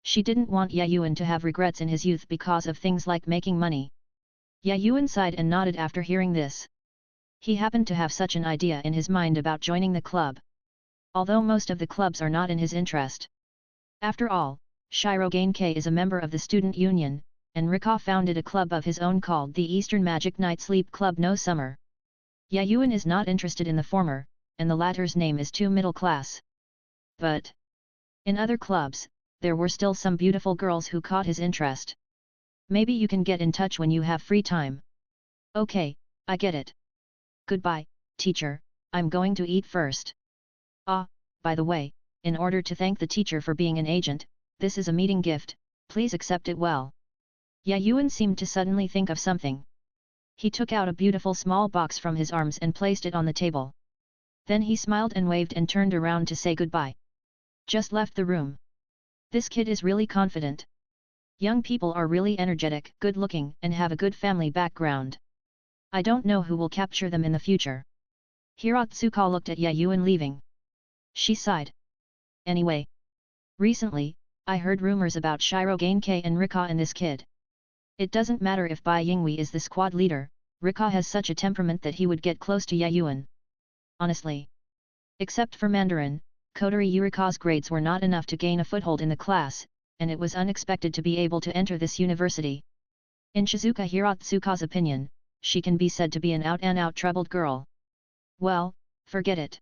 Speaker 1: She didn't want Yuan to have regrets in his youth because of things like making money. Yuan sighed and nodded after hearing this. He happened to have such an idea in his mind about joining the club. Although most of the clubs are not in his interest. After all, Shiro Gainkei is a member of the student union, and Rika founded a club of his own called the Eastern Magic Night Sleep Club No Summer. Yuan is not interested in the former, and the latter's name is too middle class. But in other clubs, there were still some beautiful girls who caught his interest. "Maybe you can get in touch when you have free time." "Okay, I get it. Goodbye, "Teacher, I'm going to eat first. Ah, by the way, in order to thank the teacher for being an agent, this is a meeting gift, please accept it well." Yuan seemed to suddenly think of something. He took out a beautiful small box from his arms and placed it on the table. Then he smiled and waved and turned around to say goodbye. Just left the room. This kid is really confident. Young people are really energetic, good-looking, and have a good family background. I don't know who will capture them in the future. Hiratsuka looked at Yuan leaving. She sighed. Anyway. Recently, I heard rumors about Shirogane and Rika and this kid. It doesn't matter if Bai Yingwei is the squad leader, Rika has such a temperament that he would get close to Yuan. Honestly. Except for Mandarin, Kotori Yurika's grades were not enough to gain a foothold in the class, and it was unexpected to be able to enter this university. In Shizuka Hiratsuka's opinion, she can be said to be an out-and-out troubled girl. Well, forget it.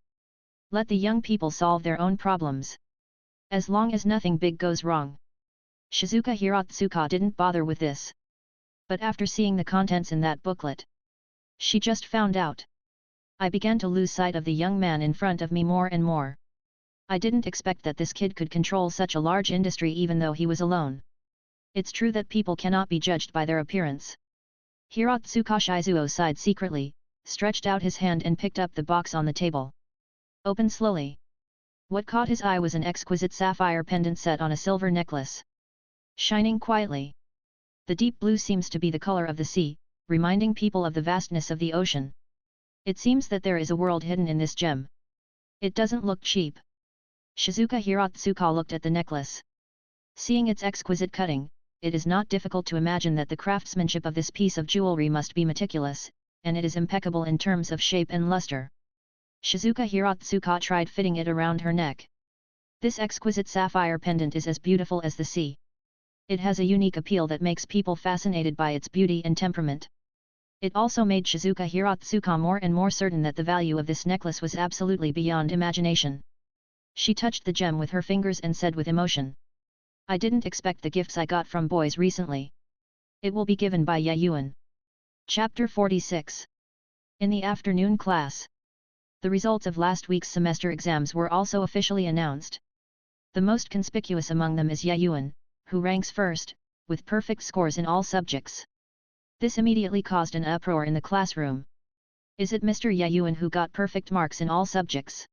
Speaker 1: Let the young people solve their own problems. As long as nothing big goes wrong. Shizuka Hiratsuka didn't bother with this. But after seeing the contents in that booklet, she just found out. I began to lose sight of the young man in front of me more and more. I didn't expect that this kid could control such a large industry even though he was alone. It's true that people cannot be judged by their appearance. Hiratsuka Shizuo sighed secretly, stretched out his hand and picked up the box on the table. Open slowly. What caught his eye was an exquisite sapphire pendant set on a silver necklace. Shining quietly. The deep blue seems to be the color of the sea, reminding people of the vastness of the ocean. It seems that there is a world hidden in this gem. It doesn't look cheap. Shizuka Hiratsuka looked at the necklace. Seeing its exquisite cutting, it is not difficult to imagine that the craftsmanship of this piece of jewelry must be meticulous, and it is impeccable in terms of shape and luster. Shizuka Hiratsuka tried fitting it around her neck. This exquisite sapphire pendant is as beautiful as the sea. It has a unique appeal that makes people fascinated by its beauty and temperament. It also made Shizuka Hiratsuka more and more certain that the value of this necklace was absolutely beyond imagination. She touched the gem with her fingers and said with emotion. I didn't expect the gifts I got from boys recently. It will be given by Yuan. Chapter 46. In the afternoon class. The results of last week's semester exams were also officially announced. The most conspicuous among them is Yuan, who ranks first, with perfect scores in all subjects. This immediately caused an uproar in the classroom. Is it Mr. Yuan who got perfect marks in all subjects?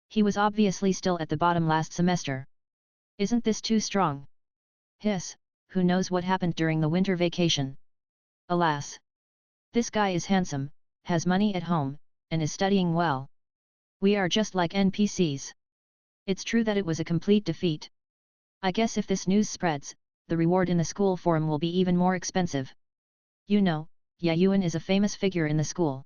Speaker 1: He was obviously still at the bottom last semester. Isn't this too strong? Hiss, who knows what happened during the winter vacation? Alas! This guy is handsome, has money at home, and is studying well. We are just like NPCs. It's true that it was a complete defeat. I guess if this news spreads, the reward in the school forum will be even more expensive. You know, Yuan is a famous figure in the school.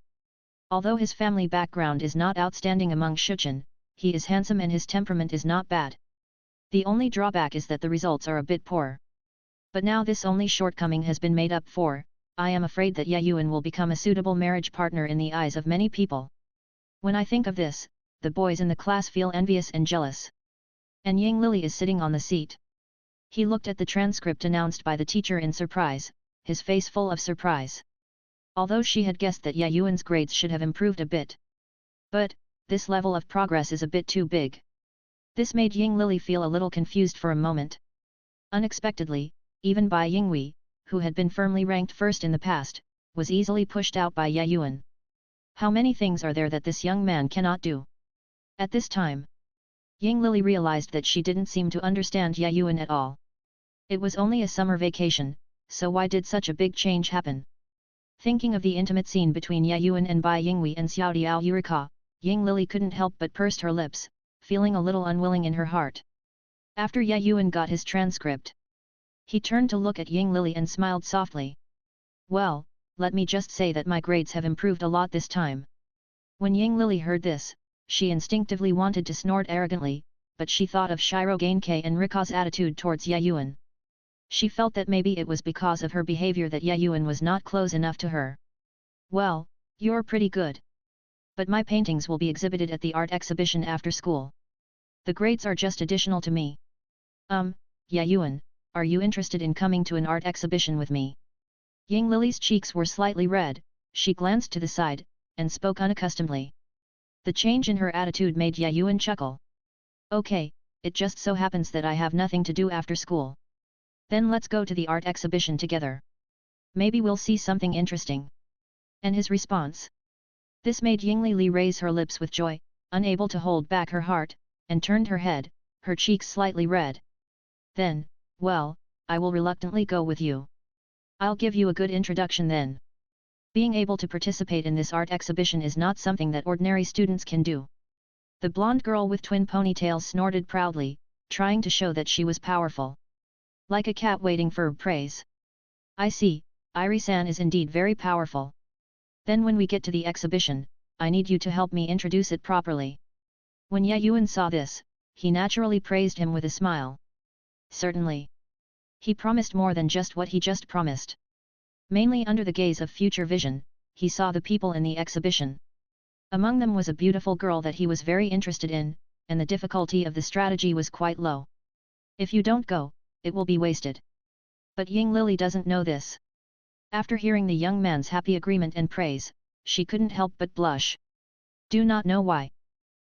Speaker 1: Although his family background is not outstanding among Shuchen, he is handsome and his temperament is not bad. The only drawback is that the results are a bit poor. But now this only shortcoming has been made up for, I am afraid that Yuan will become a suitable marriage partner in the eyes of many people. When I think of this, the boys in the class feel envious and jealous. And Ying Lily is sitting on the seat. He looked at the transcript announced by the teacher in surprise, his face full of surprise. Although she had guessed that Yuan's grades should have improved a bit. But, this level of progress is a bit too big. This made Ying Lily feel a little confused for a moment. Unexpectedly, even Bai Yingwei, who had been firmly ranked first in the past, was easily pushed out by Yuan. How many things are there that this young man cannot do? At this time, Ying Lily realized that she didn't seem to understand Yuan at all. It was only a summer vacation, so why did such a big change happen? Thinking of the intimate scene between Yuan and Bai Yingwei and Xiao Diao Yurika, Ying Lily couldn't help but pursed her lips, feeling a little unwilling in her heart. After Yuan got his transcript, he turned to look at Ying Lily and smiled softly. Well, let me just say that my grades have improved a lot this time. When Ying Lily heard this, she instinctively wanted to snort arrogantly, but she thought of Shirogane and Rika's attitude towards Yuan. She felt that maybe it was because of her behavior that Yuan was not close enough to her. Well, you're pretty good. But my paintings will be exhibited at the art exhibition after school. The grades are just additional to me. Yuan, are you interested in coming to an art exhibition with me? Ying Lily's cheeks were slightly red, she glanced to the side, and spoke unaccustomedly. The change in her attitude made Yuan chuckle. Okay, it just so happens that I have nothing to do after school. Then let's go to the art exhibition together. Maybe we'll see something interesting. And his response? This made Yingli raise her lips with joy, unable to hold back her heart, and turned her head, her cheeks slightly red. Then, well, I will reluctantly go with you. I'll give you a good introduction then. Being able to participate in this art exhibition is not something that ordinary students can do. The blonde girl with twin ponytails snorted proudly, trying to show that she was powerful. Like a cat waiting for praise. I see, Iri-san is indeed very powerful. Then when we get to the exhibition, I need you to help me introduce it properly. When Yuan saw this, he naturally praised him with a smile. Certainly. He promised more than just what he just promised. Mainly under the gaze of future vision, he saw the people in the exhibition. Among them was a beautiful girl that he was very interested in, and the difficulty of the strategy was quite low. If you don't go, it will be wasted. But Ying Lily doesn't know this. After hearing the young man's happy agreement and praise, she couldn't help but blush. Do not know why.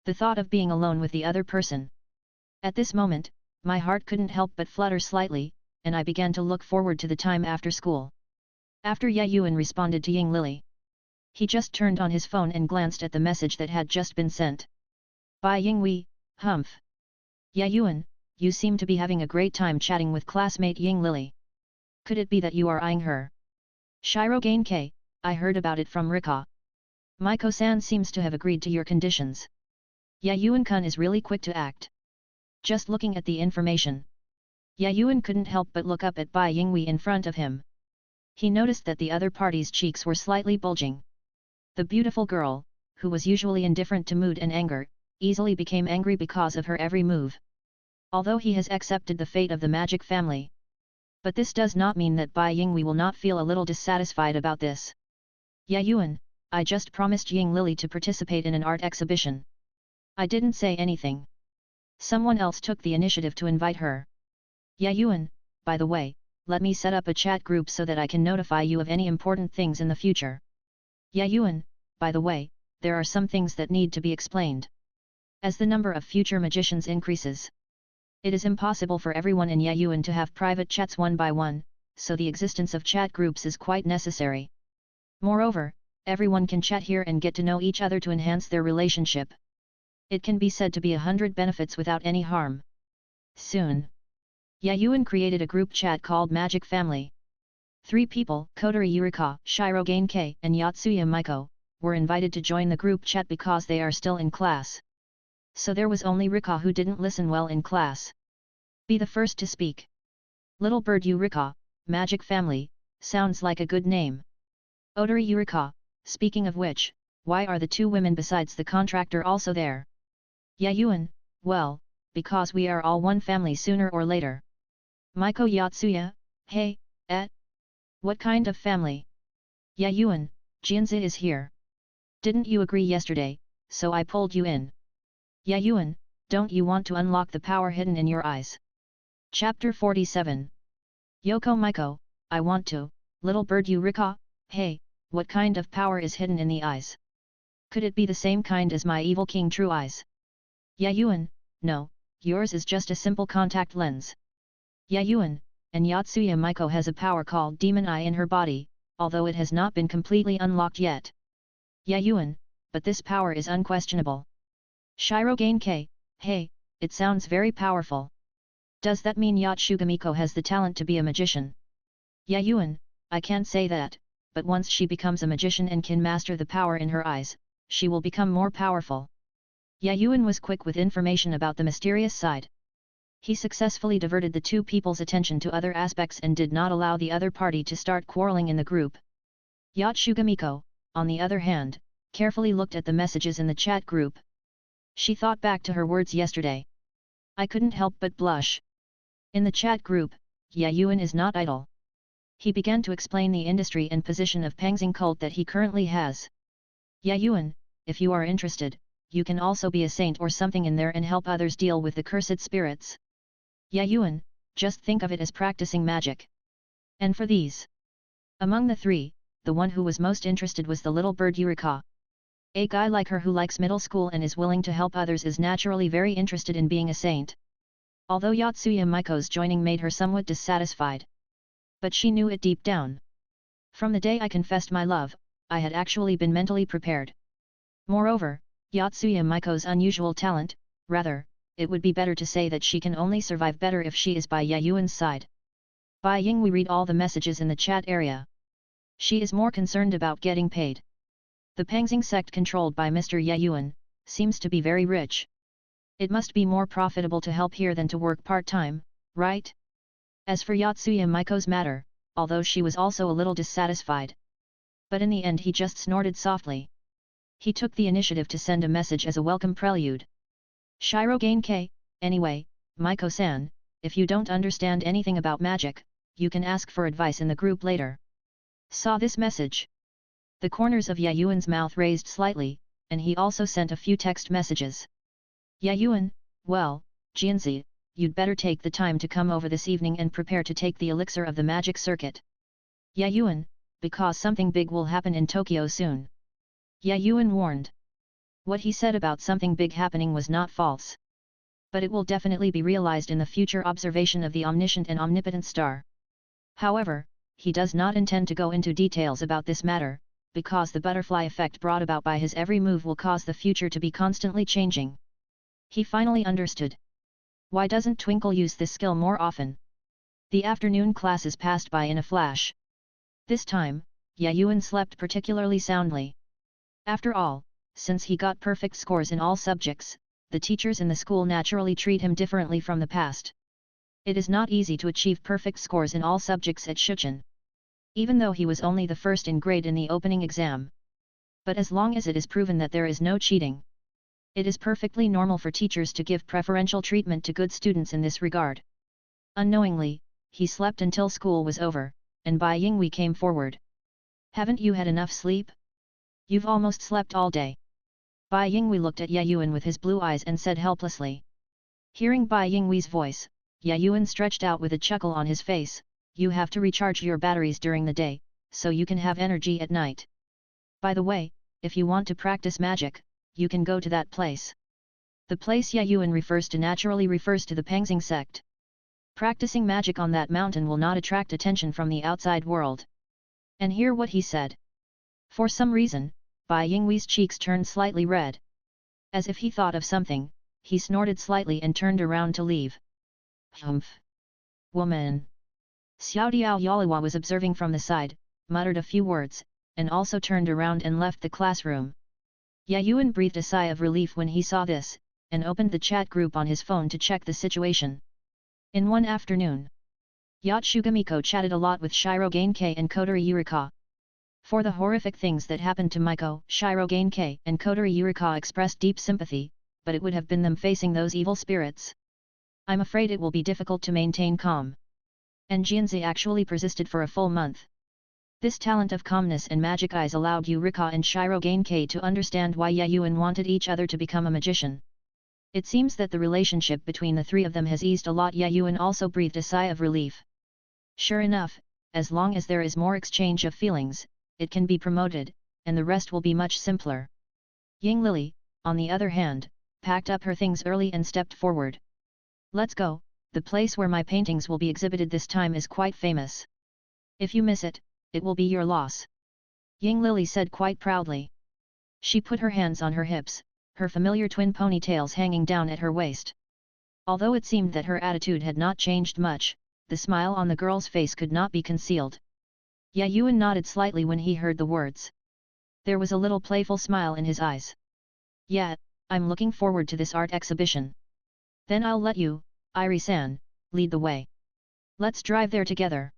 Speaker 1: The thought of being alone with the other person. At this moment, my heart couldn't help but flutter slightly, and I began to look forward to the time after school. After Yuan responded to Ying Lily, he just turned on his phone and glanced at the message that had just been sent. By Yingwei, humph. Yuan, you seem to be having a great time chatting with classmate Ying Lily. Could it be that you are eyeing her? Shirogain-kei, I heard about it from Rika. Maiko-san seems to have agreed to your conditions. Yuan-kun is really quick to act. Just looking at the information, Yuan couldn't help but look up at Bai Yingwei in front of him. He noticed that the other party's cheeks were slightly bulging. The beautiful girl, who was usually indifferent to mood and anger, easily became angry because of her every move. Although he has accepted the fate of the magic family. But this does not mean that Bai Yingwei will not feel a little dissatisfied about this. Yuan, I just promised Ying Lily to participate in an art exhibition. I didn't say anything. Someone else took the initiative to invite her. Yuan, by the way, let me set up a chat group so that I can notify you of any important things in the future. Yuan, by the way, there are some things that need to be explained. As the number of future magicians increases, it is impossible for everyone in Yuan to have private chats one by one, so the existence of chat groups is quite necessary. Moreover, everyone can chat here and get to know each other to enhance their relationship. It can be said to be 100 benefits without any harm. Soon, Yuan created a group chat called Magic Family. 3 people, Kodori Yurika, Shirogain-kei, and Yatsuya Maiko, were invited to join the group chat because they are still in class. So there was only Rika who didn't listen well in class. Be the first to speak. Little bird Yurika, Magic Family, sounds like a good name. Odori Yurika, speaking of which, why are the 2 women besides the contractor also there? Yuan, well, because we are all one family sooner or later. Maiko Yatsuya, hey, what kind of family? Yuan, Jianzi is here. Didn't you agree yesterday, so I pulled you in. Yuan, don't you want to unlock the power hidden in your eyes? Chapter 47. Yoko Maiko, I want to. Little bird Yurika, hey, what kind of power is hidden in the eyes? Could it be the same kind as my evil king True Eyes? Yuan, no, yours is just a simple contact lens. Yuan, and Yatsuya Maiko has a power called Demon Eye in her body, although it has not been completely unlocked yet. Yuan, but this power is unquestionable. Shirogain-kei, hey, it sounds very powerful. Does that mean Yatsugamiko has the talent to be a magician? Yuan, I can't say that, but once she becomes a magician and can master the power in her eyes, she will become more powerful. Yuan was quick with information about the mysterious side. He successfully diverted the 2 people's attention to other aspects and did not allow the other party to start quarreling in the group. Yatsugamiko, on the other hand, carefully looked at the messages in the chat group. She thought back to her words yesterday. I couldn't help but blush. In the chat group, Yuan is not idle. He began to explain the industry and position of Pangxing cult that he currently has. Yuan, if you are interested, you can also be a saint or something in there and help others deal with the cursed spirits. Yuan, just think of it as practicing magic. And for these. Among the 3, the one who was most interested was the little bird Yurika. A guy like her who likes middle school and is willing to help others is naturally very interested in being a saint. Although Yotsuya Miko's joining made her somewhat dissatisfied. But she knew it deep down. From the day I confessed my love, I had actually been mentally prepared. Moreover, Yotsuya Miko's unusual talent, rather, it would be better to say that she can only survive better if she is by Yuan's side. Bai Ying, we read all the messages in the chat area. She is more concerned about getting paid. The Pangxing sect controlled by Mr. Yuan seems to be very rich. It must be more profitable to help here than to work part-time, right? As for Yotsuya Miko's matter, although she was also a little dissatisfied. But in the end he just snorted softly. He took the initiative to send a message as a welcome prelude. Shirogane-kei, anyway, Miko-san, if you don't understand anything about magic, you can ask for advice in the group later. Saw this message. The corners of Yuan's mouth raised slightly, and he also sent a few text messages. Yuan, well, Jianzi, you'd better take the time to come over this evening and prepare to take the elixir of the magic circuit. Yuan, because something big will happen in Tokyo soon. Yuan warned. What he said about something big happening was not false. But it will definitely be realized in the future observation of the omniscient and omnipotent star. However, he does not intend to go into details about this matter, because the butterfly effect brought about by his every move will cause the future to be constantly changing. He finally understood. Why doesn't Twinkle use this skill more often? The afternoon classes passed by in a flash. This time, Yuan slept particularly soundly. After all, since he got perfect scores in all subjects, the teachers in the school naturally treat him differently from the past. It is not easy to achieve perfect scores in all subjects at Shuchen. Even though he was only the first in grade in the opening exam. But as long as it is proven that there is no cheating, it is perfectly normal for teachers to give preferential treatment to good students in this regard. Unknowingly, he slept until school was over, and Bai Yingwei came forward. Haven't you had enough sleep? You've almost slept all day. Bai Yingwei looked at Yuan with his blue eyes and said helplessly. Hearing Bai Yingwei's voice, Yuan stretched out with a chuckle on his face. You have to recharge your batteries during the day, so you can have energy at night. By the way, if you want to practice magic, you can go to that place. The place Yuan refers to naturally refers to the Pangxing sect. Practicing magic on that mountain will not attract attention from the outside world. And hear what he said. For some reason, Bai Yingwei's cheeks turned slightly red. As if he thought of something, he snorted slightly and turned around to leave. Humph! Woman! Xiaodiao Yalua was observing from the side, muttered a few words, and also turned around and left the classroom. Yuan breathed a sigh of relief when he saw this, and opened the chat group on his phone to check the situation. In one afternoon, Yotsugamiko chatted a lot with Shirogane-kei and Kotori Yurika. For the horrific things that happened to Miko, Shirogane-kei and Kotori Yurika expressed deep sympathy, but it would have been them facing those evil spirits. I'm afraid it will be difficult to maintain calm. And Jianzi actually persisted for a full month. This talent of calmness and magic eyes allowed Yurika and Shirogane-kei to understand why Yuan wanted each other to become a magician. It seems that the relationship between the three of them has eased a lot. Yuan also breathed a sigh of relief. Sure enough, as long as there is more exchange of feelings, it can be promoted, and the rest will be much simpler. Ying Lily, on the other hand, packed up her things early and stepped forward. Let's go. The place where my paintings will be exhibited this time is quite famous. If you miss it, it will be your loss. Ying Lily said quite proudly. She put her hands on her hips, her familiar twin ponytails hanging down at her waist. Although it seemed that her attitude had not changed much, the smile on the girl's face could not be concealed. Yuan nodded slightly when he heard the words. There was a little playful smile in his eyes. Yeah, I'm looking forward to this art exhibition. Then I'll let you, Irie-san, lead the way. Let's drive there together.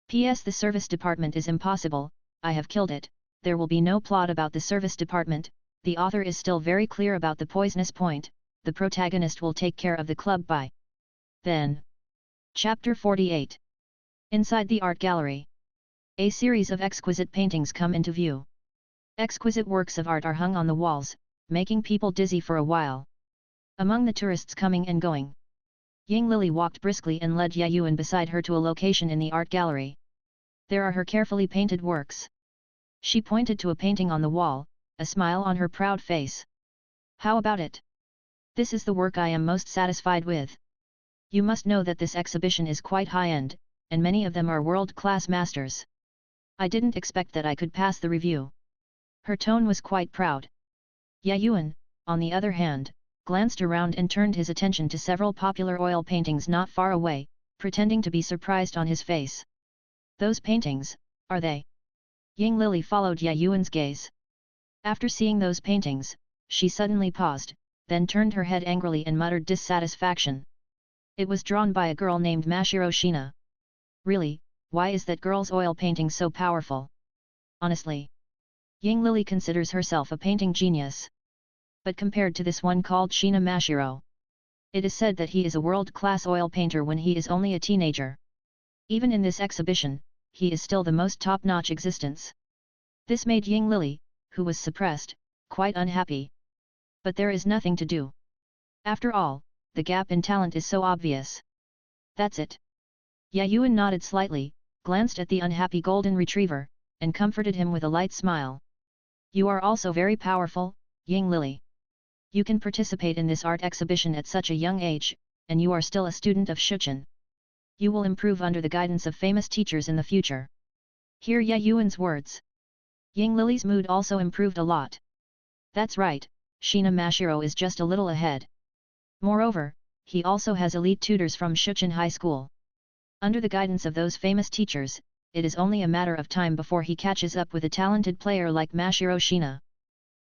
Speaker 1: P.S. The service department is impossible, I have killed it. There will be no plot about the service department, the author is still very clear about the poisonous point, the protagonist will take care of the club by then. Chapter 48. Inside the art gallery. A series of exquisite paintings come into view. Exquisite works of art are hung on the walls, making people dizzy for a while. Among the tourists coming and going, Ying Lily walked briskly and led Yuan beside her to a location in the art gallery. There are her carefully painted works. She pointed to a painting on the wall, a smile on her proud face. How about it? This is the work I am most satisfied with. You must know that this exhibition is quite high-end, and many of them are world-class masters. I didn't expect that I could pass the review. Her tone was quite proud. Yuan, on the other hand, glanced around and turned his attention to several popular oil paintings not far away, pretending to be surprised on his face. Those paintings, are they? Ying Lily followed Yuan's gaze. After seeing those paintings, she suddenly paused, then turned her head angrily and muttered dissatisfaction. It was drawn by a girl named Mashiro Shina. Really, why is that girl's oil painting so powerful? Honestly, Ying Lily considers herself a painting genius. But compared to this one called Shina Mashiro, it is said that he is a world-class oil painter when he is only a teenager. Even in this exhibition, he is still the most top-notch existence. This made Ying Lily, who was suppressed, quite unhappy. But there is nothing to do. After all, the gap in talent is so obvious. That's it. Yuan nodded slightly, glanced at the unhappy golden retriever, and comforted him with a light smile. You are also very powerful, Ying Lily. You can participate in this art exhibition at such a young age, and you are still a student of Shuchen. You will improve under the guidance of famous teachers in the future. Hear Yuan's words. Ying Lily's mood also improved a lot. That's right, Shina Mashiro is just a little ahead. Moreover, he also has elite tutors from Shuchen High School. Under the guidance of those famous teachers, it is only a matter of time before he catches up with a talented player like Mashiro Shina.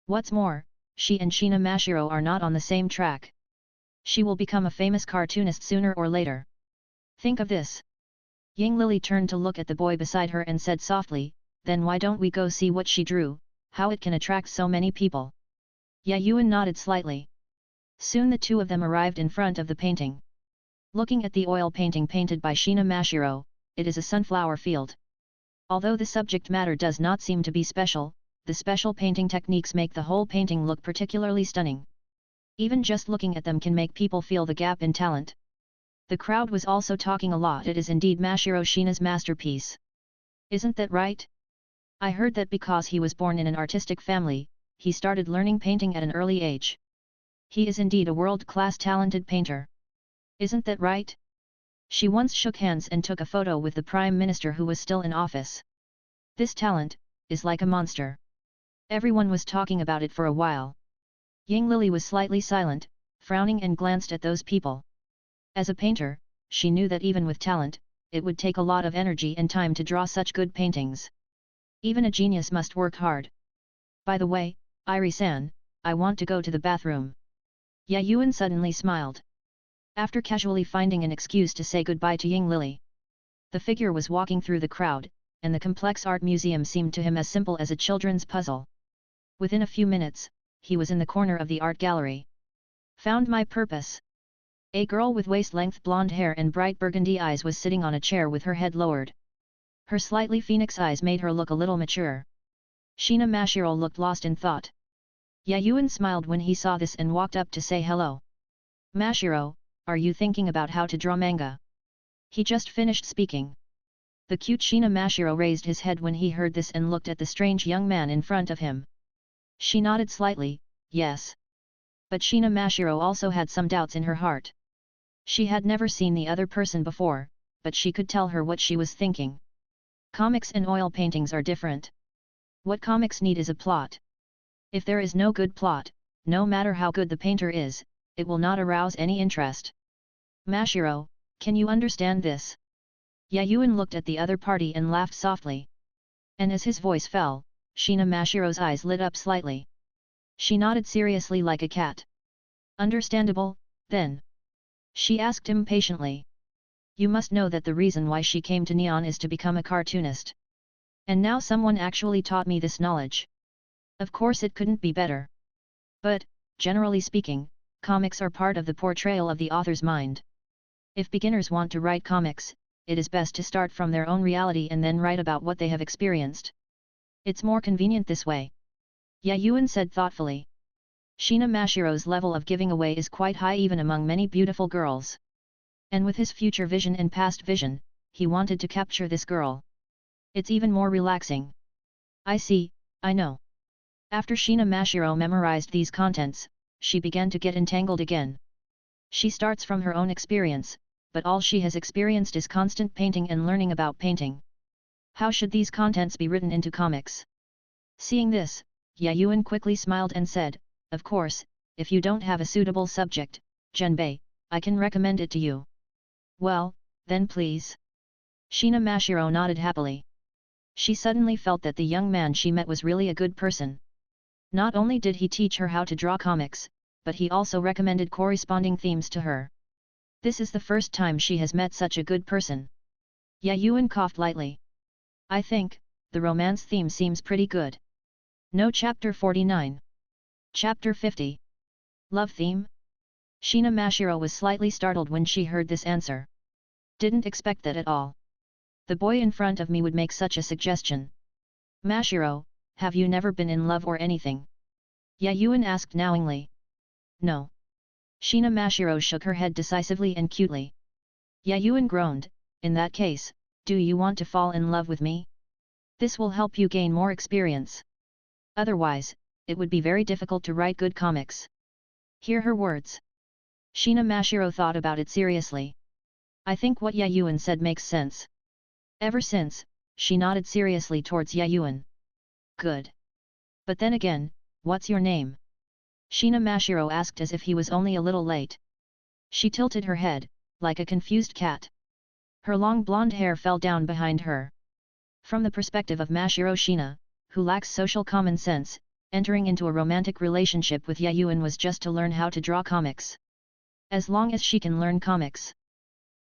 Speaker 1: What's more, she and Shina Mashiro are not on the same track. She will become a famous cartoonist sooner or later. Think of this. Ying Lily turned to look at the boy beside her and said softly, then why don't we go see what she drew, how it can attract so many people? Yuan nodded slightly. Soon the two of them arrived in front of the painting. Looking at the oil painting painted by Shina Mashiro, it is a sunflower field. Although the subject matter does not seem to be special, the special painting techniques make the whole painting look particularly stunning. Even just looking at them can make people feel the gap in talent. The crowd was also talking a lot. It is indeed Mashiro Shina's masterpiece. Isn't that right? I heard that because he was born in an artistic family, he started learning painting at an early age. He is indeed a world-class talented painter. Isn't that right? She once shook hands and took a photo with the Prime Minister who was still in office. This talent is like a monster. Everyone was talking about it for a while. Ying Lily was slightly silent, frowning and glanced at those people. As a painter, she knew that even with talent, it would take a lot of energy and time to draw such good paintings. Even a genius must work hard. By the way, Irie-san, I want to go to the bathroom. Yuan suddenly smiled. After casually finding an excuse to say goodbye to Ying Lily. The figure was walking through the crowd, and the complex art museum seemed to him as simple as a children's puzzle. Within a few minutes, he was in the corner of the art gallery. Found my purpose. A girl with waist-length blonde hair and bright burgundy eyes was sitting on a chair with her head lowered. Her slightly phoenix eyes made her look a little mature. Shina Mashiro looked lost in thought. Yuan smiled when he saw this and walked up to say hello. Mashiro, are you thinking about how to draw manga? He just finished speaking. The cute Shina Mashiro raised his head when he heard this and looked at the strange young man in front of him. She nodded slightly, yes. But Shina Mashiro also had some doubts in her heart. She had never seen the other person before, but she could tell her what she was thinking. Comics and oil paintings are different. What comics need is a plot. If there is no good plot, no matter how good the painter is, it will not arouse any interest. Mashiro, can you understand this? Yuan looked at the other party and laughed softly. And as his voice fell, Shina Mashiro's eyes lit up slightly. She nodded seriously like a cat. Understandable, then. She asked him patiently. You must know that the reason why she came to Neon is to become a cartoonist. And now someone actually taught me this knowledge. Of course it couldn't be better. But, generally speaking, comics are part of the portrayal of the author's mind. If beginners want to write comics, it is best to start from their own reality and then write about what they have experienced. It's more convenient this way. Yuan said thoughtfully. Shina Mashiro's level of giving away is quite high even among many beautiful girls. And with his future vision and past vision, he wanted to capture this girl. It's even more relaxing. I see, I know. After Shina Mashiro memorized these contents, she began to get entangled again. She starts from her own experience, but all she has experienced is constant painting and learning about painting. How should these contents be written into comics? Seeing this, Yuan quickly smiled and said, "Of course, if you don't have a suitable subject, Genbei, I can recommend it to you." "Well, then please." Shina Mashiro nodded happily. She suddenly felt that the young man she met was really a good person. Not only did he teach her how to draw comics, but he also recommended corresponding themes to her. This is the first time she has met such a good person. Yuan coughed lightly. "I think, the romance theme seems pretty good." No. Chapter 49. Chapter 50. Love theme? Shina Mashiro was slightly startled when she heard this answer. Didn't expect that at all. The boy in front of me would make such a suggestion. "Mashiro, have you never been in love or anything?" Yuan asked knowingly. "No." Shina Mashiro shook her head decisively and cutely. Yuan groaned, "In that case, do you want to fall in love with me? This will help you gain more experience. Otherwise, it would be very difficult to write good comics." Hear her words. Shina Mashiro thought about it seriously. "I think what Yuan said makes sense." Ever since, she nodded seriously towards Yuan. "Good. But then again, what's your name?" Shina Mashiro asked as if he was only a little late. She tilted her head, like a confused cat. Her long blonde hair fell down behind her. From the perspective of Mashiro Shina, who lacks social common sense, entering into a romantic relationship with Yuan was just to learn how to draw comics. As long as she can learn comics.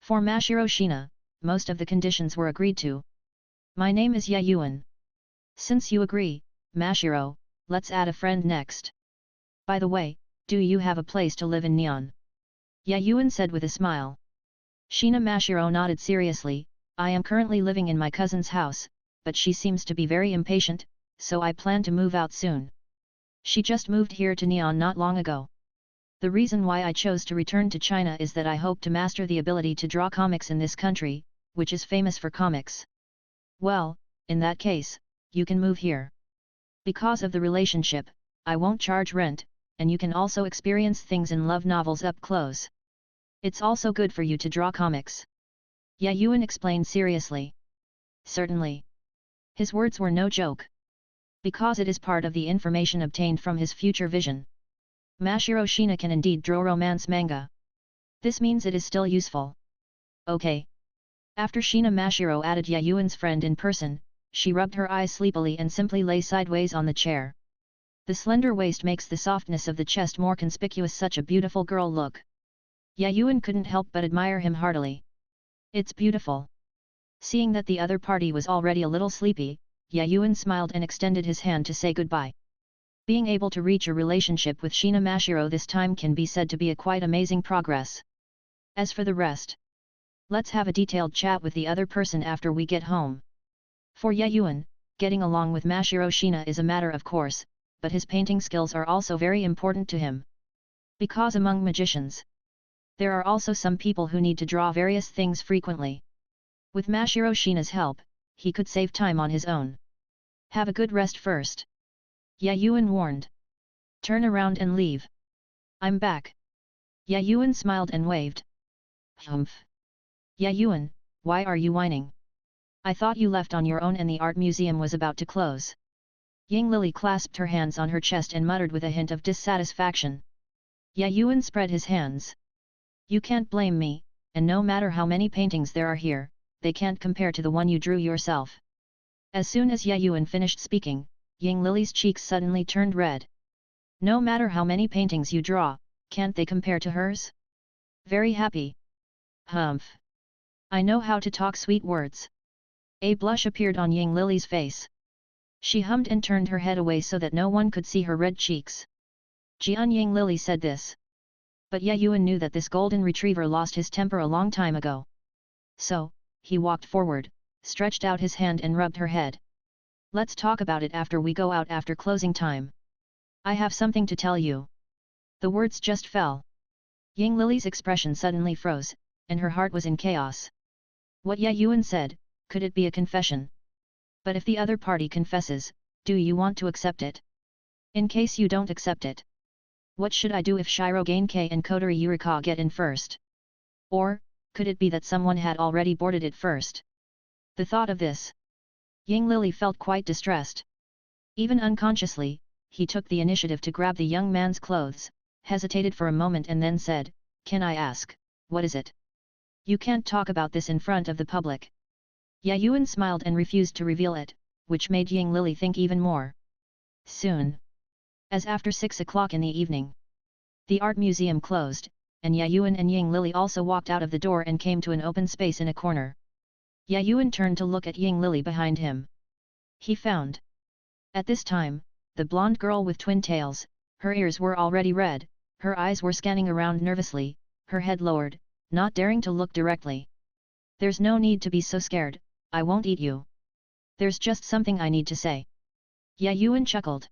Speaker 1: For Mashiro Shina, most of the conditions were agreed to. "My name is Yuan. Since you agree, Mashiro, let's add a friend next. By the way, do you have a place to live in Neon?" Yuan said with a smile. Shina Mashiro nodded seriously. "I am currently living in my cousin's house, but she seems to be very impatient, so I plan to move out soon. She just moved here to Neon not long ago. The reason why I chose to return to China is that I hope to master the ability to draw comics in this country, which is famous for comics." "Well, in that case, you can move here. Because of the relationship, I won't charge rent, and you can also experience things in love novels up close. It's also good for you to draw comics." Yuan explained seriously. Certainly. His words were no joke. Because it is part of the information obtained from his future vision. Mashiro Shina can indeed draw romance manga. This means it is still useful. Okay. After Shina Mashiro added Yuan's friend in person, she rubbed her eyes sleepily and simply lay sideways on the chair. The slender waist makes the softness of the chest more conspicuous. Such a beautiful girl look. Yuan couldn't help but admire him heartily. "It's beautiful." Seeing that the other party was already a little sleepy, Yuan smiled and extended his hand to say goodbye. Being able to reach a relationship with Shina Mashiro this time can be said to be a quite amazing progress. As for the rest, let's have a detailed chat with the other person after we get home. For Yuan, getting along with Mashiro Shina is a matter of course, but his painting skills are also very important to him. Because among magicians, there are also some people who need to draw various things frequently. With Mashiro Shina's help, he could save time on his own. Have a good rest first. Yuan warned. Turn around and leave. I'm back. Yuan smiled and waved. Humph. Yuan, why are you whining? I thought you left on your own and the art museum was about to close. Ying Lily clasped her hands on her chest and muttered with a hint of dissatisfaction. Yuan spread his hands. You can't blame me, and no matter how many paintings there are here, they can't compare to the one you drew yourself. As soon as Yuan finished speaking, Ying Lily's cheeks suddenly turned red. No matter how many paintings you draw, can't they compare to hers? Very happy. Humph. I know how to talk sweet words. A blush appeared on Ying Lily's face. She hummed and turned her head away so that no one could see her red cheeks. Jian Ying Lily said this. But Yuan knew that this golden retriever lost his temper a long time ago. So, he walked forward, stretched out his hand and rubbed her head. Let's talk about it after we go out after closing time. I have something to tell you. The words just fell. Ying Lily's expression suddenly froze, and her heart was in chaos. What Yuan said, could it be a confession? But if the other party confesses, do you want to accept it? In case you don't accept it. What should I do if Shiroganke and Kodari Yurika get in first? Or, could it be that someone had already boarded it first? The thought of this. Ying Lily felt quite distressed. Even unconsciously, he took the initiative to grab the young man's clothes, hesitated for a moment and then said, "Can I ask, what is it? You can't talk about this in front of the public." Yuan smiled and refused to reveal it, which made Ying Lily think even more. Soon. As after 6 o'clock in the evening. The art museum closed, and Yuan and Ying Lily also walked out of the door and came to an open space in a corner. Yuan turned to look at Ying Lily behind him. He found. At this time, the blonde girl with twin tails, her ears were already red, her eyes were scanning around nervously, her head lowered, not daring to look directly. "There's no need to be so scared, I won't eat you. There's just something I need to say." Yuan chuckled.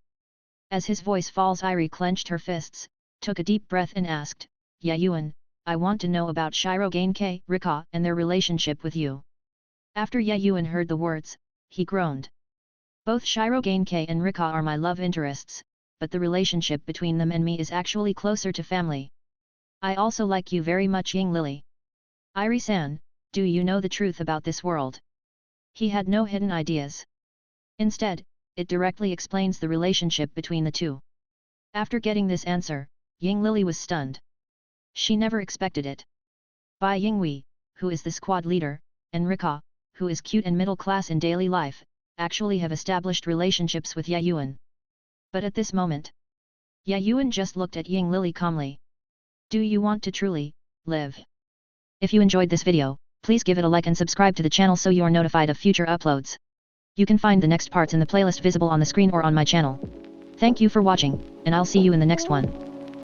Speaker 1: As his voice falls, Irie clenched her fists, took a deep breath and asked, "Yuan, I want to know about Shiroganke, Rika and their relationship with you." After Yuan heard the words, he groaned. "Both Shiroganke and Rika are my love interests, but the relationship between them and me is actually closer to family. I also like you very much, Ying Lily. Irie-san, do you know the truth about this world?" He had no hidden ideas. Instead, it directly explains the relationship between the two. After getting this answer, Ying Lily was stunned. She never expected it. Bai Yingwei, who is the squad leader, and Rika, who is cute and middle class in daily life, actually have established relationships with Yuan. But at this moment, Yuan just looked at Ying Lily calmly. "Do you want to truly live?" If you enjoyed this video, please give it a like and subscribe to the channel so you are notified of future uploads. You can find the next parts in the playlist visible on the screen or on my channel. Thank you for watching, and I'll see you in the next one.